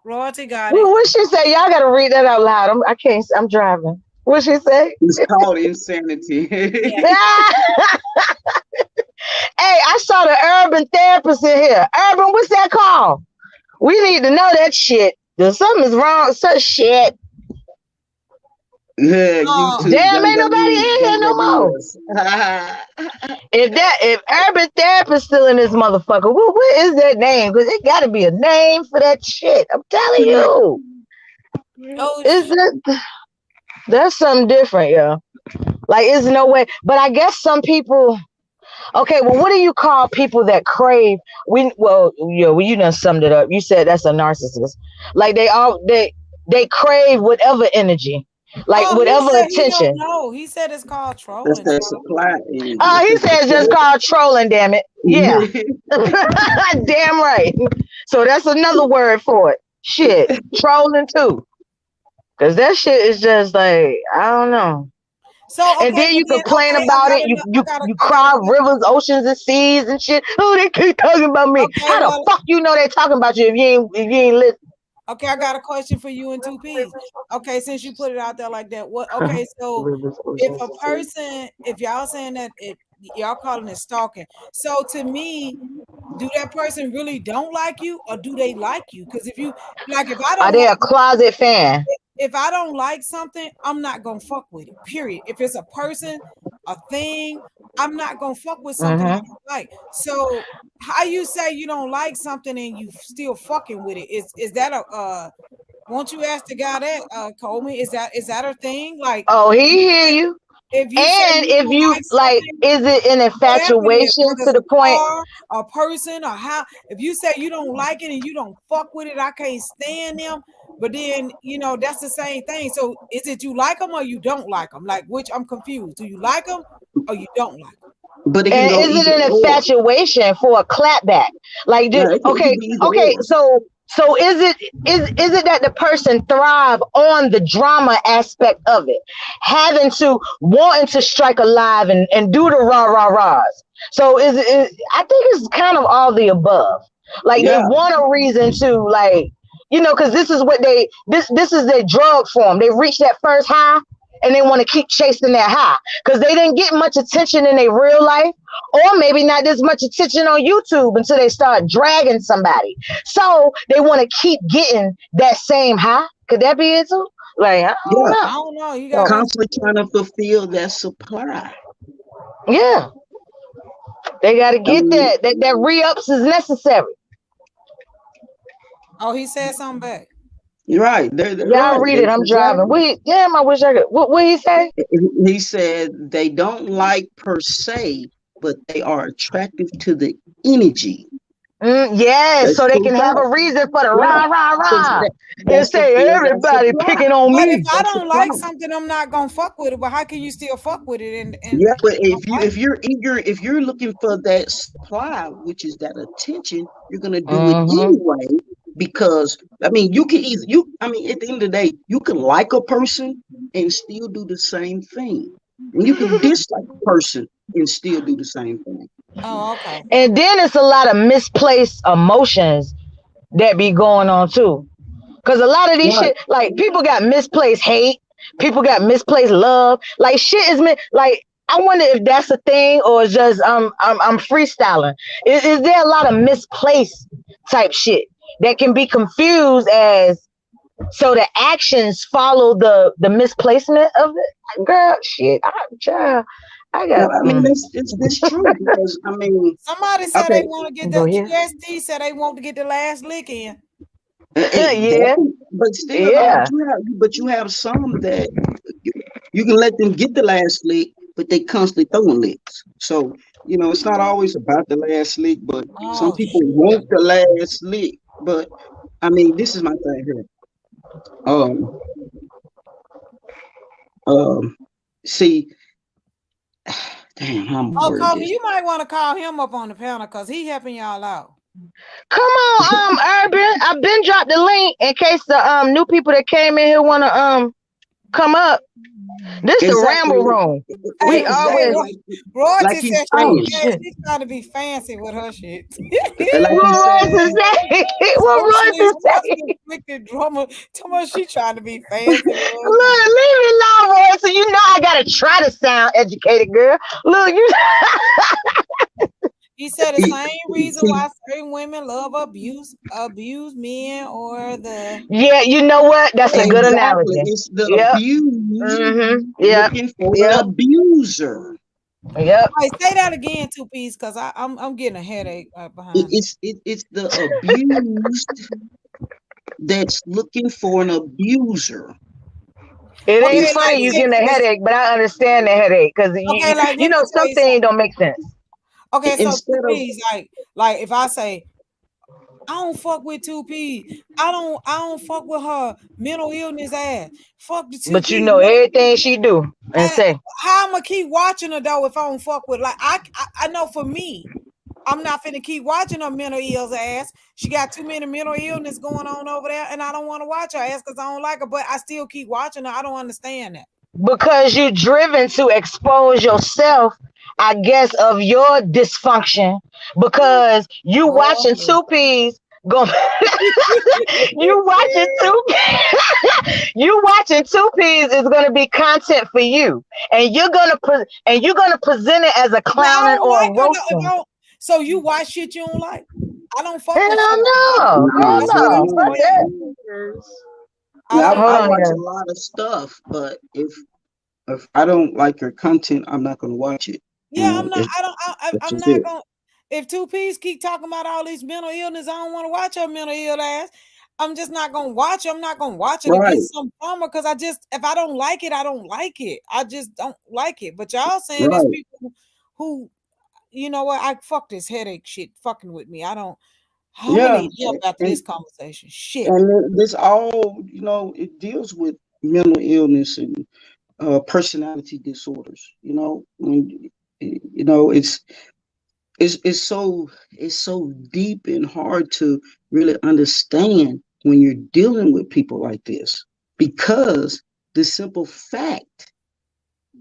Royalty got it. What she say? Y'all got to read that out loud. I'm driving. What she say? It's called insanity. Hey, I saw the urban therapist in here. Urban, what's that called? We need to know that shit. Something's wrong. Such shit. Yeah, damn, ain't nobody in here no more. If urban therapist still in this motherfucker, what is that name? Because it got to be a name for that shit. I'm telling you. That's something different, yo. Like, it's no way. But I guess some people. Okay, well, what do you call people that crave? You done summed it up. You said that's a narcissist. Like they they crave whatever energy, like He whatever said he don't attention. know. He said it's called That's trolling. that supply energy. He says it's called trolling, damn it. Yeah. Damn right. So that's another word for it. Shit. Trolling too. Cause that shit is just like, I don't know. So And then you complain about it. You cry rivers, oceans, and seas and shit. Oh, they keep talking about me. Okay, How the fuck you know they talking about you if you ain't listening? Okay, I got a question for you in 2Ps. Okay, since you put it out there like that, what? Okay, so if y'all saying that y'all calling it stalking, so to me, do that person really don't like you, or do they like you? Because if you like, if I don't, are they a closet fan? If I don't like something, I'm not gonna fuck with it. Period. If it's a person, a thing, I'm not gonna fuck with something I don't like. So how you say you don't like something and you still fucking with it? Is that a won't you ask the guy that Coleman? Is that a thing? Like, oh, he hear you. If you and if you like, is it an infatuation to the point? A person, or how? If you say you don't like it and you don't fuck with it, I can't stand them. But then that's the same thing. So is it you like them or you don't like them? Like, which I'm confused. Do you like them or you don't like them? But it and is it an infatuation for a clapback? Like, okay. So is it that the person thrive on the drama aspect of it, wanting to strike a live and do the rah-rahs? So I think it's kind of all the above. Like, they want a reason to, like, because this is what this is their drug form. They reach that first high and they want to keep chasing that high because they didn't get much attention in their real life, or maybe not this much attention on YouTube until they start dragging somebody. So they want to keep getting that same high. Could that be it too? Like, I don't know. You got constantly trying to fulfill that supply. Yeah, they got to get that re-ups is necessary. Oh, he said something back. You're right. Y'all read it. I'm driving. I wish I could. What he say? He said they don't like per se, but they are attractive to the energy. Yes, so they can have a reason for the rah. And say everybody picking on me. But if I don't like something, I'm not gonna fuck with it. But how can you still fuck with it? And yeah, but if you're eager, if you're looking for that supply, which is that attention, you're gonna do it anyway. Because I mean, at the end of the day, you can like a person and still do the same thing, and you can dislike a person and still do the same thing. Oh, okay. And then it's a lot of misplaced emotions that be going on too, because a lot of these shit, like, people got misplaced hate, people got misplaced love. Like, shit is like, I wonder if that's a thing or it's just I'm freestyling. Is there a lot of misplaced type shit that can be confused as, so the actions follow the misplacement of it? Girl, shit, I got. I mean, it's true because I mean, somebody said they want to get the GSD said they want to get the last lick in. Yeah, but still, you have some that you can let them get the last lick, but they constantly throwing licks. So it's not always about the last lick, but some people want the last lick. But I mean, this is my thing here. See, damn, Coleman, you might want to call him up on the panel because he helping y'all out. Come on, Urban. I've been dropped the link in case the new people that came in here want to come up. This is the Ramble room. We always Royalty said she's trying to be fancy with her shit. What Royalty say? Drummer, too much. She trying to be fancy. Look, leave me alone, Royalty. You know I gotta try to sound educated, girl. Look, you. He said the same reason why certain women love abuse men or the. Yeah, you know what? That's a good analogy. It's the abuse looking for the abuser. Yep. Right, say that again, 2Ps, because I'm getting a headache behind. It's the abused that's looking for an abuser. It ain't funny you getting a headache, but I understand the headache because some things don't make sense. Okay, so please, like if I say I don't fuck with 2P. I don't fuck with her mental illness ass. Fuck the But you 2P. know everything she do and And say. how I'm gonna keep watching her though if I don't fuck with, like, I know for me, I'm not finna keep watching her mental illness ass. She got too many mental illness going on over there, and I don't want to watch her ass because I don't like her. But I still keep watching her. I don't understand that. Because you're driven to expose yourself, I guess, of your dysfunction, because you watching Oh. two peas go. you watching two you watching two peas is going to be content for you, and you're gonna present it as a But I clowning don't or a like her though. If I roasting. don't, so you watch shit you don't like. I don't fuck Hell with shit. no, hell No, That's what hell no, I'm fuck no. that. saying. I Now, don't. Hold I I on, don't. watch yeah. a lot of stuff, but if I don't like your content, I'm not going to watch it. Yeah, I'm not. It's, I don't. that's I'm just not it. gonna. If 2Ps keep talking about all these mental illness, I don't want to watch her mental ill ass. I'm just not gonna watch it. I'm not gonna watch it to get Right, some from her because I just, if I don't like it, I don't like it. I just don't like it. But y'all saying it's right. people who, you know what? I fuck this headache shit fucking with me. I don't. I'm gonna Yeah, need help after and this conversation. Shit. this all, it deals with mental illness and personality disorders. It's it's so deep and hard to really understand when you're dealing with people like this, because the simple fact,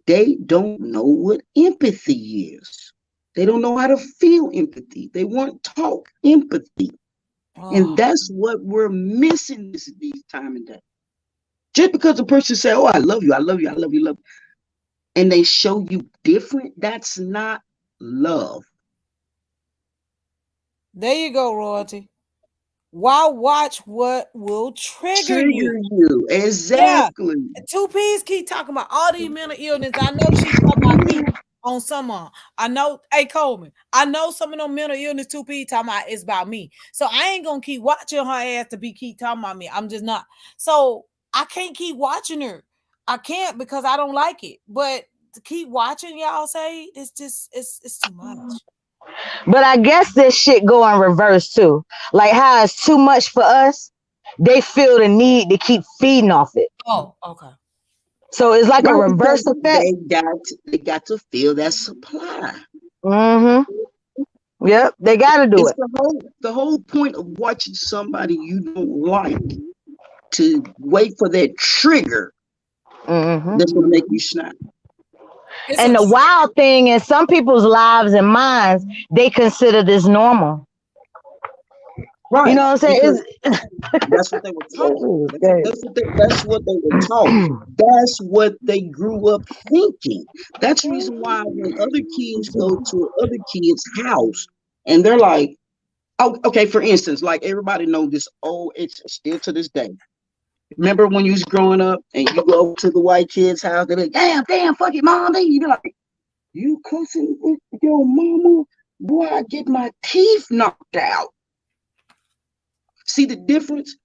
they don't know what empathy is. They don't know how to feel empathy. They weren't taught empathy. And Oh, that's what we're missing these time and day. Just because a person say, "Oh, I love you, I love you, I love you, love you," and they show you different, that's not love. there you go, royalty. Why watch what will trigger you? Trigger you. Yeah. Exactly. 2Ps keep talking about all these mental illness. I know she talking about me on some of 'em. I know, hey Coleman, I know some of them mental illness 2P talking about it's about me. So I ain't gonna keep watching her ass to keep talking about me. I'm just not. So I can't keep watching her. I can't because I don't like it. But to keep watching y'all say it's just it's too much. But I guess this shit go in reverse too. Like how it's too much for us, they feel the need to keep feeding off it. Oh, okay. So it's like a Right, because reverse effect. they got to feel that supply. Mm-hmm. Yep, they gotta do It's it. the whole point of watching somebody you don't like, to wait for that trigger Mm-hmm. that's gonna make you snap. It's a And the wild thing in some people's lives and minds, they consider this normal. You Right. know what I'm saying? Because that's what they were taught. That's what they were taught. That's what they grew up thinking. That's the reason why when other kids go to other kids' house and they're like, oh, okay, for instance, like everybody know this. Oh, it's still to this day. Remember when you was growing up and you go to the white kid's house, they're like, damn, fuck it, mom. Then you be like, you cussing with your mama? Boy, I get my teeth knocked out. See the difference?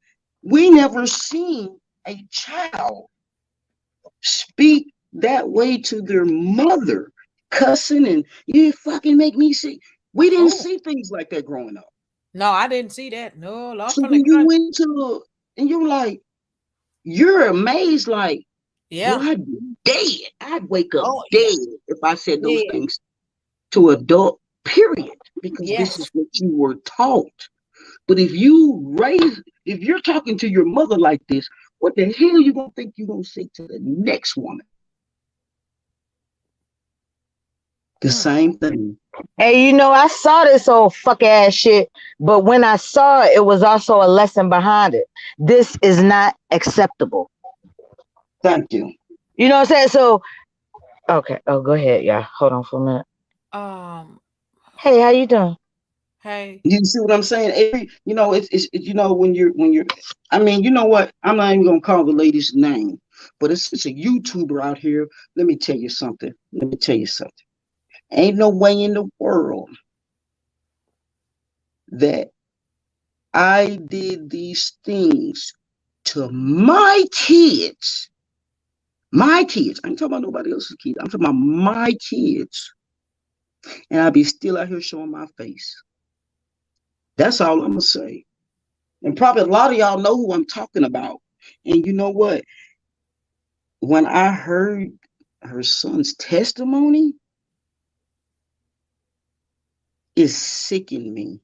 We never seen a child speak that way to their mother, cussing and you fucking make me sick. We didn't oh see things like that growing up. no, I didn't see that. No, I'm So from the when you country. went to and you're like, you're amazed, like, boy, Yeah. I'd be dead. I'd wake up Oh yeah. dead if I said those Yeah. things to adult, period. Because this Yes. is what you were taught. But if you're talking to your mother like this, what the hell you gonna think you gonna say to the next woman? The Mm. same thing. Hey, I saw this old fuck ass shit, but when I saw it, it was also a lesson behind it. This is not acceptable. Thank you. You know what I'm saying? So, okay. Oh, go ahead. Yeah. Hold on for a minute. Um. Hey, how you doing? Hey. You see what I'm saying? It's when you're. I mean, you know what? I'm not even gonna call the lady's name, but it's a YouTuber out here. Let me tell you something. Ain't no way in the world that I did these things to my kids. My kids. I ain't talking about nobody else's kids. I'm talking about my kids. And I'll be still out here showing my face. That's all I'm gonna say. And probably a lot of y'all know who I'm talking about. And you know what? When I heard her son's testimony, it sickened me.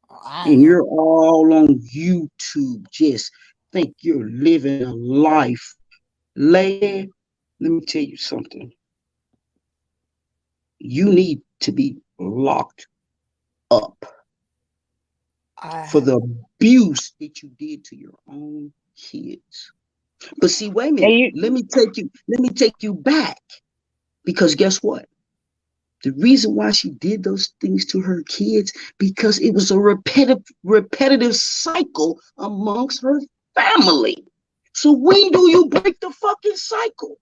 I And know. you're all on YouTube, just think you're living a life. Lady, let me tell you something. You need to be locked up for I the abuse that you did to your own kids. But see, wait a And minute. you Let me take you back. Because guess what? The reason why she did those things to her kids, because it was a repetitive cycle amongst her family. So when do you break the fucking cycle?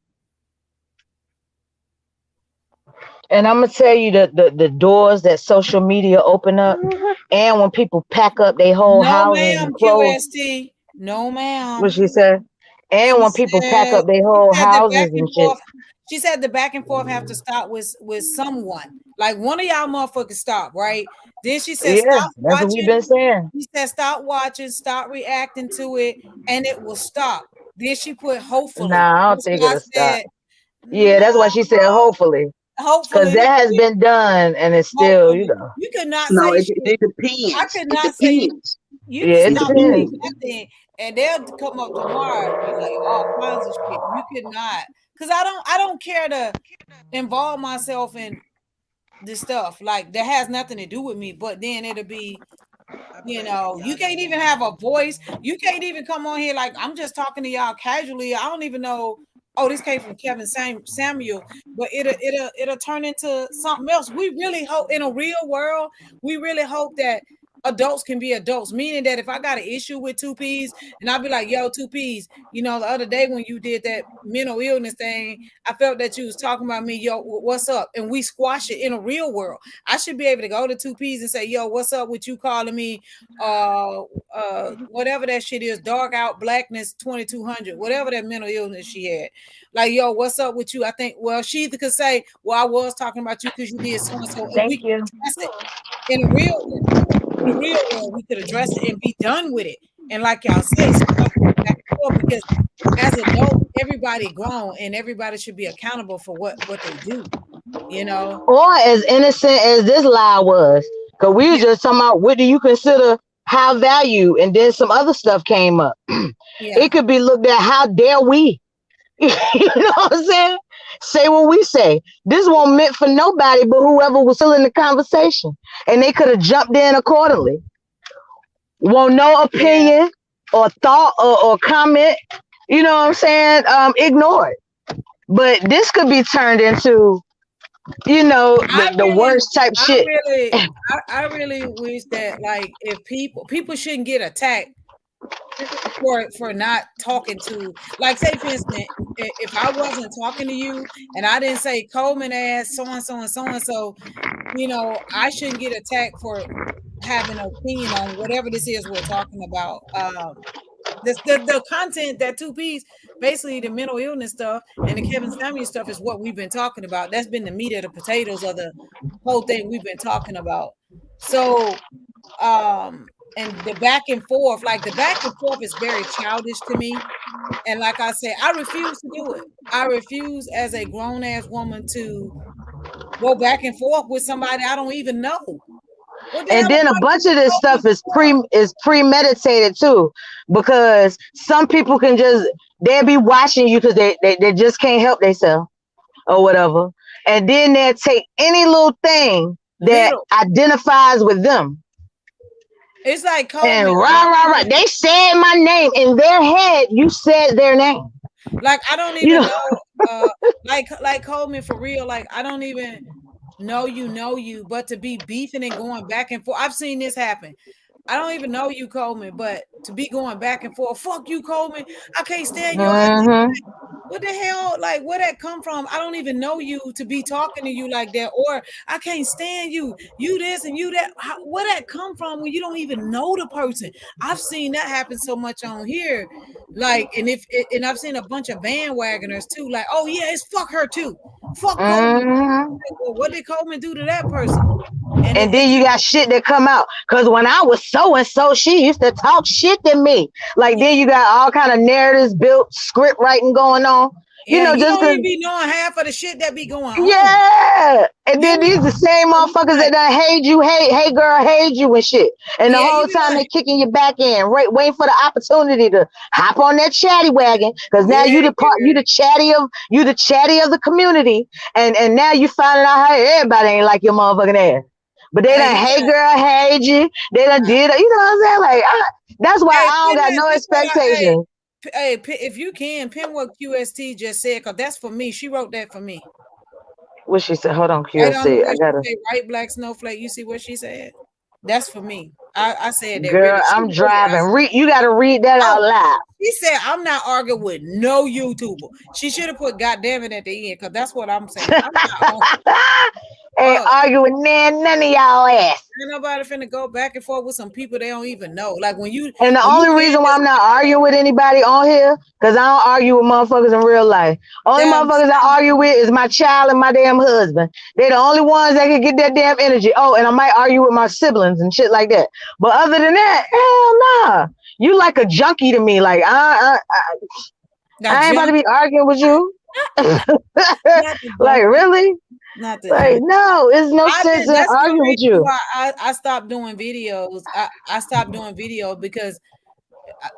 and I'm gonna tell you the doors that social media open up, and when people pack up their whole no houses ma'am, and clothes. QST. No What ma'am. she said? And She when people pack said up their she whole said the back houses and and shit. forth. She said the back and forth have to stop with someone. Like one of y'all motherfuckers stop, right? Then she said Yeah, stop that's what we've watching. been saying. She said stop watching, stop reacting to it, and it will stop. Then she put hopefully. Nah, I don't That's think why it'll I stop. said Yeah, no. that's why she said hopefully. Because Hopefully, that has been done and it's still, hopefully. You could not No, say it, shit. it I depends. could It not say depends. you can yeah, it It stop depends. saying depends. nothing and they'll come up tomorrow and be like all kinds of shit. You could not because I don't care to involve myself in this stuff. Like that has nothing to do with me, but then it'll be you can't even have a voice. You can't even come on here like I'm just talking to y'all casually. I don't even know. Oh, this came from Kevin Samuel, but it'll turn into something else. We really hope in a real world, we really hope that adults can be adults. Meaning that if I got an issue with two P's and I'll be like, yo, two P's, the other day when you did that mental illness thing, I felt that you was talking about me, yo, what's up? And we squash it in a real world. I should be able to go to two P's and say, yo, what's up with you calling me whatever that shit is, dark out blackness 2200, whatever that mental illness she had. Like, yo, what's up with you? I think, well, she either could say, well, I was talking about you because you did so and so, and we Thank could you. address it in a real world. In the real world, we could address it and be done with it. And like y'all say, stop going back and forth because as adults, everybody grown and everybody should be accountable for what they do. You know? Or as innocent as this lie was. Because we were Yeah, just talking about what do you consider high value, and then some other stuff came up. yeah, It could be looked at how dare we. You know what I'm saying? Say what we say. This won't meant for nobody but whoever was still in the conversation. And they could have jumped in accordingly. Want no yeah. opinion or thought or comment, you know what I'm saying? Ignore it. But this could be turned into, I the really, worst type I shit. really, I really wish that like if people shouldn't get attacked for not talking to, like, say for instance, if I wasn't talking to you and I didn't say Coleman asked so and so and so and so, I shouldn't get attacked for having an opinion on whatever this is we're talking about. The content that two P's basically the mental illness stuff and the Kevin Samuel stuff is what we've been talking about. That's been the meat of the potatoes of the whole thing we've been talking about. So and the back and forth, like the back and forth is very childish to me. And like I said, I refuse to do it. I refuse as a grown ass woman to go back and forth with somebody I don't even know. What the hell And am then a I bunch gonna of this go stuff is for? premeditated too, because some people can just they'll be watching you because they just can't help themselves or whatever, and then they'll take any little thing that Little. identifies with them It's like and Coleman. rah. They said my name in their head. You said their name. Like I don't You even know, know like Coleman for real. Like I don't even know you, but to be beefing and going back and forth. I've seen this happen. I don't even know you, Coleman, but to be going back and forth, fuck you, Coleman. I can't stand your ass. hmm What the hell? Like, where that come from? I don't even know you to be talking to you like that. Or I can't stand you. You this and you that. Where that come from when you don't even know the person? I've seen that happen so much on here. Like, and I've seen a bunch of bandwagoners too. Like, oh yeah, it's fuck her too. Fuck Coleman. Well, what did Coleman do to that person? And then you got shit that come out. Cause when I was so and so, she used to talk shit to me. Like then you got all kind of narratives built, script writing going on. You know, you just don't cause even be knowing half of the shit that be going on. yeah. And then these the same motherfuckers that done hate you, hey girl, hate you and shit. And the whole time they kicking you back in, right, waiting for the opportunity to hop on that chatty wagon. Cause now you the chatty of the community. And now you finding out how everybody ain't like your motherfucking ass. But they done, hey girl, hate you. They done did it. You know what I'm saying? Like that's why I don't got no expectation. Hey, if you can, pin what QST just said, because that's for me. She wrote that for me. What she said? Hold on, QST. I gotta. Right, Black Snowflake. You see what she said? That's for me. I said that. Girl, I'm driving. You got to read that out loud. She said, I'm not arguing with no YouTuber. She should have put goddamn it at the end, because that's what I'm saying. I'm not ain't arguing with none of y'all ass. Ain't nobody finna go back and forth with some people they don't even know. Like when you and the only reason why I'm not arguing with anybody on here, because I don't argue with motherfuckers in real life. Only motherfuckers I argue with is my child and my damn husband. They're the only ones that can get that damn energy. Oh, and I might argue with my siblings and shit like that. But other than that, hell nah. You like a junkie to me. Like I ain't about to be arguing with you. Like really? Like no, it's no sense in arguing with you. I stopped doing videos. I stopped doing videos because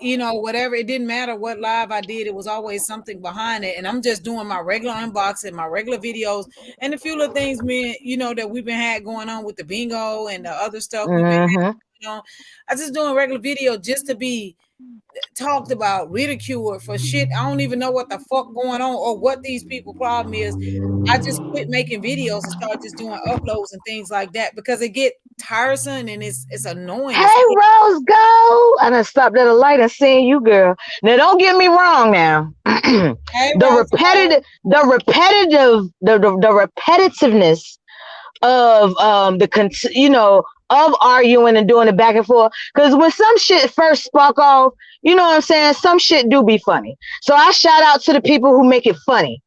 whatever, it didn't matter what live I did, it was always something behind it. And I'm just doing my regular unboxing, my regular videos, and a few little things, that we've been had going on with the bingo and the other stuff we've been having, I just doing regular video just to be talked about, ridiculed for shit. I don't even know what the fuck going on or what these people problem is. I just quit making videos and start just doing uploads and things like that because it get tiresome and it's annoying. Hey Rose Gold, I done stopped at a light and seen you, girl. Now don't get me wrong now. The repetitiveness of of arguing and doing it back and forth. Because when some shit first spark off, you know what I'm saying? Some shit do be funny. So I shout out to the people who make it funny.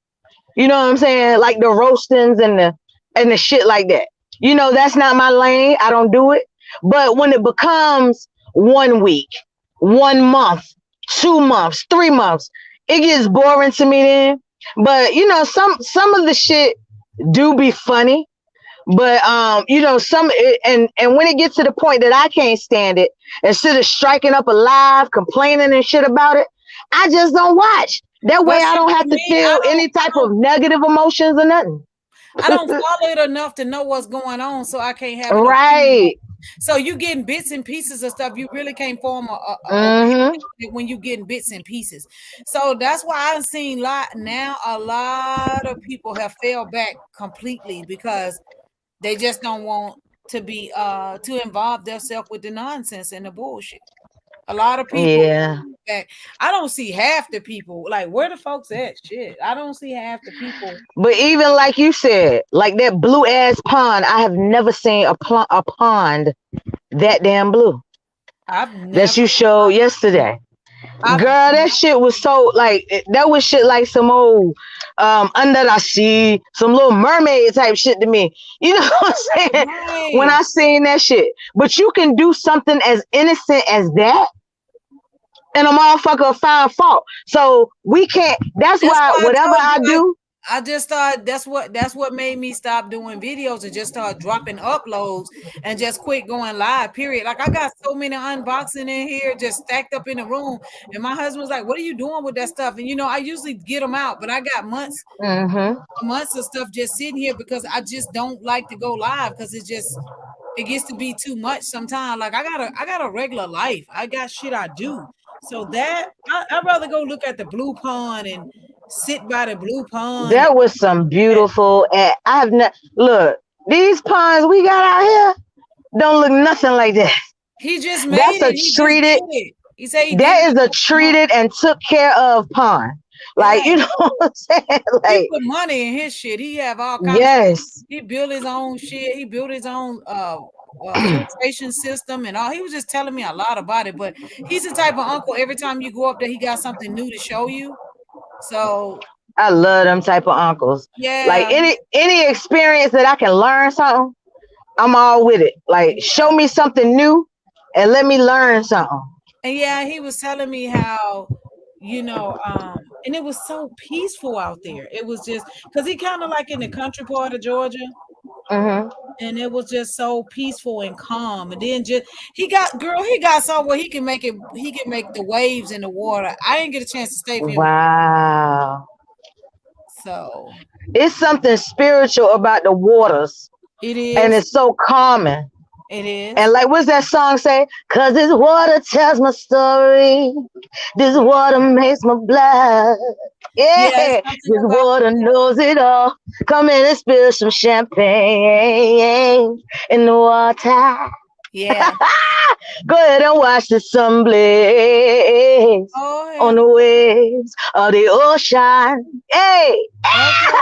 You know what I'm saying? Like the roastings and the shit like that. That's not my lane. I don't do it. But when it becomes 1 week, 1 month, 2 months, 3 months, it gets boring to me then. But some of the shit do be funny. But some and when it gets to the point that I can't stand it, instead of striking up a live, complaining and shit about it, I just don't watch. That way I don't have to feel any type of negative emotions or nothing. I don't follow it enough to know what's going on, so I can't have it. Right. So you getting bits and pieces of stuff. You really can't form a when you getting bits and pieces. So that's why I've seen a lot of people have failed back completely because they just don't want to be to involve themselves with the nonsense and the bullshit. A lot of people, I don't see half the people. Like, where the folks at? Shit, I don't see half the people. But even like you said, like that blue ass pond, I have never seen a pond that damn blue. That you showed yesterday. Girl, that shit was so like that was shit like some old under the sea, some little mermaid type shit to me. You know what I'm saying? Right. When I seen that shit. But you can do something as innocent as that, and a motherfucker find fault. So we can't. That's why whatever I do. I just thought that's what made me stop doing videos and just start dropping uploads and just quit going live, period. Like I got so many unboxing in here just stacked up in the room, and my husband was like, what are you doing with that stuff? And I usually get them out, but I got months of stuff just sitting here because I just don't like to go live because it gets to be too much sometimes. Like I got a regular life. I got shit I do. So that I'd rather go look at the blue pond and sit by the blue pond. That was some beautiful. I have not look. These ponds we got out here don't look nothing like that. He just made it. That's a treated. He said that is a treated and took care of pond. Like you know what I'm saying? Like he put money in his shit. He have all kinds. Yes. He built his own shit. He built his own filtration system and all. He was just telling me a lot about it. But he's the type of uncle. Every time you go up there, he got something new to show you. So I love them type of uncles. Like Yeah. any experience that I can learn something, I'm all with it. Like show me something new and let me learn something. And yeah, he was telling me how, and it was so peaceful out there. It was just because he kind of like in the country part of Georgia, Hmm. and it was just so peaceful and calm. And then just he got somewhere he can make the waves in the water. I didn't get a chance to stay for him, Wow. so It's something spiritual about the waters it and is. it's so calming. It is. And like, what's that song say? Cause this water tells my story. This water makes my blood. Yeah, Yeah, it's something this about water knows it all. Come in and spill some champagne in the water. yeah. Go ahead and watch the sun blaze Oh on yeah. the waves of the ocean. Hey, Okay.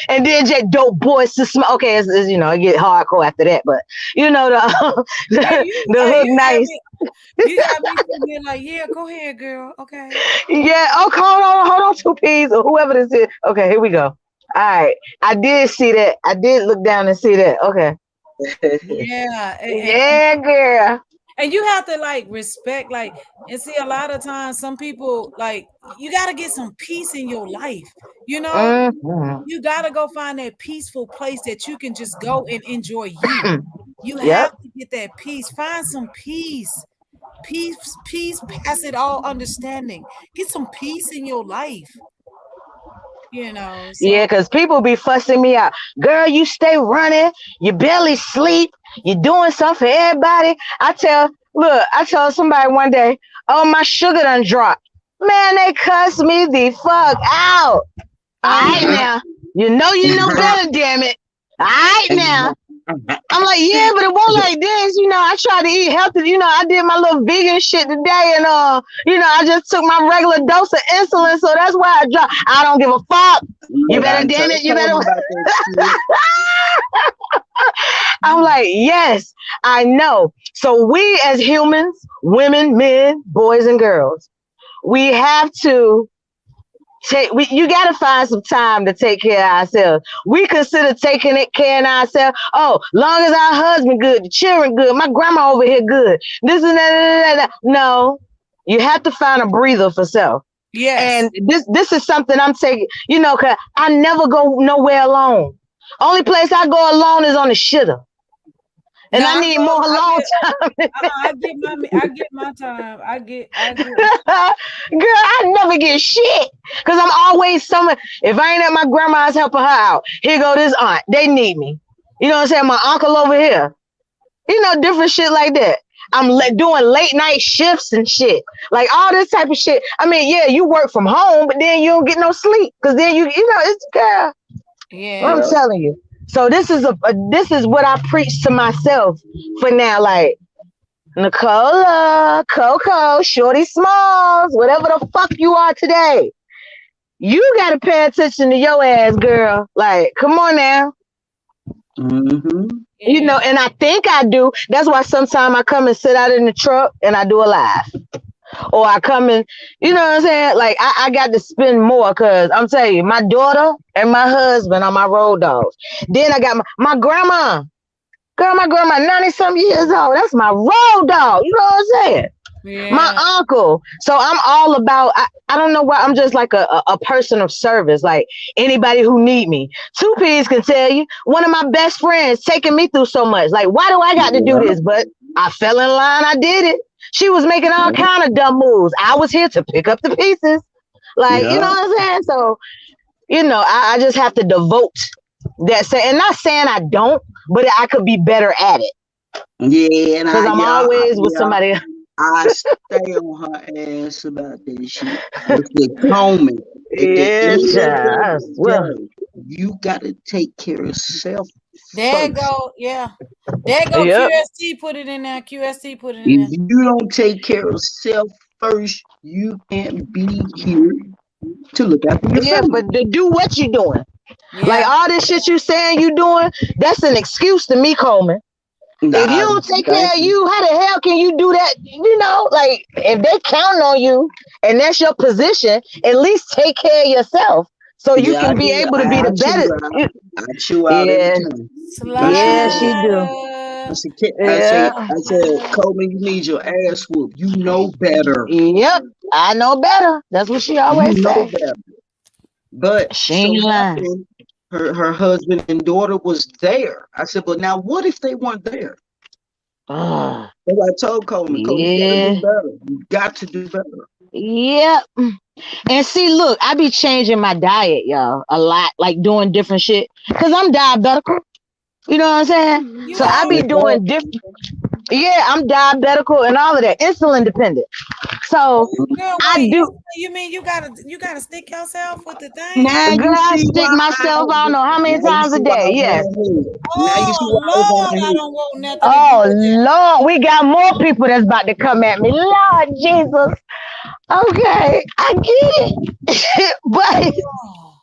and then just dope boys to smoke. Okay, it get hardcore after that, but the Yeah, the hook nice. you got me sitting there like, yeah, go ahead, girl. Okay. Yeah. Oh, hold on, 2Ps or whoever this is. Okay, here we go. All right, I did see that. I did look down and see that. Okay. Yeah. Yeah, girl. And you have to like respect, like, and see, a lot of times some people like you got to get some peace in your life, you know. Hmm. You got to go find that peaceful place that you can just go and enjoy you. You have Yep. to get that peace. Find some peace pass it all understanding. Get some peace in your life, Yeah, so because people be fussing me out. Girl, you stay running. You barely sleep. You doing something for everybody. I told somebody one day, oh, my sugar done dropped. Man, they cussed me the fuck out. All right uh-huh. now. You know better, damn it. All right now. I'm like, yeah, but it won't like this. I tried to eat healthy. I did my little vegan shit today, and I just took my regular dose of insulin, so that's why I dropped. I don't give a fuck. You Yeah, better, I damn it. You told better. him about that shit. I'm like, yes, I know. So we as humans, women, men, boys, and girls, we have to you got to find some time to take care of ourselves. We consider taking care of ourselves. Oh, long as our husband good, the children good, my grandma over here good. This and that. No, you have to find a breather for self. Yes. And this is something I'm taking. Cause I never go nowhere alone. Only place I go alone is on the shitter, and No, I need more alone time. I get my time. I get. Girl, I never get shit. Cause I'm always somewhere. If I ain't at my grandma's helping her out, here go this aunt. They need me. You know what I'm saying? My uncle over here. Different shit like that. I'm doing late night shifts and shit. Like all this type of shit. I mean, yeah, you work from home, but then you don't get no sleep. Cause then it's girl. I'm Yeah. telling you. So this is what I preach to myself for now. Like, Nicola, Coco, Shorty Smalls, whatever the fuck you are today. You gotta pay attention to your ass, girl. Like, come on now. Mm-hmm. Yeah. And I think I do. That's why sometimes I come and sit out in the truck and I do a live. Or I come and, you know what I'm saying? Like, I got to spend more because I'm telling you, my daughter and my husband are my road dogs. Then I got my grandma. Girl, my grandma, 90-some years old. That's my road dog. You know what I'm saying? My Yeah. uncle. So I'm all about, I don't know why, I'm just like a person of service. Like anybody who need me. 2Ps can tell you, one of my best friends taking me through so much. Like, why do I got to do Yeah, this? But I fell in line. I did it. She was making all yeah, kind of dumb moves. I was here to pick up the pieces. Like, you know yeah. what I'm saying? So, I just have to devote that. And not saying I don't, but I could be better at it. Yeah, and Because I'm always with somebody. I stay on her ass about that shit. But they call me at the Yeah, end of child. the Well, day. You gotta take care of self There first. go. Yeah. There go. yep. QST put it in there. QST put it in If there. you don't take care of self first, you can't be here to look after your Yeah, family. but to do what you doing. Like Yeah. all this shit you saying you doing, that's an excuse to me, Coleman. If you Nah, don't take care thank of you. you, how the hell can you do that? Like if they count on you and that's your position, at least take care of yourself. so you I can be do. able to be the I chew better. out. I chew out every Yeah, time. I yeah, swear. she do. I Slider. said, Yeah, I said, Coleman, you need your ass whooped. You know better. yep. I know better. That's what she You always know say. better. But She so ain't lying. happened, her husband and daughter was there. I said, but now what if they weren't there? Oh, So I told Coleman, Coleman, you got to do yeah, better. You got to do better. yep. And see, look, I be changing my diet, y'all, a lot, like doing different shit, cause I'm diabetical. You know what I'm saying? You So I are? be doing different. Yeah, I'm diabetical and all of that, insulin dependent. So Oh, girl, I wait. do. You mean you gotta stick yourself with the thing? Now Girl, you I see stick why myself. I don't know how many now you times a see why I day. was Yes. on here. Now you see Oh why I was on Lord, I here. don't want nothing to do Oh with that. Lord, we got more people that's about to come at me. Lord Jesus. Okay, I get it. But Oh,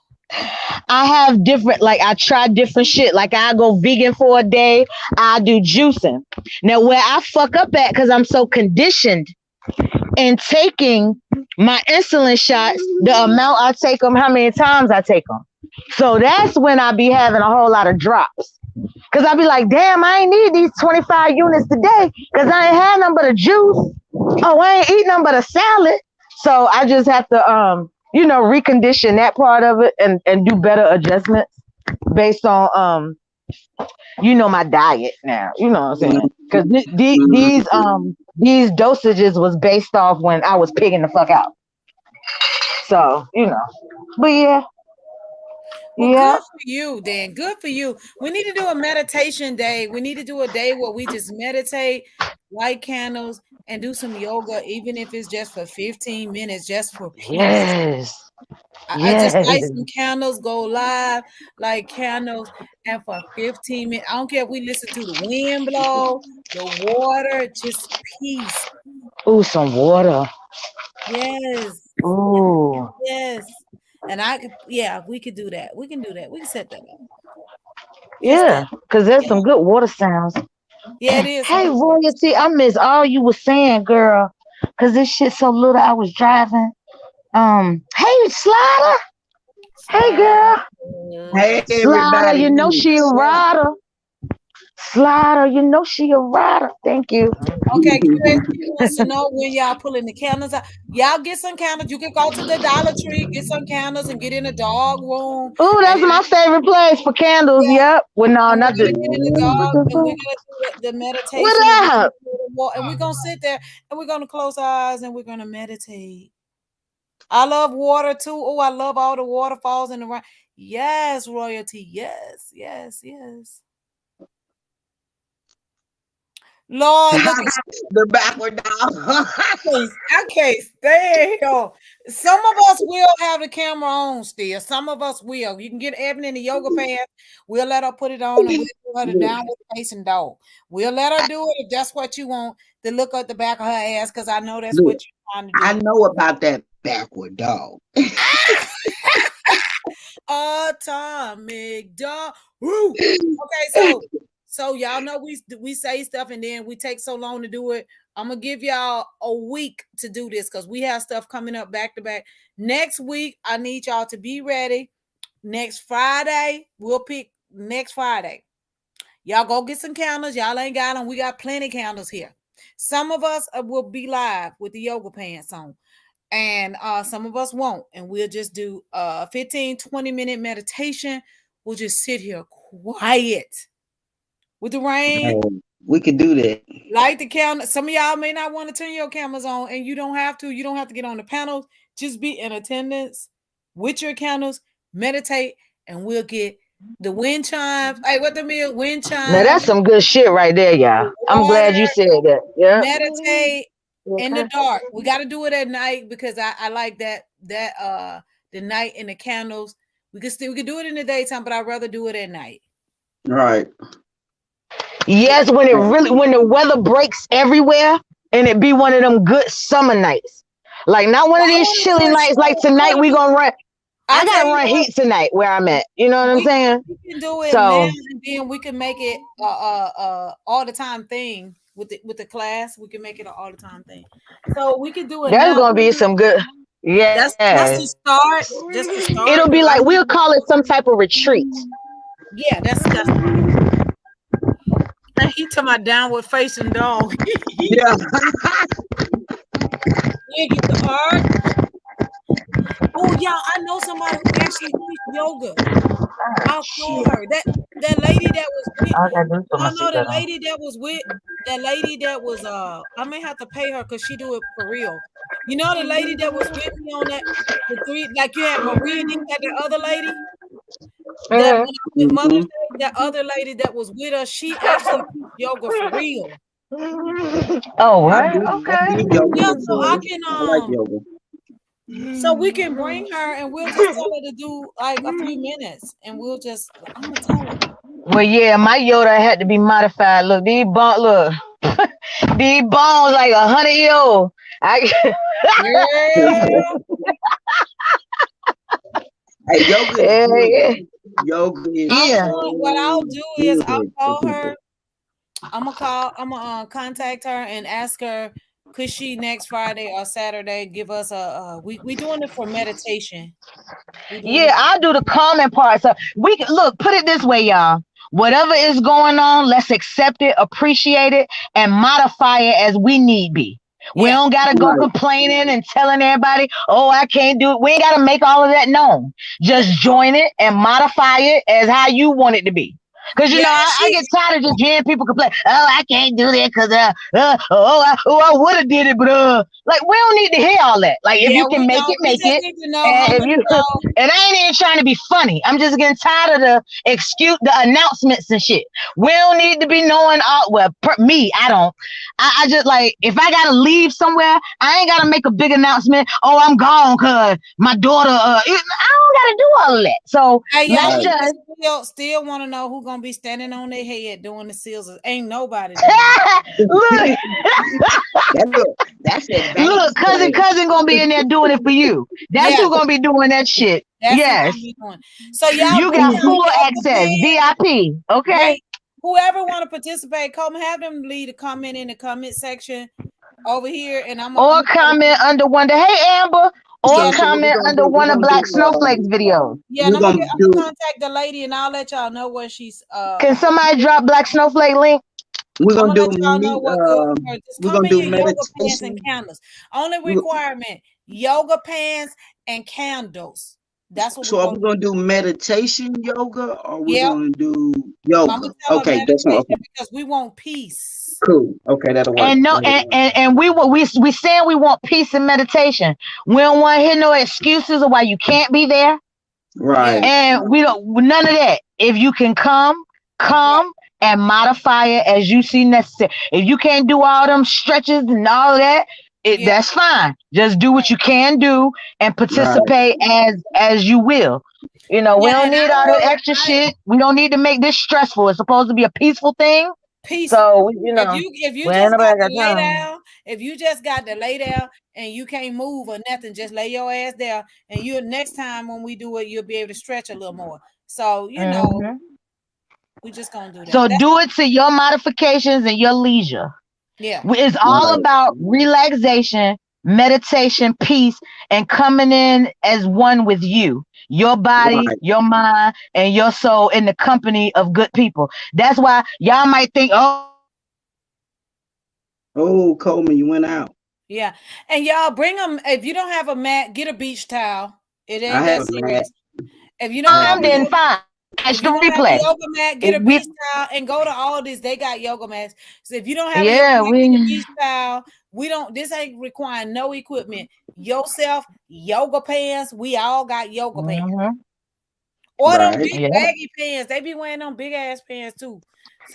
I have different, like I try different shit. Like I go vegan for a day. I do juicing. Now where I fuck up at, because I'm so conditioned in taking my insulin shots, the amount I take them, how many times I take them. So that's when I be having a whole lot of drops. Cause I be like, damn, I ain't need these 25 units today. Cause I ain't had nothing but a juice. Oh, I ain't eat nothing but a salad. So I just have to recondition that part of it and do better adjustments based on my diet now. You know what I'm saying? Cause these dosages was based off when I was pigging the fuck out. So, But yeah, well, yeah. good for you, then. Good for you. We need to do a meditation day. We need to do a day where we just meditate, light candles, and do some yoga, even if it's just for 15 minutes, just for peace. Yes. I just Yes. light some candles, go live, light candles, and for 15 minutes, I don't care if we listen to the wind blow, the water, just peace. Ooh, some water. Yes, Ooh. yes. And yeah, we could do that. We can do that. We can set that up. Just that. Yeah, because there's Yeah, some good water sounds. yeah it is. Some Hey, good water. Royalty, I miss all you was saying, girl. Because this shit so little, I was driving. Hey, Slider. Hey, girl. Hey Slider, everybody. you know she a rider. Slider, you know she a rider. Thank you. Okay, QSP wants to know when y'all pulling the candles out. Y'all get some candles. You can go to the Dollar Tree, get some candles, and get in the dog room. Ooh, And that's my favorite place for candles. yeah, Yep. Well, no, and we're not the. gonna get in the dog, and we're What gonna do the meditation, and we're gonna up? do the walk, and we're gonna sit there, and we're gonna close our eyes, and we're gonna meditate. I love water too. Oh, I love all the waterfalls and the rain. Yes, royalty. Yes, yes, yes. Lord, look at The backward dog. I can't stand him. Some of us will have the camera on still. Some of us will. You can get Evan in the yoga pants. We'll let her put it on and we'll do her the downward facing dog. We'll let her do it if that's what you want to look at the back of her ass because I know that's what Look, you're trying to I do. know about that backward dog. Atomic dog. Woo. Okay, so y'all know we say stuff and then we take so long to do it. I'm gonna give y'all a week to do this because we have stuff coming up back to back. Next week, I need y'all to be ready. Next Friday, we'll pick next Friday. Y'all go get some candles. Y'all ain't got them. We got plenty candles here. Some of us will be live with the yoga pants on and some of us won't, and we'll just do 15-20 minute meditation. We'll just sit here quiet with the rain, We could do that. light the camera. Some of y'all may not want to turn your cameras on, and you don't have to get on the panels. Just be in attendance with your candles, meditate, and we'll get the wind chimes. Hey, what the meal? Wind Now chimes, that's some good shit right there, the y'all. I'm glad you water, said that. Yep. meditate in the Okay. dark. We got to do it at night because I like that the night and the candles. We could do it in the daytime, but I'd rather do it at night. Right. Yes, when the weather breaks everywhere and it be one of them good summer nights. Like not one of I these want to do chilly it nights like slow. tonight we gonna run. I I tell gotta you run what, heat tonight where I'm at. You know what I'm we saying? we can do it now, So and then we can make it all the time thing with the class. We can make it an all the time thing. So we can do it there's now. gonna be some good. That's the Yes. start. Just to start. It'll be like we'll call it some type of retreat. Yeah, that's and he to my downward facing dog. Yeah. Yeah, get the art. Oh yeah, I know somebody who actually teach yoga. I'll call her. That lady that was with I gotta do put my no, the seatbelt on. lady that was with that lady that was I may have to pay her because she do it for real. You know the lady that was with me on that the three like you had Maria and you had the other lady that when I went Mother's Day, that other lady that was with us, she actually teach yoga for real. Oh, I what? did Okay. yoga Yeah, so I before. can I like yoga. so we can bring her and we'll just tell her to do like a few minutes and we'll just I'm gonna tell her. Well, yeah, my Yoda had to be modified. Look, these bones, like 100 years old. Girl, Hey, yoga is good. Yeah. Yoga is Yeah. what I'll so do is I'll good call for her. people. I'm gonna contact her and ask her could she next Friday or Saturday give us we doing it for meditation. We doing Yeah, it. I'll do the calming part. So we can look, put it this way, y'all. Whatever is going on, let's accept it, appreciate it, and modify it as we need be. We Yeah. don't gotta go Right. complaining and telling everybody, oh, I can't do it. We ain't gotta make all of that known. Yeah. Just join it and modify it as how you want it to be. Cause Yeah, and I she get tired of just hearing people complain. Oh, I can't do that because I would have did it, but like we don't need to hear all that. Like if yeah, you can we make don't it, we make just it. need to know how And if much you y'all and I ain't even trying to be funny. I'm just getting tired of the announcements and shit. We don't need to be knowing all. Well, me, I don't. I just like if I gotta leave somewhere, I ain't gotta make a big announcement. Oh, I'm gone because my daughter. I don't gotta do all of that. So hey let's y'all Right. just still want to know who gonna be standing on their head doing the seals. Ain't nobody doing look. That's advanced. Look, cousin gonna be in there doing it for you. That's Yeah, who gonna be doing that shit. that's who Yes, gonna be doing. So y'all you bring got y'all full yoga access, pants. VIP. Okay, Bring whoever want to participate, come have them leave a comment in the comment section over here, and I'm or comment under one. Hey Amber, or yeah, So what we're comment gonna under do? We're one of gonna Black do. Snowflake's videos. yeah, and We're gonna I'm do. gonna contact the lady, and I'll let y'all know where she's. Can somebody drop Black Snowflake link? We're I'm gonna gonna do let y'all know me. what good for her. Just We're come gonna in do your yoga pants and meditation. candles. Only We- requirement: yoga pants and candles. That's what we're So are gonna we do. gonna do meditation yoga or we're Yeah, gonna do I'm gonna yoga? tell her Okay, that's one. meditation Okay, because we want peace. cool. Okay, that'll work. And no, and we saying we want peace and meditation. We don't want to hear no excuses of why you can't be there. Yeah, Right. And we don't none of that. If you can yeah, come and modify it as you see necessary. If you can't do all them stretches and all of that, yeah. that's fine. Just do what you can do and Right. participate as you will. We Yeah, don't and need all the extra I shit. We don't need to make this stressful. It's supposed to be a peaceful thing. peaceful. So, If you we ain't just got nobody to got lay time. down, if you just got to lay down and you can't move or nothing, just lay your ass there. And you next time when we do it, you'll be able to stretch a little more. So Mhm. we just gonna do that. So do it to your modifications and your leisure. Yeah, It's all Right. about relaxation, meditation, peace, and coming in as one with you, your body, Right. your mind, and your soul in the company of good people. That's why y'all might think, oh, Oh, Coleman, you went out. yeah. And y'all bring them. If you don't have a mat, get a beach towel. It I ain't have that a mat. serious. If you I don't have have I'm a a then mat. yoga, fine. Catch if the you don't have a replay. yoga mat, get If a we, beach towel and go to all this. They got yoga mats. So if you don't have a yoga yeah, mat, get a we, beach towel. We don't. This ain't requiring no equipment. Yourself, yoga pants. We all got yoga pants. mhm, Or them Right. big yeah. baggy pants. They be wearing them big ass pants too.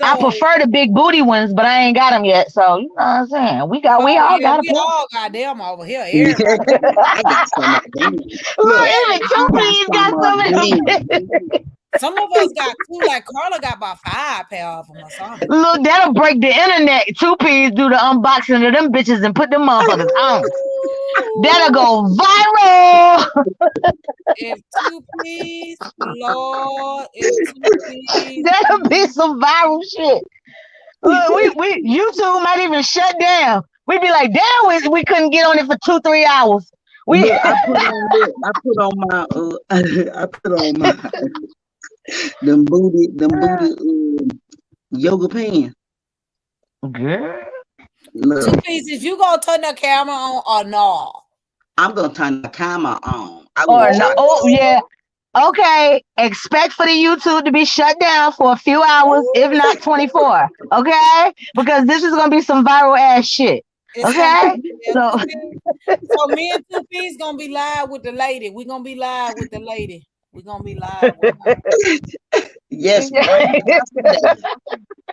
I So, prefer the big booty ones, but I ain't got them yet. So you know what I'm saying? We oh all yeah, got a we pair. all got them over here. Yeah, Everybody. I got some of them. Look, Look, even Everybody. two I got P's got some of some of them. them. Some of us got two. Like Carla got about 5 pair of them or something. Look, that'll break the internet. Two P's do the unboxing of them bitches and put them motherfuckers on. That'll go viral. If two please, Lord, if two please, That'll be some viral shit. Look, we YouTube might even shut down. We'd be like, damn, we couldn't get on it for 2-3 hours. We Look, I put on my I put on my them booty yoga pants. girl. Look, 2 pieces. You gonna turn the camera on or no? I'm gonna turn the camera on. I Or will no, try. oh Oh, yeah. Okay. Expect for the YouTube to be shut down for a few hours, if oh. not 24. Okay? Because this is gonna be some viral ass shit. It's gonna be Okay? yeah, So 2 piece. So me and 2 piece gonna be live with the lady. We gonna be live with the lady. We gonna be live with her. Yes, bring pasta David.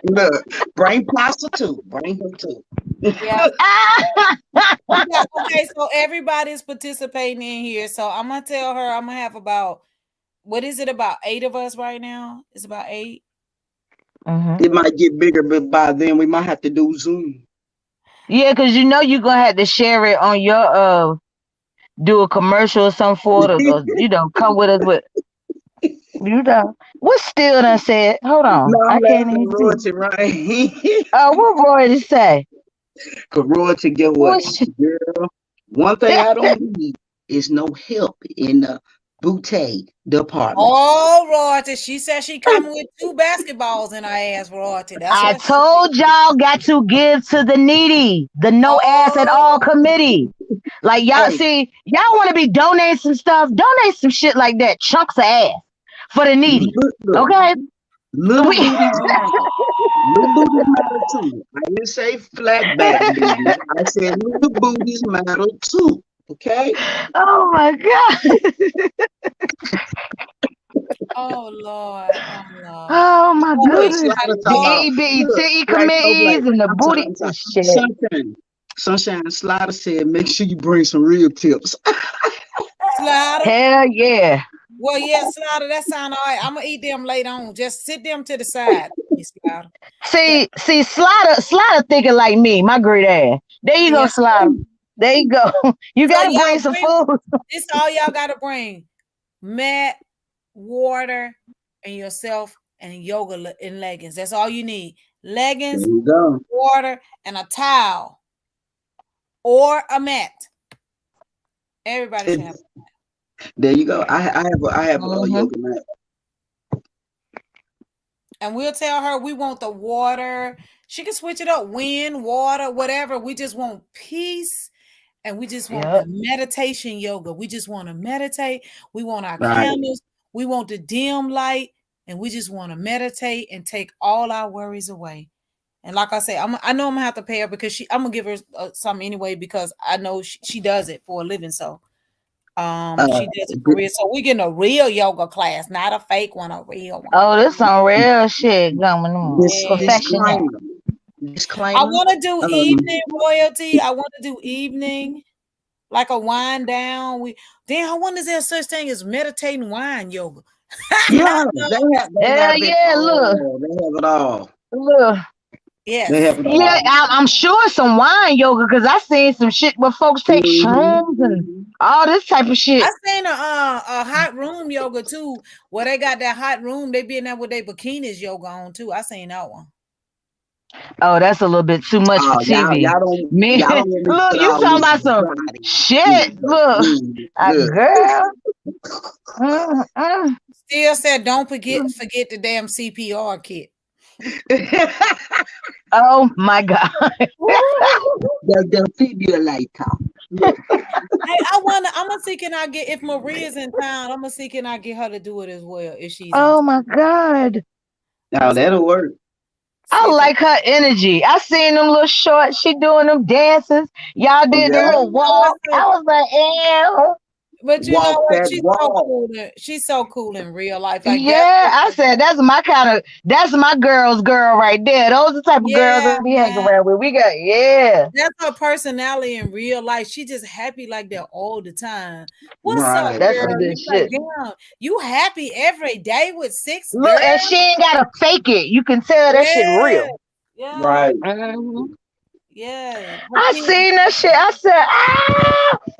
Look, bring pasta too. Bring her too. Yeah. Yeah, okay, so everybody's participating in here. So I'm gonna tell her I'm gonna have about what is it about 8 of us right now? It's about 8. It might get bigger, but by then we might have to do Zoom. yeah, because you know you're gonna have to share it on your do a commercial or something for it, or come with us with what Still done said. Hold No, on. I'm I can't laughing even at see. royalty, right? What Roy to say? Cause royalty, get what, What shit? girl? One thing I don't need is no help in the boutique department. Oh, Royalty. She said she coming with 2 basketballs in her ass, Royalty. That's I what she said. told y'all got to give to the needy, the no ass at all Oh, committee. Like y'all Hey, see, y'all want to be donating some stuff, donate some shit like that, chunks of ass for the needy. look, Okay? little We booties oh, matter. Little booties matter too. I didn't say flat back booties. I said little booties matter too. Okay? Oh my god. oh Lord. Oh Lord. Oh my Oh, Look, we goodness. Slider The talking oh, about, itty bitty look, titty right, no, like, committees and the booty I'm sorry. shit. Sunshine Slider said, make sure you bring some real tips. Slider. Hell yeah. Well, yeah, Slider, that sound all right. I'm gonna eat them later on. Just sit them to the side, Miss Slider. See, Slider thinking like me, my great ass. There you go, Yes. Slider. There you go. You So gotta y'all bring some bring food. this all y'all gotta bring. Mat, water, and yourself and yoga and leggings. That's all you need. There Leggings, you go. water, and a towel or a mat. Everybody should have. There you go. I have a Mm-hmm. yoga mat. And we'll tell her we want the water. She can switch it up, wind, water, whatever. We just want peace. And we just want the Yep. meditation yoga. We just want to meditate. We want our Right. candles. We want the dim light. And we just want to meditate and take all our worries away. And like I say, I know I'm gonna have to pay her because I'm gonna give her some anyway because I know she does it for a living. So she does it for real. So we're getting a real yoga class, not a fake one, a real one. Oh, this some real shit going on. Professional. I Disclaimer. want to do evening royalty. I want to do evening, like a wind down. I wonder is there such thing as meditating wine yoga? Yeah, they have Hell it yeah, look. all. They have it all. Look. Yes. They have it Yeah, all. I'm sure some wine yoga because I seen some shit where folks take shrooms and all this type of shit. I seen a hot room yoga too, where they got that hot room. They be in there with their bikinis yoga on too. I seen that one. Oh, that's a little bit too much for TV. Man, y'all don't want me to look, put you all talking this about some body shit. in. Look, Look. girl. Still said, don't forget the damn CPR kit. Oh my god. The defibrillator. Hey, I wonder. I'm gonna see can I get if Maria's in town. I'm gonna see can I get her to do it as well if she's in Oh town. my god. Now that'll work. I like her energy. I seen them little shorts. She doing them dances. Y'all did the Yeah. little walk. I was like, ew. But you know Walk what? that She's so walk. cool. She's so cool in real life. Like Yeah, I said that's my girl's girl right there. Those are the type of girls yeah, that we hang man. around with. We got That's her personality in real life. She just happy like that all the time. What's up, Right. That's girl? some good You like, shit. damn, you happy every day with 6 Look, girls? and she ain't gotta fake it. You can tell that shit real. Yeah. Right. Yeah. I seen that shit. I said,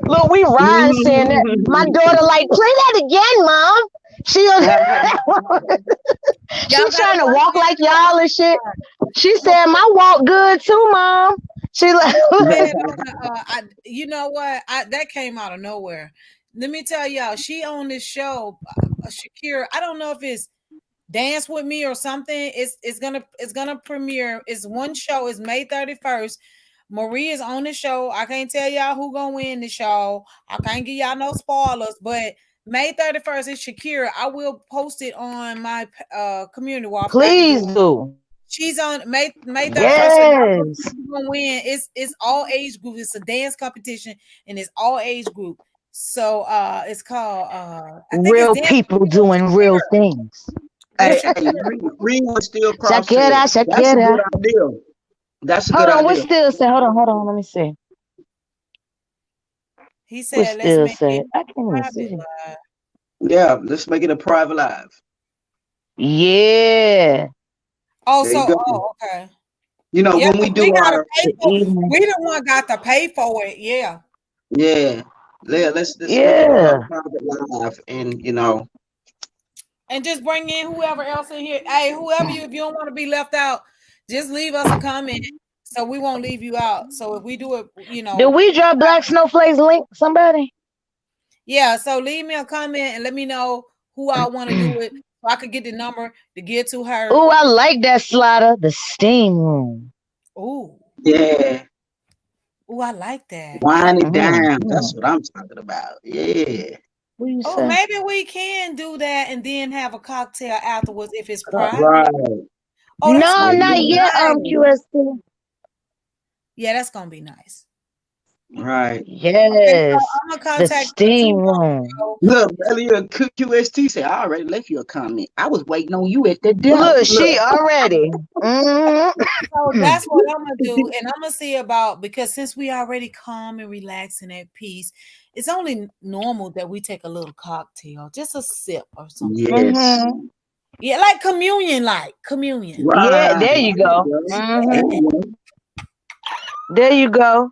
look, we riding seeing that. My daughter like, play that again, mom. She trying to walk like y'all and shit. She said, my walk good too, mom. She like, you know what? That came out of nowhere. Let me tell y'all, she on this show, Shakira. I don't know if it's Dance with Me or something. It's gonna premiere. It's one show. It's May 31st. Marie is on the show. I can't tell y'all who gonna win the show. I can't give y'all no spoilers, but May 31st is Shakira. I will post it on my community wall. I forgot to do please it. do. She's on May 31st. So y'all know Yes. who's gonna win. It's all age group. It's a dance competition and it's all age group. So it's called I think it's Real Dance people with doing real Shakira. things. With Hey, Shakira. Reed was still Shakira, cross-sell. That's a Shakira. good idea. That's a Hold good on, what idea. still say? Hold on, let me see. He What said, let's still make say? it I can't even private see. live. Yeah, let's make it a private live. Yeah. Oh, There you go. okay. You know, Yeah, when we 'cause we do gotta our pay The for evening. we the one got to pay for it. Yeah. yeah, let's make it a Yeah. private live, and you know, And just bring in whoever else in here. Hey, whoever if you don't want to be left out, just leave us a comment so we won't leave you out. So if we do it, Did we drop Black Snowflake's link? Somebody? yeah. So leave me a comment and let me know who I want to do it so I could get the number to get to her. Oh, I like that slider. The steam room. Ooh. yeah, Ooh, I like that. wind it down. That's Mm. what I'm talking about. Yeah, What you Oh, say? maybe we can do that and then have a cocktail afterwards if it's private. right. Oh, that's No, gonna not be yet. nice. QST. Yeah, that's gonna be nice. Right. Okay, so Yes. I'm gonna The contact the steam two on the room. show. Look, earlier QST said, I already left you a comment. I was waiting on you at the door. Look, Look, she already. Mm. So that's what I'm gonna do, and I'm gonna see about because since we already calm and relaxing at peace, it's only normal that we take a little cocktail, just a sip or something. yes. Mm-hmm. Yeah, like communion. Yeah, Right. there you go. There Mm-hmm. you go. There you go.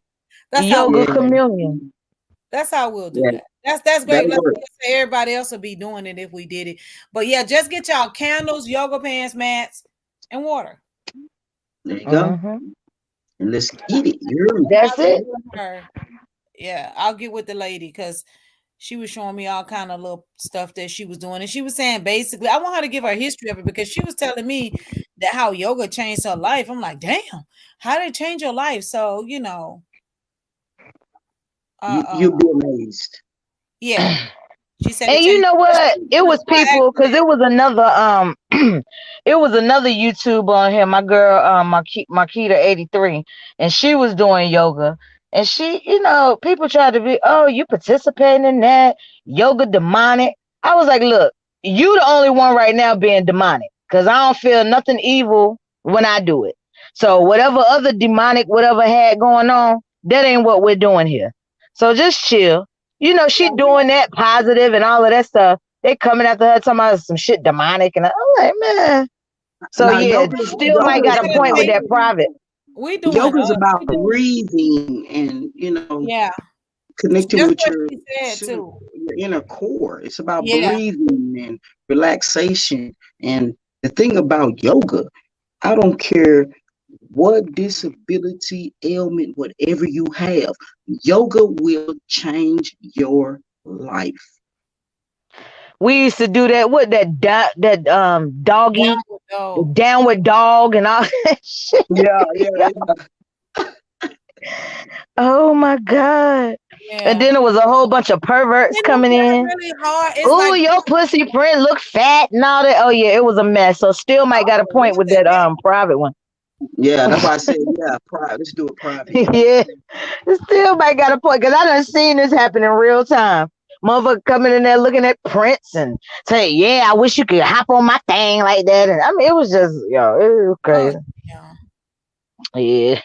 That's how Yoga Yeah, communion. that's how we'll do yeah, that. That's great. that'll Let's work. say everybody else will be doing it if we did it. But yeah, just get y'all candles, yoga pants, mats, and water. There you go. Mm-hmm. And let's get it. You hear me? That's I'll get it. with her. Yeah, I'll get with the lady because she was showing me all kind of little stuff that she was doing, and she was saying basically, I want her to give her a history of it because she was telling me that how yoga changed her life. I'm like, damn, how did it change your life? So You'll be amazed. yeah, she said And it you changed. know what? It was Before people because accident. it was another it was another YouTube on here. My girl Makita 83, and she was doing yoga. And she, people try to be, oh, you participating in that yoga demonic. I was like, look, you the only one right now being demonic because I don't feel nothing evil when I do it. So whatever other demonic, whatever had going on, that ain't what we're doing here. So just chill. She doing that positive and all of that stuff. They coming after her talking about some shit demonic, and I'm like, man. So Now, yeah, still might yoga is got a point with about that private. We doing yoga is us. about We doing, breathing and yeah. connecting That's with what your she said too. your inner core. It's about Yeah. breathing and relaxation. And the thing about yoga, I don't care what disability, ailment, whatever you have, yoga will change your life. We used to do that with that doggy Downward dog. downward dog and all that shit. Yeah, yeah. Oh my god. And Yeah. then there was a whole bunch of perverts And it's coming not in. really hard. It's Oh, like, your pussy print look fat and all that. Oh yeah, it was a mess. So still might got a oh, point with look that at private one. Yeah, that's why I said, yeah, private. Let's do it private. Yeah. Still might got a point because I done seen this happen in real time. Motherfucker coming in there looking at prints and say, yeah, I wish you could hop on my thing like that. And I mean, it was just, it was oh, crazy. yeah. Yeah.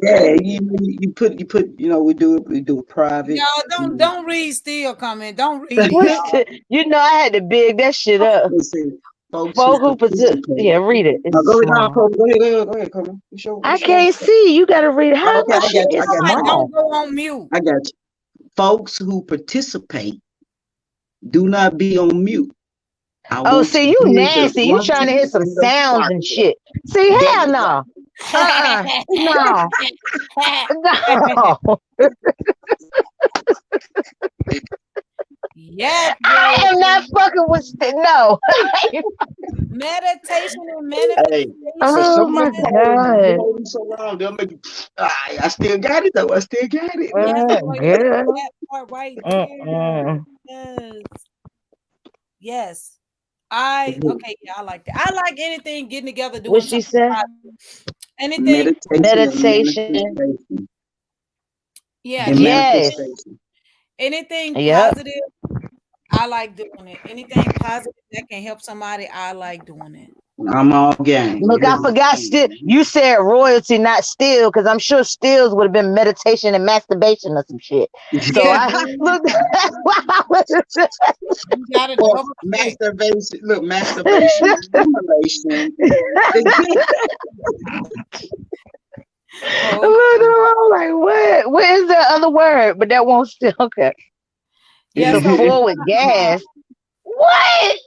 Yeah, you put we do it private. Y'all don't read still comment. Don't read it, What's y'all. I had to big that shit up. Listen, folks who Folk who participate. yeah, read it. Now It's go ahead, now, small. Kobe. Go ahead, Kobe. I can't see. You gotta read it. How Okay, my I shit got you. is I got you. Somebody small? don't go on mute. I got you. Folks who participate, do not be on mute. I Oh, want to see, you hear the nasty. You trying to grunting hear some and the sounds and barking. shit. See, There hell you go. no. No. No. Yes, I am not fucking with no. meditation and Hey, manifestation. for Oh some of my them hoes, you God. hold them so long, they'll make you. I still got it though. I still got it. Yes, boy, Girl. that part right there. Yes. Yes. Okay, yeah, I like that. I like anything getting together, What doing she something said? positive. Anything, Meditation and Meditation. manifestation. yeah, And Yes. manifestation. anything Yep. positive, I like doing it. Anything positive that can help somebody, I like doing it. I'm all game. Look, I forgot still. You said royalty, not still, because I'm sure stills would have been meditation and masturbation or some shit. So Yeah, I look. That's why I was. you gotta Well, double check. masturbation. Look, masturbation, stimulation. Oh, Look, I'm like, what? What is that other word? But that won't still. Okay. It's yeah. a So full with gas. What?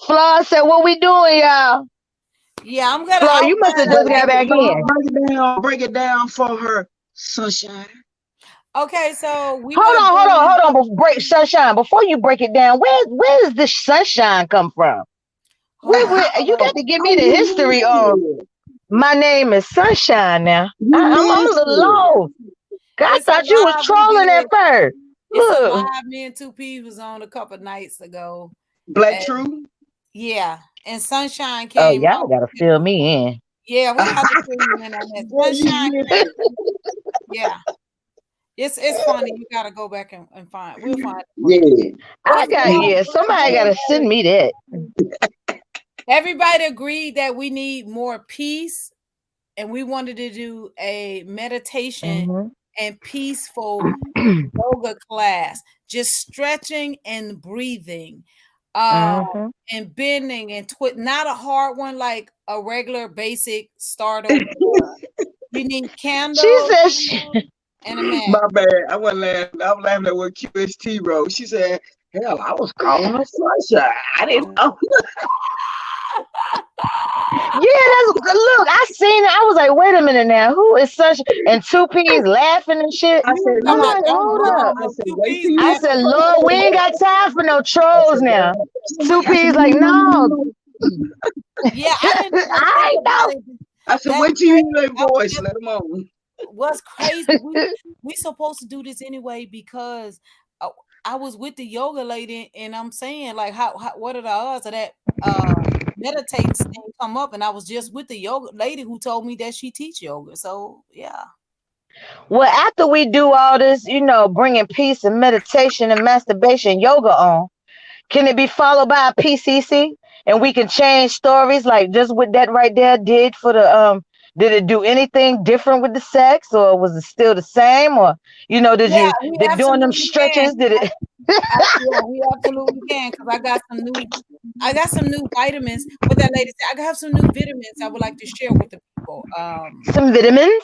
Flaw said, "What we doing, y'all?" yeah, I'm gonna Flaw, you must have outline just got like back in. Break it down for her, sunshine. okay. So we Hold are on, hold on, doing. hold on. Break sunshine. Before you break it down, where does this sunshine come from? Where you got to give me Oh, the you history missed on it. my name is Sunshine now. You I'm a missed little it. lost. I It's a thought you was live we trolling at did. first. It's a Look. live me and 2P was on a couple nights ago. Black And True. yeah, and Sunshine Oh, came y'all out. gotta fill me in. Yeah, we have to fill you in on that. Yeah, Sunshine you came. missed Yeah. It's funny. You gotta go back and find. We'll find it for you. it. I But got somebody gotta send me that. everybody agreed that we need more peace, and we wanted to do a meditation Mhm. and peaceful yoga class, just stretching and breathing, uh, Mhm. and bending and not a hard one like a regular basic starter. You need She candles said she, and a mat. My bad. I wasn't laughing. I was laughing at what QST wrote. She said, "Hell, I was calling her sunshine. I didn't know." yeah, that's look, I seen it. I was like, wait a minute now, who is Sunshine? And 2P's laughing and shit. I said, I'm Come "Look." on, like, don't hold do up. I no said, two "Wait till piece you I hear said, laughing. Lord, we ain't got time for no I trolls said, now. wait. I said, 2P's no, like, no, no, no, no. Yeah, I didn't even think I about it. I said, That wait till you crazy. hear their voice. Let them on. What's crazy? know. We supposed to do this anyway because uh, I was with the yoga lady and I'm saying like how what are the odds of that meditating thing come up, and I was just with the yoga lady who told me that she teach yoga. So yeah. Well, after we do all this, bringing peace and meditation and masturbation yoga on, can it be followed by a PCC? And we can change stories like just what that right there did for the did it do anything different with the sex, or was it still the same, or Yeah, we did doing them absolutely can. stretches, did it Yeah, we absolutely can because I got some new vitamins. What that lady said, I have some new vitamins I would like to share with the people. some vitamins?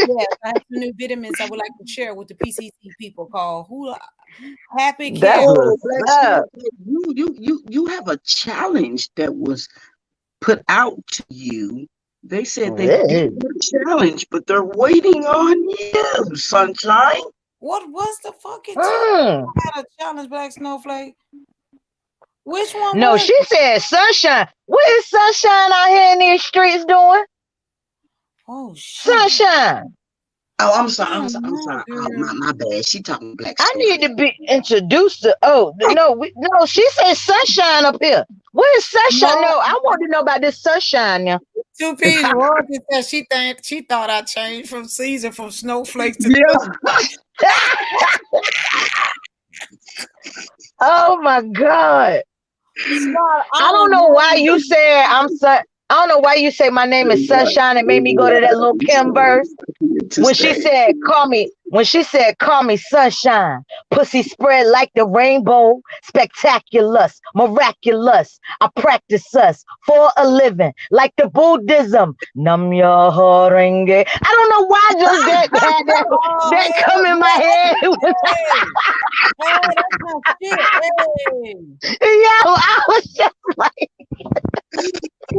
Yes, I have some new vitamins I would like to share with the PCC people called who Happy That's Care. Oh, what's Black up. Smoke, you have a challenge that was put out to you. They said they did Really? the challenge, but they're waiting on you, sunshine. What was the fucking challenge? Mm. I had a challenge, Black Snowflake. Which one No, was she it? said sunshine. What is sunshine out here in these streets doing? Oh shit. Sunshine. Oh, I'm I sorry. I'm don't sorry. I'm know, sorry. Oh, girl. my bad. She talking Black I need Snowflake. to be introduced to. Oh no, no. She said sunshine up here. Where is sunshine? No, No, I want to know about this sunshine now. 2P's royalty said she thought I changed from season from snowflakes to Yeah. Oh my god! Scott. I I don't don't know why know. you said I'm sun. I don't know why you say my name is Sunshine. It made me go to that little Kim verse. To stay. When she said, call me sunshine, pussy spread like the rainbow, spectaculous, miraculous. I practice us for a living, like the Buddhism. Nam yo horenge. I don't know why just that had Oh that hell come in my head. yeah. Hey, that's my shit. Hey. Yo, I was just like,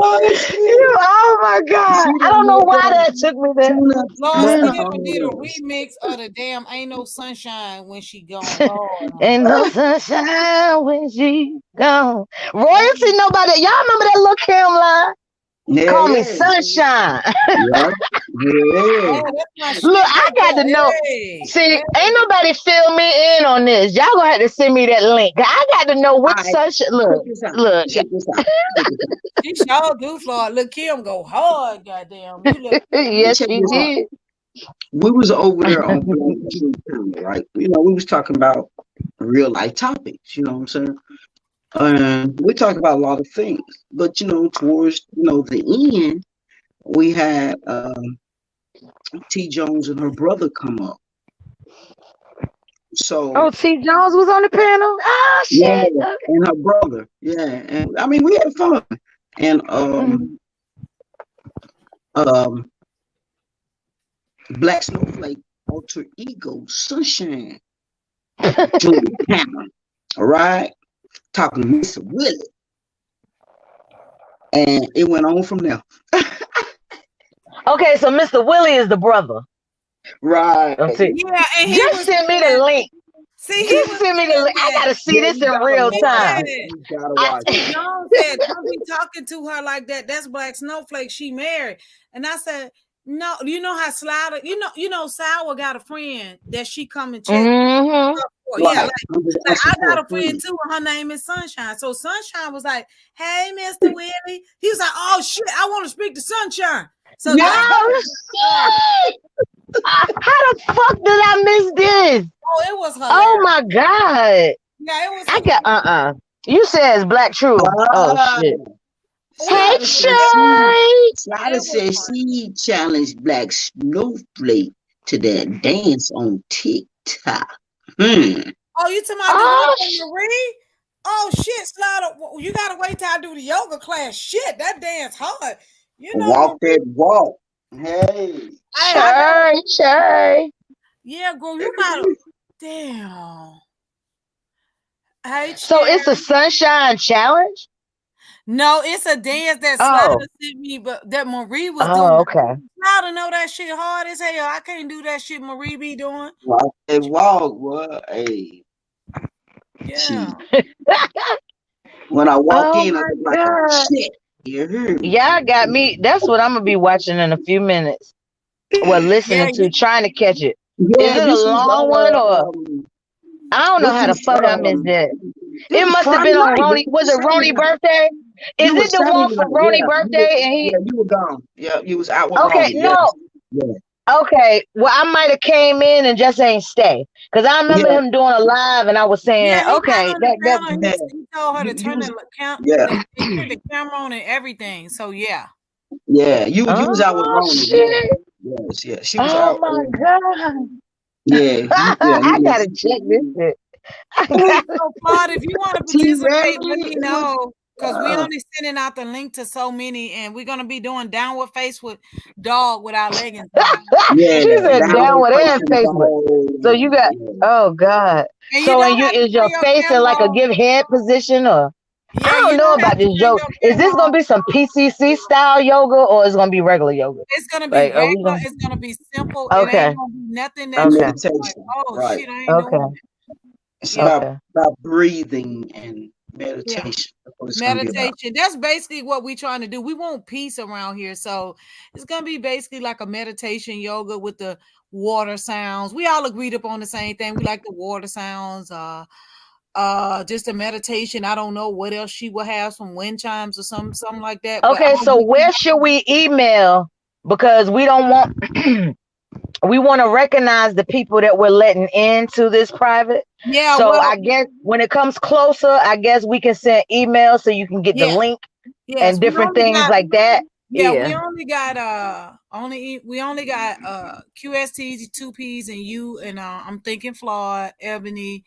Oh my God. I don't know why that took me there. Lord, Man, she ever did a remix of the damn "Ain't No Sunshine" when she gone. Lord, ain't no sunshine when she gone. Royalty, nobody. Y'all remember that little Kim line? Yeah, Call me yeah, Sunshine. yeah, yeah. oh, that's my shit Look, I right got to know. there. Hey, See, hey. ain't nobody fill me in on this. Y'all gonna have to send me that link. I got to know which All right, sunshine. check Look, this out. look. Check this out. Check this out. She sure do, Florida. Look, Kim go hard, goddamn. You look. Yes, Check she this out. did. We was over there on Black Truth Channel, right? You know, we was talking about real life topics. You know what I'm saying? And we talked about a lot of things, but towards the end, we had T Jones and her brother come up. So Oh, T. Jones was on the panel. Oh yeah, shit. Okay. and her brother, yeah, and I mean we had fun, and Mhm. um, Black Snowflake alter ego Sunshine joined the panel, all right, talking to Mr. Willie, and it went on from there. Okay, so Mr. Willie is the brother. Right. Yeah, and he Just was send me the saying, link. see, he Just was send me the saying link. I that. gotta see Yeah, this you in gotta real watch time. it. You gotta I, watch T. it. Jones said, "Don't be talking to her like that. That's Black Snowflake. She married." And I said, "No, you know how Slider. Sour got a friend that she come and check. mm-hmm. Yeah, Right. I'm just like I asking for got a a friend friend. too, and her name is Sunshine. So Sunshine was like, "Hey, Mr. Willie." He was like, "Oh shit, I want to speak to Sunshine." So Yeah. that's Oh shit! How the fuck did I miss this? it was Oh hilarious. my God. Yeah, it was I hilarious. got You said it's Black Truth. Oh Ah, shit. Hey Slider said Shay. Slider It was said fun. she challenged Black Snowflake to that dance on TikTok. Oh, you talking about the one Oh from Marie? Oh shit, Slider. You gotta wait till I do the yoga class. Shit, that dance hard. You know, Walk that Marie. walk. Hey. Hey, I got Shay. yeah, girl, you gotta damn. Hey, So it's a Cherry. sunshine challenge? No, it's a dance that Oh. Slider sent me, but that Marie was Oh, doing. okay. Slider know that shit hard as hell. I can't do that shit Marie be doing. Walk that walk. What? Hey. Yeah. She, when I walk Oh in, I my look like a God. chick. You heard me? Yeah, got me. That's what I'm gonna be watching in a few minutes. Well, Yeah, listening to, trying to catch it. Is Yeah, it a this was long one or I don't know this how the was fuck I missed that. this It was must have Friday been on night. Ronnie. Was it Saturday Ronnie night. birthday? Is You it was the Saturday one for night. Ronnie Yeah, birthday? And he you were gone. Yeah, you was out with okay, Ronnie. Yes. no. Yeah. Okay. Well, I might have came in and just ain't stay. Cause I remember Yeah. him doing a live and I was saying, yeah, he got okay, on the that panel and Yeah. he told her to You turn was the count. yeah. They turned the camera on and everything. So yeah. Yeah. You was out with oh Ronnie. Yeah. shit. Yes, yeah. She was Oh out. my God. Yeah. I gotta check this shit. I gotta So, Claude, if you want to T participate, let ready. me It was know because we only sending out the link to so many, and we're gonna be doing downward face with dog with our leggings on. yeah, She said down downward with and facing Facebook. dog. So you got Yeah. oh God. And you So and don't you have to is turn your your face in camera like a on. give head position or I Yeah, don't you know don't have about to this turn joke. your Is camera this gonna on. be some PCC style yoga or is it gonna be regular yoga? It's gonna be Like are we regular. gonna It's gonna be simple. It ain't okay. gonna be nothing that you Okay. like. Meditation. Oh Right. shit, I ain't Okay. doing it. It's Yeah, Okay. about breathing and yeah. meditation. That's what it's gonna be about. Meditation. That's basically what we're trying to do. We want peace around here. So it's gonna be basically like a meditation yoga with the water sounds. We all agreed upon the same thing. We like the water sounds, just a meditation. I don't know what else she will have, some wind chimes or something like that. But Okay, so where should we email? Because we don't want we want to recognize the people that we're letting into this private. yeah, So well, I guess when it comes closer, I guess we can send email so you can get the yeah, link yes, and different things like that. yeah, Yeah. we only got QSTs, 2Ps and you and I'm thinking Flawed, Ebony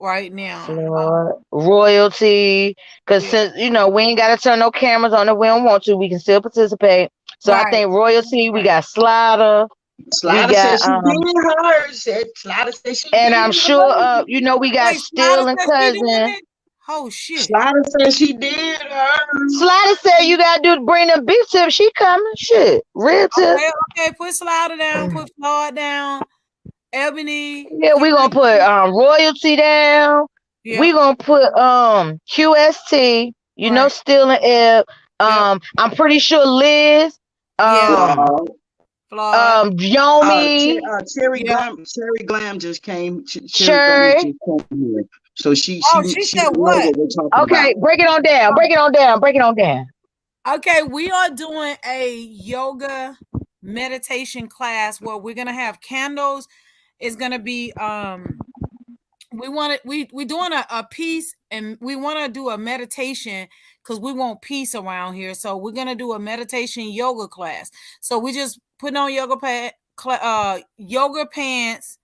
right now. Floor, royalty, because Yeah, since we ain't gotta turn no cameras on if we don't want to, we can still participate. So I right. think royalty, we got Slider, we Slider said got she did hers. Slider said she and did I'm her. sure we got Wait, Slider Still and says she doing Cousin. it? Oh shit. Slider said she did her. Slider said you gotta do bring them beef tips. She coming. Shit. Real tip. Okay, put Slider down, put Floyd down, Ebony. Yeah, we gonna put royalty down. Yeah. We gonna put QST, you know, Right. still in air. I'm pretty sure Liz, Floyd. Yomi, Cherry Yeah. Glam just came. Cherry Glam Sherry. just came here, so she said know what? what we're talking Okay, about. break it on down. Break it on down. Break it on down. Okay, we are doing a yoga meditation class where we're gonna have candles. It's gonna be we're doing a piece, and we want to do a meditation because we want peace around here. So we're gonna do a meditation yoga class. So we just putting on yoga pants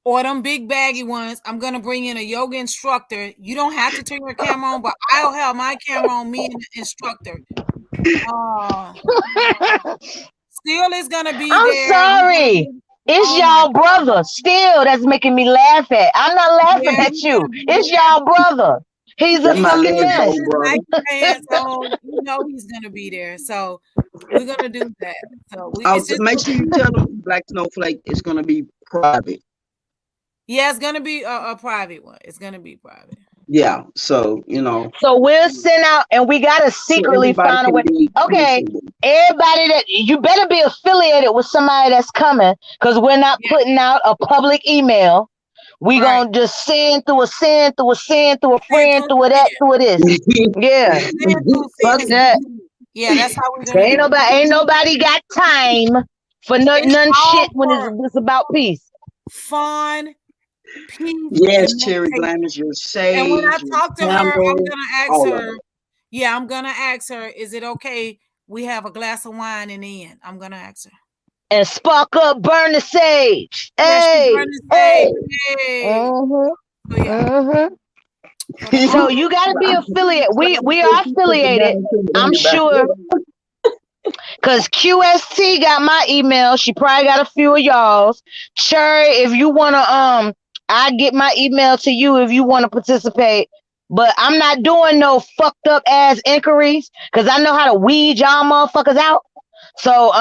or them big baggy ones. I'm gonna bring in a yoga instructor. You don't have to turn your camera on, but I'll have my camera on, me and the instructor. Still is gonna be I'm there. sorry. It's y'all brother. Still, that's making me laugh at. I'm not laughing at you. It's y'all brother. He's a fucking mess. Pants on. You know he's gonna be there. So we're gonna do that. So make sure you tell them Black Snowflake it's gonna be private. Yeah, it's gonna be a private one. It's gonna be private. Yeah, so you know. So we'll send out, and we gotta secretly find a way. Okay, everybody that you better be affiliated with somebody that's coming, because we're not putting out a public email. We gonna just send through a friend, through a that, through a this. Yeah, fuck that. Yeah, that's how we're gonna. Ain't nobody got time for none shit when it's about peace. Fun. Peace. Yes, Cherry Glam is your sage. And when I talk to her, I'm gonna ask her. Yeah, I'm gonna ask her, is it okay we have a glass of wine in the end? I'm gonna ask her. And spark up, burn the sage. Hey, hey. So you gotta be affiliated. We are affiliated. I'm sure. Cause QST got my email. She probably got a few of y'all's. Cherry, if you wanna I get my email to you if you want to participate. But I'm not doing no fucked up ass inquiries because I know how to weed y'all motherfuckers out. So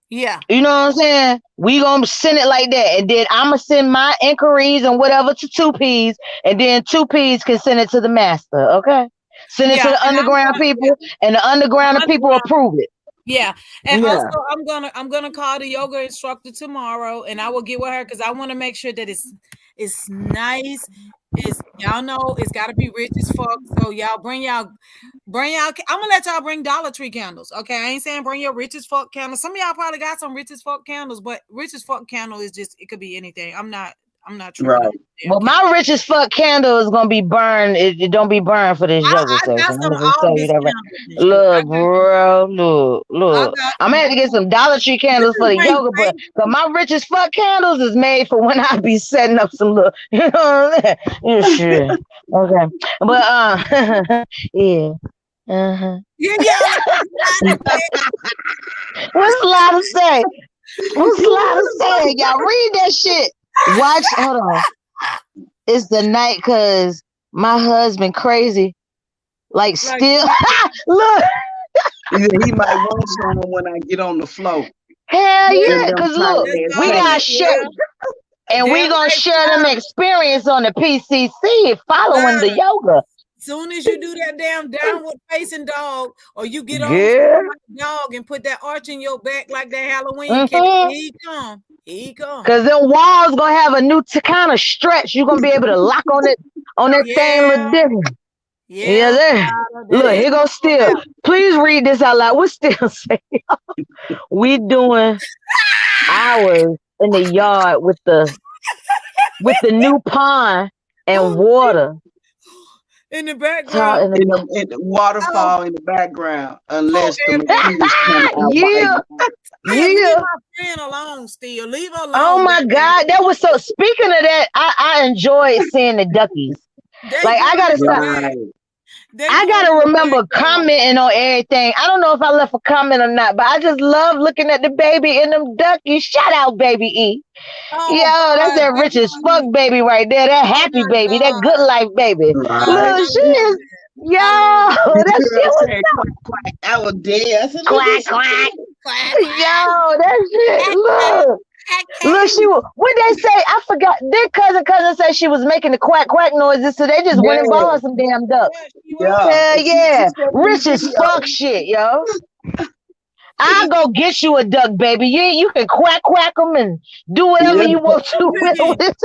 yeah, you know what I'm saying? We gonna send it like that, and then I'm gonna send my inquiries and whatever to 2Ps, and then 2Ps can send it to the master. Okay, send it to the underground people, and the underground people approve it. Yeah, and also I'm gonna call the yoga instructor tomorrow, and I will get with her because I want to make sure that it's nice. Y'all know it's got to be rich as fuck. So y'all bring y'all. I'm gonna let y'all bring Dollar Tree candles. Okay, I ain't saying bring your rich as fuck candles. Some of y'all probably got some rich as fuck candles, but rich as fuck candle is just, it could be anything. I'm not tripping. Right. Well, my rich as fuck candle is gonna be burned. It don't be burned for this yoga session. I'm just tell you that. Right. Look, bro, look. I'm gonna have to get some Dollar Tree candles for the yoga, but my rich as fuck candles is made for when I be setting up some little, you know what I'm saying? Sure. Okay, but yeah. What's Slider say? What's Slider say? Y'all read that shit. Watch. Hold on. It's the night because my husband crazy. Like still. Look. He might want someone when I get on the floor. Hell yeah. Because look, we got shit. And we gonna share them experience on the PCC following the yoga. Soon as you do that damn downward facing dog, or you get on the dog and put that arch in your back like that Halloween kid, here he come. Cause them walls gonna have a new kind of stretch. You're gonna be able to lock on it on that thing a little different. Yeah, there. Look, here goes Still. Please read this out loud. What Still say? We doing hours in the yard with the new pond and water. In the background, in the waterfall in the background, unless the mosquitoes come out. Leave my friend alone, Still. Leave her alone. Oh my God, that was so. Speaking of that, I enjoy seeing the duckies. Like I gotta stop. I gotta remember commenting on everything. I don't know if I left a comment or not, but I just love looking at the baby in them duckies. Shout out, baby E. Oh, Yo, that's God, that rich as fuck baby right there. That oh happy my baby. That good God. life baby. I Right. Look, she love is. that. Yo, I love The that shit girl was said, quack, quack. I was dead. I said, look quack at quack. Quack, quack, Yo, that shit. quack, Look. quack, Look, she was. What they say? I forgot. Their cousin said she was making the quack quack noises, so they just went and bought Yeah, her some damn ducks. Yeah, she yeah. was. Hell And she yeah, said in the rich as fuck video. shit, yo. I'll go get you a duck, baby. You can quack them and do whatever Yeah. you want to with Stupid. it.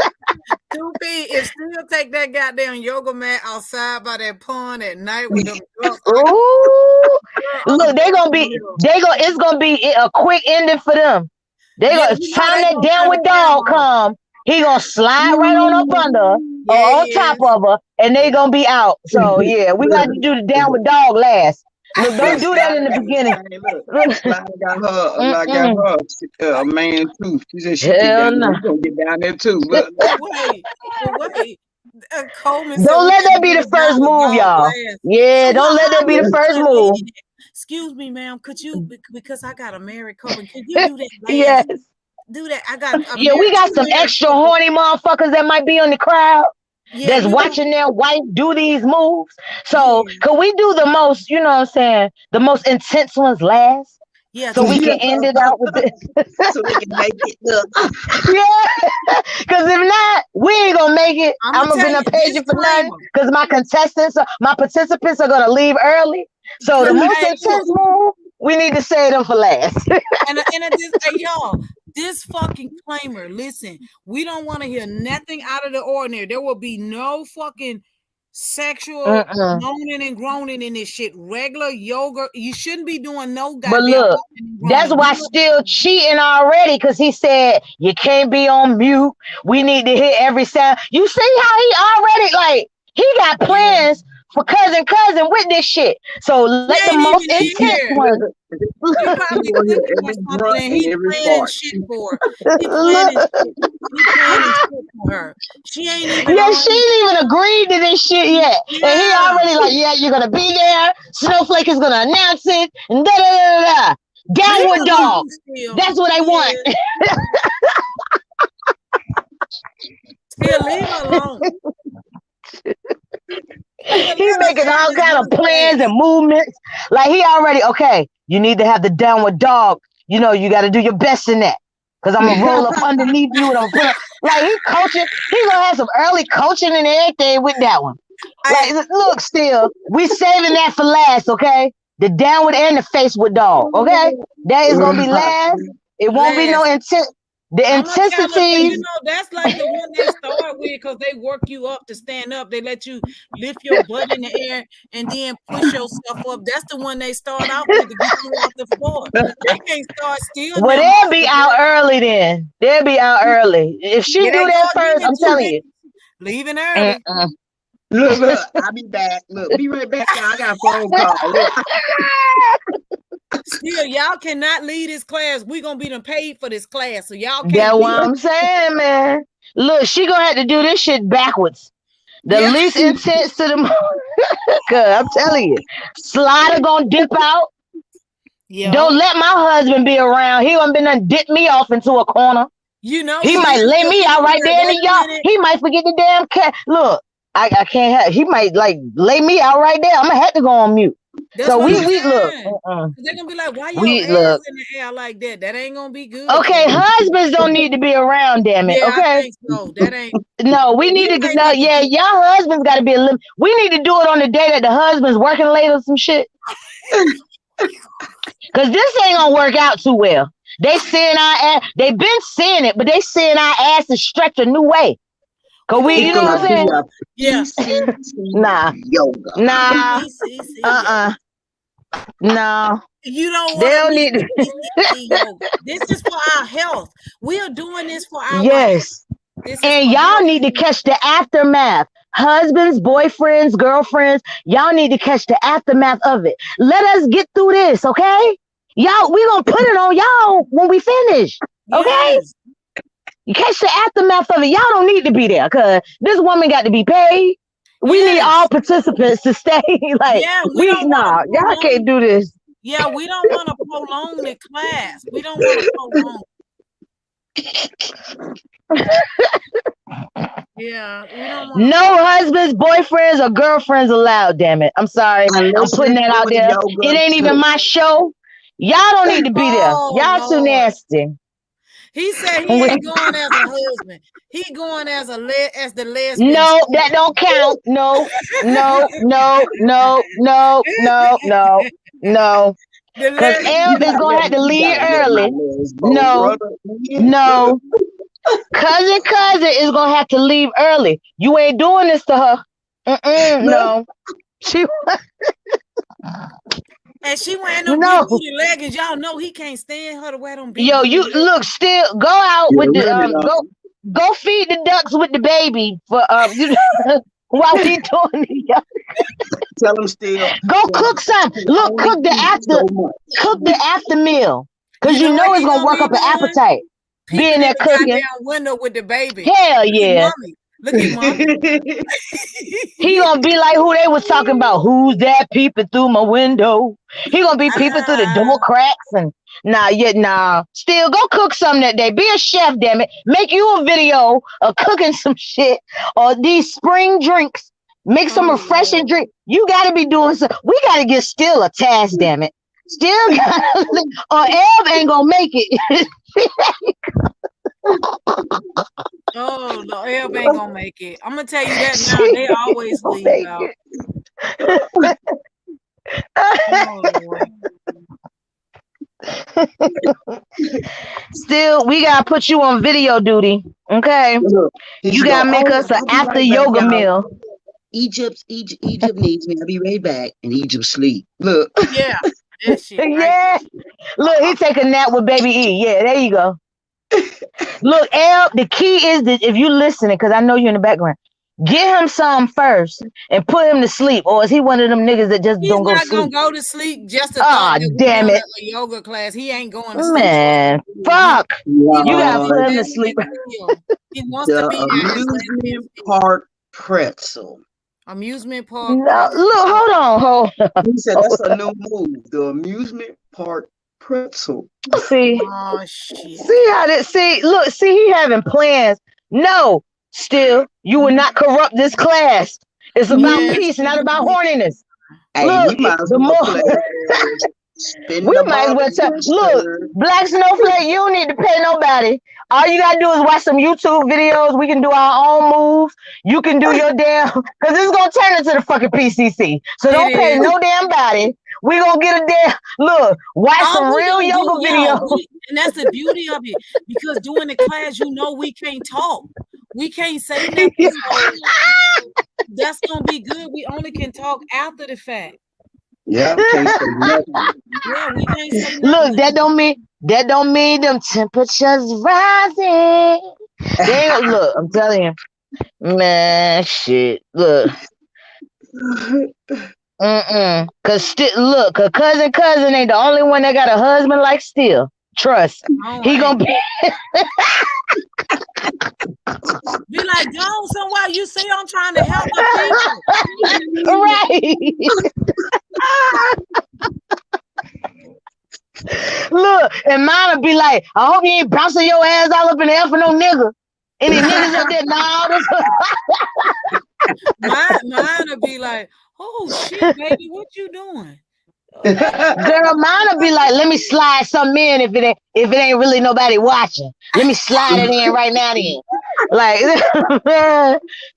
Stupid. If still take that goddamn yoga mat outside by that pond at night with them ducks, Ooh, I'm look, real. it's gonna be a quick ending for them. They Yeah, gonna you know time they that gonna turn the downward camera dog off. come. He gonna slide right on up under or Yeah, on he top is. of her, and they gonna be out. So yeah, we got to do the downward dog last. Look, don't Look, do that in the Slider got beginning. look, Slider got her a man too. She said she get Hell down there. no. We gonna get down there too. Look. But wait. Coleman said Don't we let gotta that be do the the first downward move, dog y'all. last. Yeah, So don't let how that be the you first gonna move. lead it? Excuse me, ma'am. Could you because I got a married couple? Can you do that Yes. last? Do that. I got a Yeah, we got two some married extra couple. horny motherfuckers that might be on the crowd Yeah, that's you gonna watching their wife do these moves. So yeah. could we do the most, you know what I'm saying, the most intense ones last? Yeah, So to we Yeah. can end it out with this. So they can make it. Look. Yeah. Cause if not, we ain't gonna make it. I'm I'm gonna gonna tell be you not pay you for nothing. disclaimer. Cause my participants are gonna leave early. So the most Hey, look, intense move, we need to save them for last. hey, y'all, disclaimer. Listen, we don't want to hear nothing out of the ordinary. There will be no fucking sexual Mm-mm. moaning and groaning in this shit. Regular yoga. You shouldn't be doing no But goddamn look, moaning and that's groaning. why still cheating already, because he said you can't be on mute. We need to hear every sound. You see how he already he got Yeah. plans for cousin with this shit. So let He the ain't most even in intense here. ones You He probably gonna clicking hear on every something grunt and and he every planning fart. shit for her. He planning look. shit. He planning shit for her. She ain't even Yeah, she on. ain't even agreed to this shit yet. And he Yeah. already yeah, you're gonna be there. Snowflake is gonna announce it. And da da da da. Leave Downward him dog. alone still. That's what I want. Yeah. Still leave her alone. Still He let her making have all this kind of one plans and class. movements. Like he already okay. You need to have the downward dog. You know you got to do your best in that. Cause I'm gonna roll up underneath you and I'm gonna put like he coaching. He gonna have some early coaching and everything with that one. I, Like look, still we saving that for last. Okay, the downward and the face with dog. Okay, that is gonna be last. It won't be no last. intent. The I'm gonna kind of, intensities. that's like the one they start with because they work you up to stand up. They let you lift your butt in the air and then push yourself up. That's the one they start off with to get you off the floor. They can't start still Well, now. they'll be out early then. They'll be out early. If she Here do they go that first, again, I'm telling you. leaving early. Look, I'll be back. Look, be right back, y'all. I got a phone call. Look. Still, y'all cannot lead this class. We're gonna be paid for this class, so y'all can't That's what lead. I'm saying, man. Look, she gonna have to do this shit backwards. The Yeah. least intense to the most. Cause I'm telling you, Slider gonna dip out. Yeah. Don't let my husband be around. He gonna be done dip me off into a corner. You know He might is, lay 'cause me he out gonna right be like, there in wait the a yard. minute. He might forget the damn cat. Look, I can't have. He might lay me out right there. I'm gonna have to go on mute. That's So what I'm we look. saying. They're gonna be like, why your We ass look. in the air like that? That ain't gonna be good. Okay, husbands don't need to be around. Damn it. Yeah, I Okay. think so. That ain't. No, we need We to. might No, need to yeah, do. y'all husbands got to be a limit. We need to do it on the day that the husband's working late or some shit. Cause this ain't gonna work out too well. They seeing our ass. They been seeing it, but they seeing our asses stretch a new way. Cause we, It's you know what gonna I'm be saying? a Yeah. PCT Nah, yoga. nah, Yoga. no. You don't They want to don't be need the to. PCT yoga. This is for our health. We are doing this for our health. Yes, This is and for y'all health. need to catch the aftermath. Husbands, boyfriends, girlfriends, y'all need to catch the aftermath of it. Let us get through this, okay? Y'all, we gonna put it on y'all when we finish, okay? Yes. You catch the aftermath of it. Y'all don't need to be there because this woman got to be paid. We need all participants to stay. Like, yeah, we don't y'all can't do this. Yeah, we don't want to prolong the class. We don't want to prolong. Yeah, we don't want. No husbands, boyfriends, or girlfriends allowed. Damn it! I'm sorry. I'm putting that out there. It ain't even my show. Y'all don't need to be there. Y'all too nasty. He said he ain't going as a husband. He going as the lesbian. No, that don't count. No. Because L is gonna have to leave early. No. Cousin is gonna have to leave early. You ain't doing this to her. No. She and she wearing them big booty leggings. Y'all know he can't stand her to wear them big. Yo, you look still go out with the go feed the ducks with the baby for while we doing it. Tell them still. Go cook some. Look, cook the after meal. Cause you know it's gonna work up an appetite. Being there cooking. Window with the baby. Hell yeah. Look at mommy. He gonna be like who they was talking about. Who's that peeping through my window? He gonna be peeping through the door cracks and nah. Still go cook something that day. Be a chef, damn it. Make you a video of cooking some shit or these spring drinks. Make some refreshing drink. You gotta be doing some. We gotta get Still a task, damn it. Still gotta, or Eb ain't gonna make it. Oh no, Eb ain't gonna make it. I'm gonna tell you that now. They always leave out. Still, we gotta put you on video duty, okay? You gotta make us an after yoga meal. Egypt needs me. I'll be right back. And Egypt sleep. Look. Yeah. That shit, right? Yeah. Look, he take a nap with baby E. Yeah, there you go. Look, L, the key is that if you listening, because I know you're in the background, get him some first and put him to sleep. Or is he one of them niggas that just don't go to sleep? He's not gonna go to sleep just to damn it. A yoga class. He ain't going to sleep. Man, fuck. You gotta put him to sleep. He wants to be amusement park pretzel. Amusement park. No, look, hold on. He said that's a new move. The amusement park pretzel. See, oh shit. See how that? See, look, see, he having plans. No, Still, you will not corrupt this class. It's about peace, not about horniness. Hey, look, the more. We might as well tell. Look, Black Snowflake, you don't need to pay nobody. All you gotta do is watch some YouTube videos. We can do our own moves. You can do your damn, because this is gonna turn into the fucking PCC. So don't pay no damn body. We gonna get a damn look. Watch some real yoga videos. And that's the beauty of it, because during the class, you know, we can't talk. We can't say nothing. So that's gonna be good. We only can talk after the fact. Yeah, can't say nothing. Yeah, we can't say nothing. Look, that don't mean them temperatures rising. Look, I'm telling you, man, shit. Look, cause cause cousin ain't the only one that got a husband like Still. Trust, he gonna be. Be like, go somewhere. You see, I'm trying to help the people. Right. Look, and mine would be like, I hope you ain't bouncing your ass all up in the air for no nigga. Any niggas up there? Mine would be like, oh shit, baby, what you doing? Girl, mine would be like, let me slide something in if it ain't really nobody watching. Let me slide it in right now then. Like,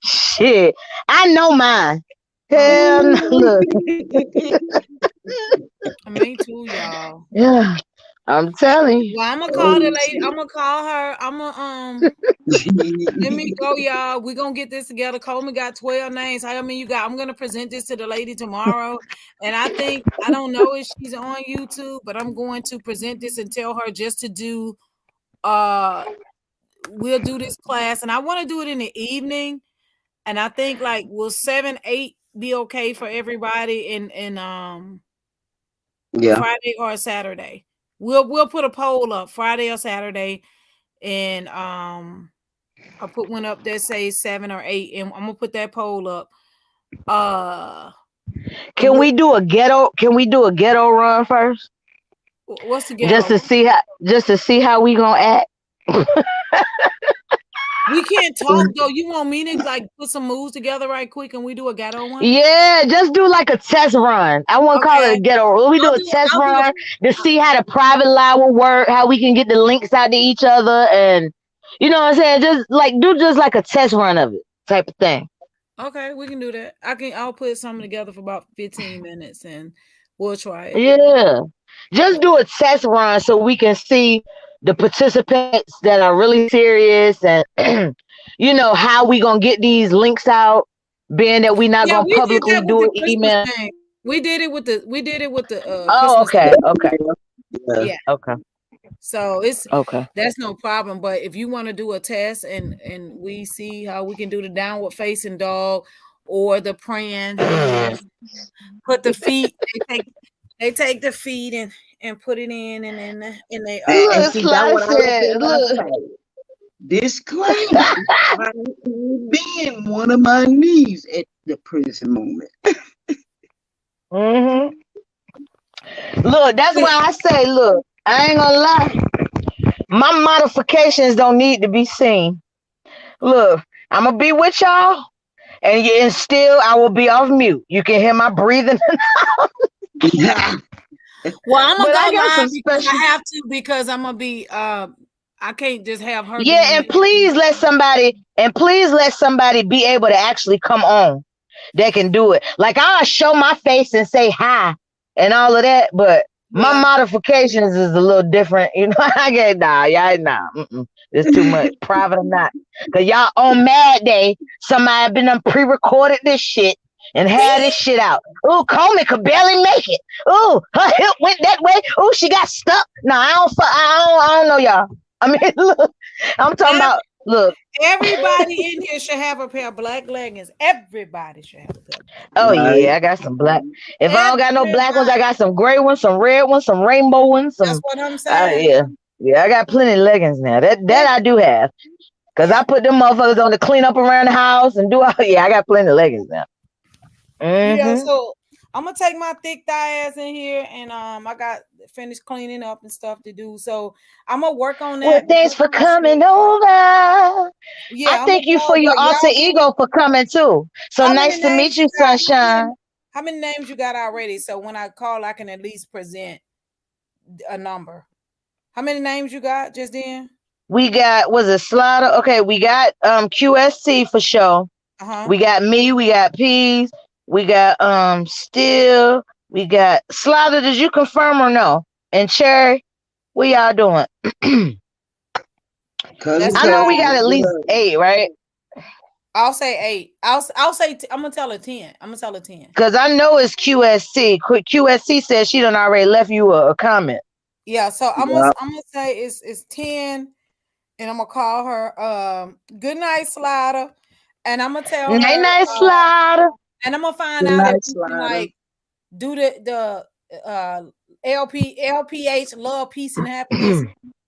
shit. I know mine. Hell no. Look. Me too, y'all. Yeah. I'm telling you. Well, I'm gonna call the lady. I'm gonna call her. I'm gonna let me go, y'all. We're gonna get this together. Coleman got 12 names. How many you got? I'm gonna present this to the lady tomorrow. And I don't know if she's on YouTube, but I'm going to present this and tell her just to do we'll do this class. And I want to do it in the evening. And I think like will 7, 8 be okay for everybody in Friday or Saturday. We'll put a poll up Friday or Saturday, and I'll put one up that says 7 or 8, and I'm gonna put that poll up. Uh, Can we do a ghetto? Can we do a ghetto run first? What's the Just ghetto? to see how we gonna act. We can't talk though. You want me to like put some moves together right quick and we do a ghetto one? Yeah, just do like a test run. I won't call it a ghetto. We do a test run to see how the private line will work, how we can get the links out to each other, and you know what I'm saying. Just like a test run of it, type of thing. Okay, we can do that. I'll put something together for about 15 minutes and we'll try it. Yeah. Just do a test run so we can see the participants that are really serious and you know how we gonna get these links out, being that we not gonna we did publicly that with do the an Christmas email. thing. We did it with the Oh, Christmas okay, thing. okay. Yeah. Okay. So Okay. that's no problem. But if you want to do a test and we see how we can do the downward facing dog or the praying hands, put the feet, they take the feet and put it in and then they And Look, see, that Sly what I was said, saying last look. night. Disclaimer. I ain't being one of my knees at the present moment. Mm-hmm. Look, that's why I say, look, I ain't gonna lie. My modifications don't need to be seen. Look, I'm gonna be with y'all, and still I will be off mute. You can hear my breathing. Well, I'm gonna But go I got live some because special. I have to because I'm gonna be I can't just have her Yeah, doing and please let somebody be able to actually come on that can do it. Like I'll show my face and say hi and all of that, but my modifications is a little different. You know, I get it's too much. Private or not. Cause y'all on Mad Day, somebody been pre-recorded this shit and had this shit out. Ooh, Coleman could barely make it. Ooh, her hip went that way. Ooh, she got stuck. No, I don't know y'all. I mean, look, I'm talking about. Look, everybody in here should have a pair of black leggings. Everybody should have a pair of black leggings. oh yeah, I got some black. If I don't got no black ones, I got some gray ones, some red ones, some rainbow ones. That's what I'm saying. Yeah, I got plenty of leggings now. That I do have, cause I put them motherfuckers on to clean up around the house and do all. Yeah, I got plenty of leggings now. Yeah, so I'm gonna take my thick thigh ass in here, and I got finished cleaning up and stuff to do. So I'm gonna work on that. Well, thanks for coming over. Yeah, I thank you for your alter ego for coming too. So nice to meet you, sunshine. How many names you got already? So when I call, I can at least present a number. How many names you got just then? We got Slider. Okay, we got QSC for sure. We got me, we got Peas, we got Still, we got Slider. Did you confirm or no? And Cherry, what y'all doing? I know we got at least 8, right? I'll say 8. I'll say I'm gonna tell her 10. I'm gonna tell her 10. Because I know it's QSC. QSC says she done already left you a comment. Yeah, so I'm gonna say it's 10, and I'm gonna call her good night, Slider. And I'm gonna tell her night, Slider. And I'm gonna find out if we can like do the LPH, love, peace, and happiness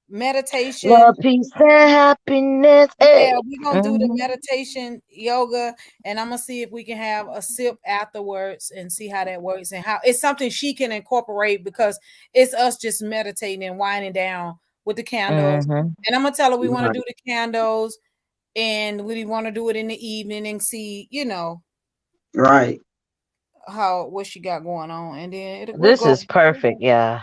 meditation. Love, peace, and happiness. Hey. Yeah, we're gonna do the meditation yoga, and I'm gonna see if we can have a sip afterwards and see how that works and how it's something she can incorporate because it's us just meditating and winding down with the candles. And I'm gonna tell her we want to do the candles and we want to do it in the evening and see, you know, right, what she got going on, and then this is perfect. Yeah,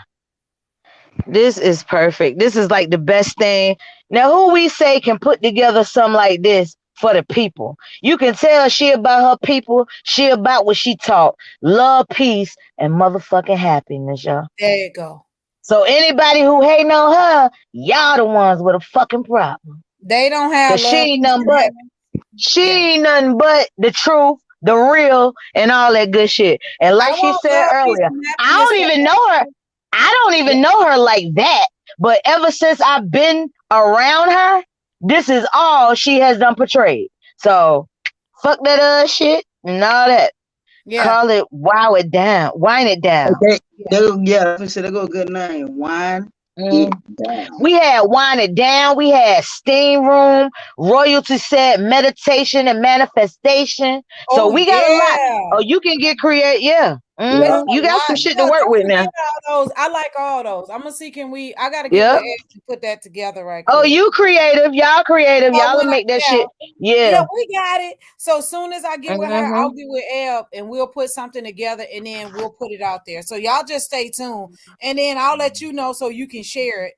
this is perfect. This is like the best thing. Now, who we say can put together something like this for the people? You can tell she about her people. She about what she taught: love, peace, and motherfucking happiness, y'all. There you go. So anybody who hating on her, y'all the ones with a fucking problem. They don't have love. She ain't nothing but the truth, the real, and all that good shit. And like she said earlier, I don't even know her. I don't even know her like that. But ever since I've been around her, this is all she has done portrayed. So fuck that shit and all that. Yeah. Call it wine it down. Okay. Yeah, I said they go a good name. Wine it down. We had Wine It Down. We had Steam Room. Royalty said meditation and manifestation. So Oh we got a lot. yeah. Oh, you can get creative. Yeah. It's Yeah. a You got lot. some shit to Yeah, work don't with now. forget all those. I like all those. I'm gonna see. Can we? I gotta get with Yep. Ed and put that together right Oh, quick. you creative. Y'all creative. So Y'all will when I, make that yeah, shit. yeah, Yeah. we got it. So as soon as I get with her, Mm-hmm. I'll get with Eb and we'll put something together and then we'll put it out there. So y'all just stay tuned. And then I'll let you know so you can share it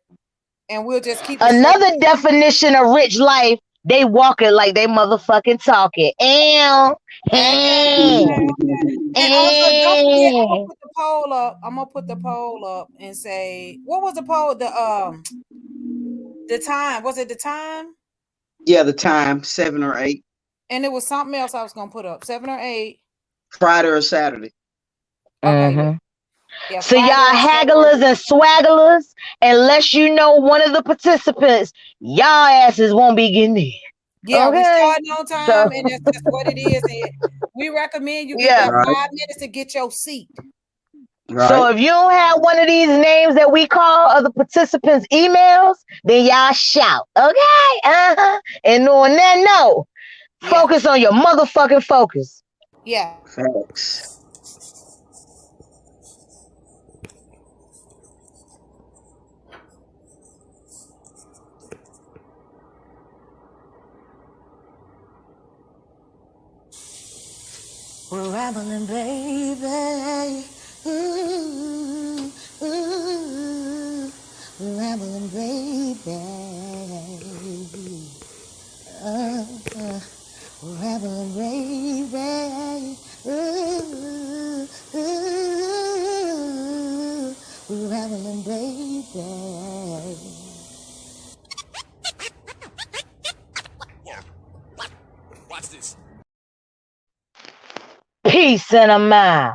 and we'll just keep it safe. Another definition of rich life, they walk it like they motherfucking talk it. Okay. And also don't forget, I'm gonna And. put the poll up. I'm gonna put the poll up and say, what was the poll? The time. Was it the time? Yeah, the time, 7 or 8. And it was something else I was gonna put up. 7 or 8. Friday or Saturday. Okay, yeah. Mm-hmm. Yeah, So Friday y'all or hagglers Saturday. and swagglers, unless you know one of the participants, y'all asses won't be getting in. Yeah, we Okay. starting on time, So and that's just what it is. And we recommend you get yeah. that Right. 5 minutes to get your seat. So Right. if you don't have one of these names that we call other participants' emails, then y'all shout. Okay. Uh-huh. And on that note, Yeah, focus on your motherfucking focus. yeah. Facts. We're rambling, baby. Ooh, ooh. We're rambling, baby. We're rambling, baby. Ooh, ooh. We're rambling, baby. Peace in a mile.